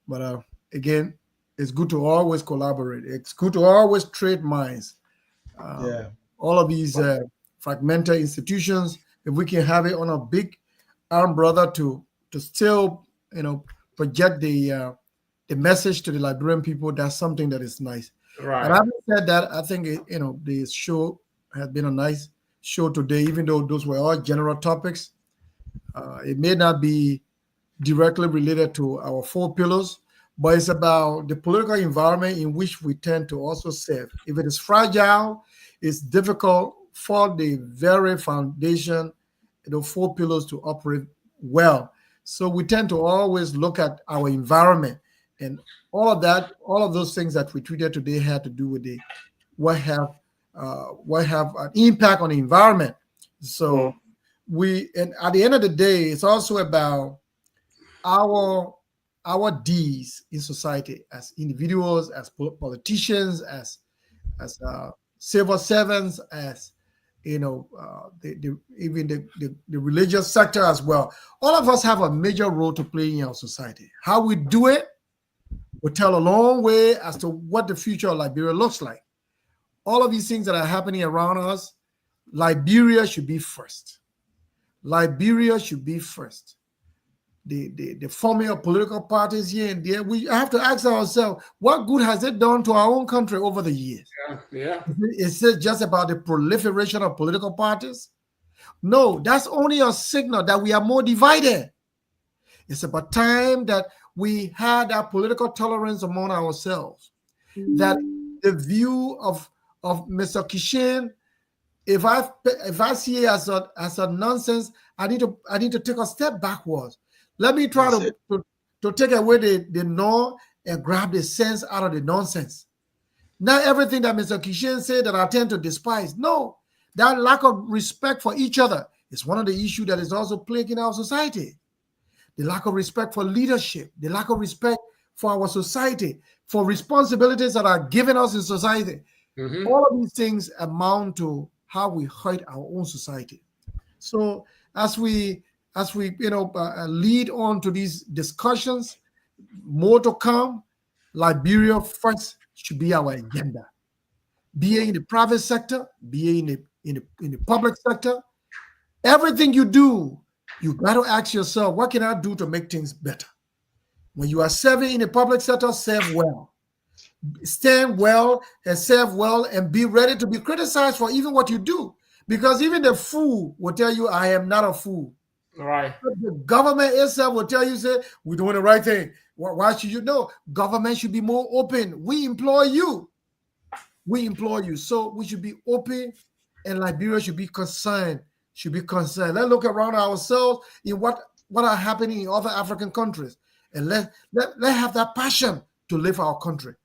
But again, it's good to always collaborate. It's good to always trade minds. All of these fragmented institutions, if we can have it on a big umbrella to still, project the message to the Liberian people, that's something that is nice. Right. And having said that, I think the show has been a nice show today, even though those were all general topics. It may not be directly related to our 4 pillars, but it's about the political environment in which we tend to also serve. If it is fragile, it's difficult for the very foundation, the 4 pillars to operate well. So we tend to always look at our environment, and all of those things that we treated today had to do with what have an impact on the environment. So and at the end of the day, it's also about our deeds in society as individuals, as politicians, as civil servants, as even the religious sector as well. All of us have a major role to play in our society. How we do it will tell a long way as to what the future of Liberia looks like. All of these things that are happening around us, Liberia should be first. Liberia should be first. The forming of political parties here and there, we have to ask ourselves, what good has it done to our own country over the years? Yeah. Is it just about the proliferation of political parties? No, that's only a signal that we are more divided. It's about time that we had that political tolerance among ourselves. That the view of Mr. Kishin, if I see it as a nonsense, I need to take a step backwards. Let me try to take away the no and grab the sense out of the nonsense. Not everything that Mr. Kishin said that I tend to despise. No, that lack of respect for each other is one of the issues that is also plaguing our society. The lack of respect for leadership, the lack of respect for our society, for responsibilities that are given us in society. Mm-hmm. All of these things amount to how we hurt our own society. So as we lead on to these discussions, more to come. Liberia first should be our agenda. Be it in the private sector, be it in the public sector. Everything you do, you got to ask yourself, what can I do to make things better? When you are serving in the public sector, serve well. Stand well and serve well, and be ready to be criticized for even what you do. Because even the fool will tell you, I am not a fool. Right. The government itself will tell you, say, we're doing the right thing. Why should you know? Government should be more open. We employ you. We implore you. So we should be open, and Liberia should be concerned. Should be concerned. Let's look around ourselves in what are happening in other African countries, and let have that passion to live our country.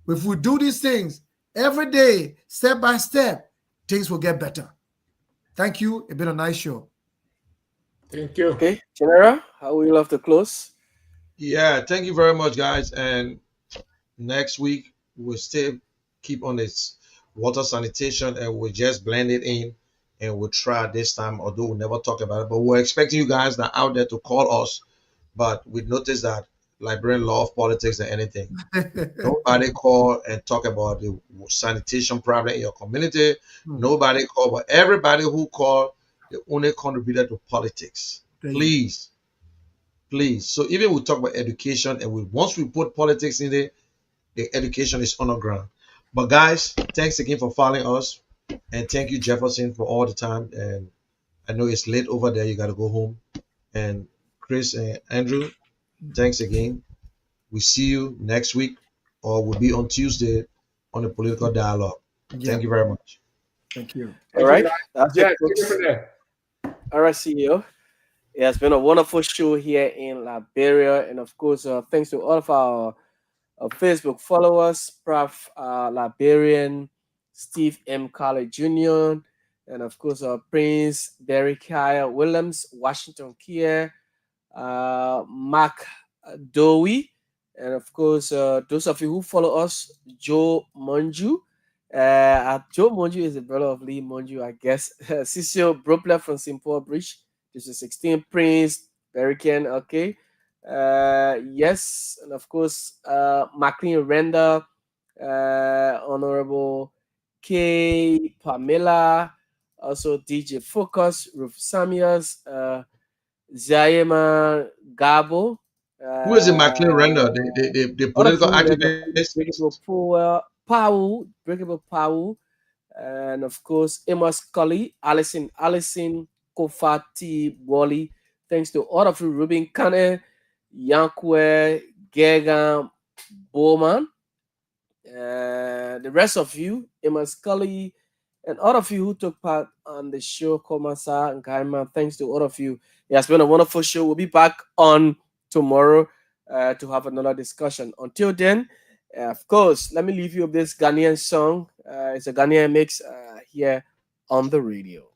If we do these things every day, step by step, things will get better. Thank you. It's been a nice show. Thank you. Okay, General, how will you love to close? Yeah, thank you very much, guys. And next week we'll still keep on this water sanitation, and we'll just blend it in, and we'll try this time, although we'll never talk about it. But we're expecting you guys that are out there to call us. But we noticed that Liberian love politics than anything. Nobody call and talk about the sanitation problem in your community. Nobody call, but everybody who call, they only contributed to politics. Please, please. So even we talk about education, and once we put politics in there, the education is on the ground. But guys, thanks again for following us, and thank you Jefferson for all the time. And I know it's late over there; you got to go home. And Chris and Andrew, thanks again. We see you next week, or we'll be on Tuesday on the political dialogue. Yeah. Thank you very much. Thank you. All right, that's Yeah, it, take it folks. from there. All right, CEO. It has been a wonderful show here in Liberia, and of course, thanks to all of our Facebook followers, Prof. Liberian, Steve M. College Jr., and of course, Prince Derek Kyle Williams, Washington Kier, Mark Dowie, and of course, those of you who follow us, Joe Monju. Joe Monju is the brother of Lee Monju, I guess. Cecil Bropler from St. Paul Bridge. This is 16 Prince, Berrican, okay. Yes, and of course, McLean Render, Honorable K. Pamela, also DJ Focus, Ruth Samuels, Zayema Gabo, Who is the McLean Render, the all of political you, and activist? Breakable Power, Powell, Breakable Powell, and of course Amos Scully, Allison, Kofati Wally. Thanks to all of you, Ruben Kane, Yankwe, Gegan, Bowman, the rest of you, Amos Scully, and all of you who took part on the show, Komasa and Kaima. Thanks to all of you. It has been a wonderful show. We'll be back on tomorrow to have another discussion. Until then, of course, let me leave you with this Ghanaian song. It's a Ghanaian mix here on the radio.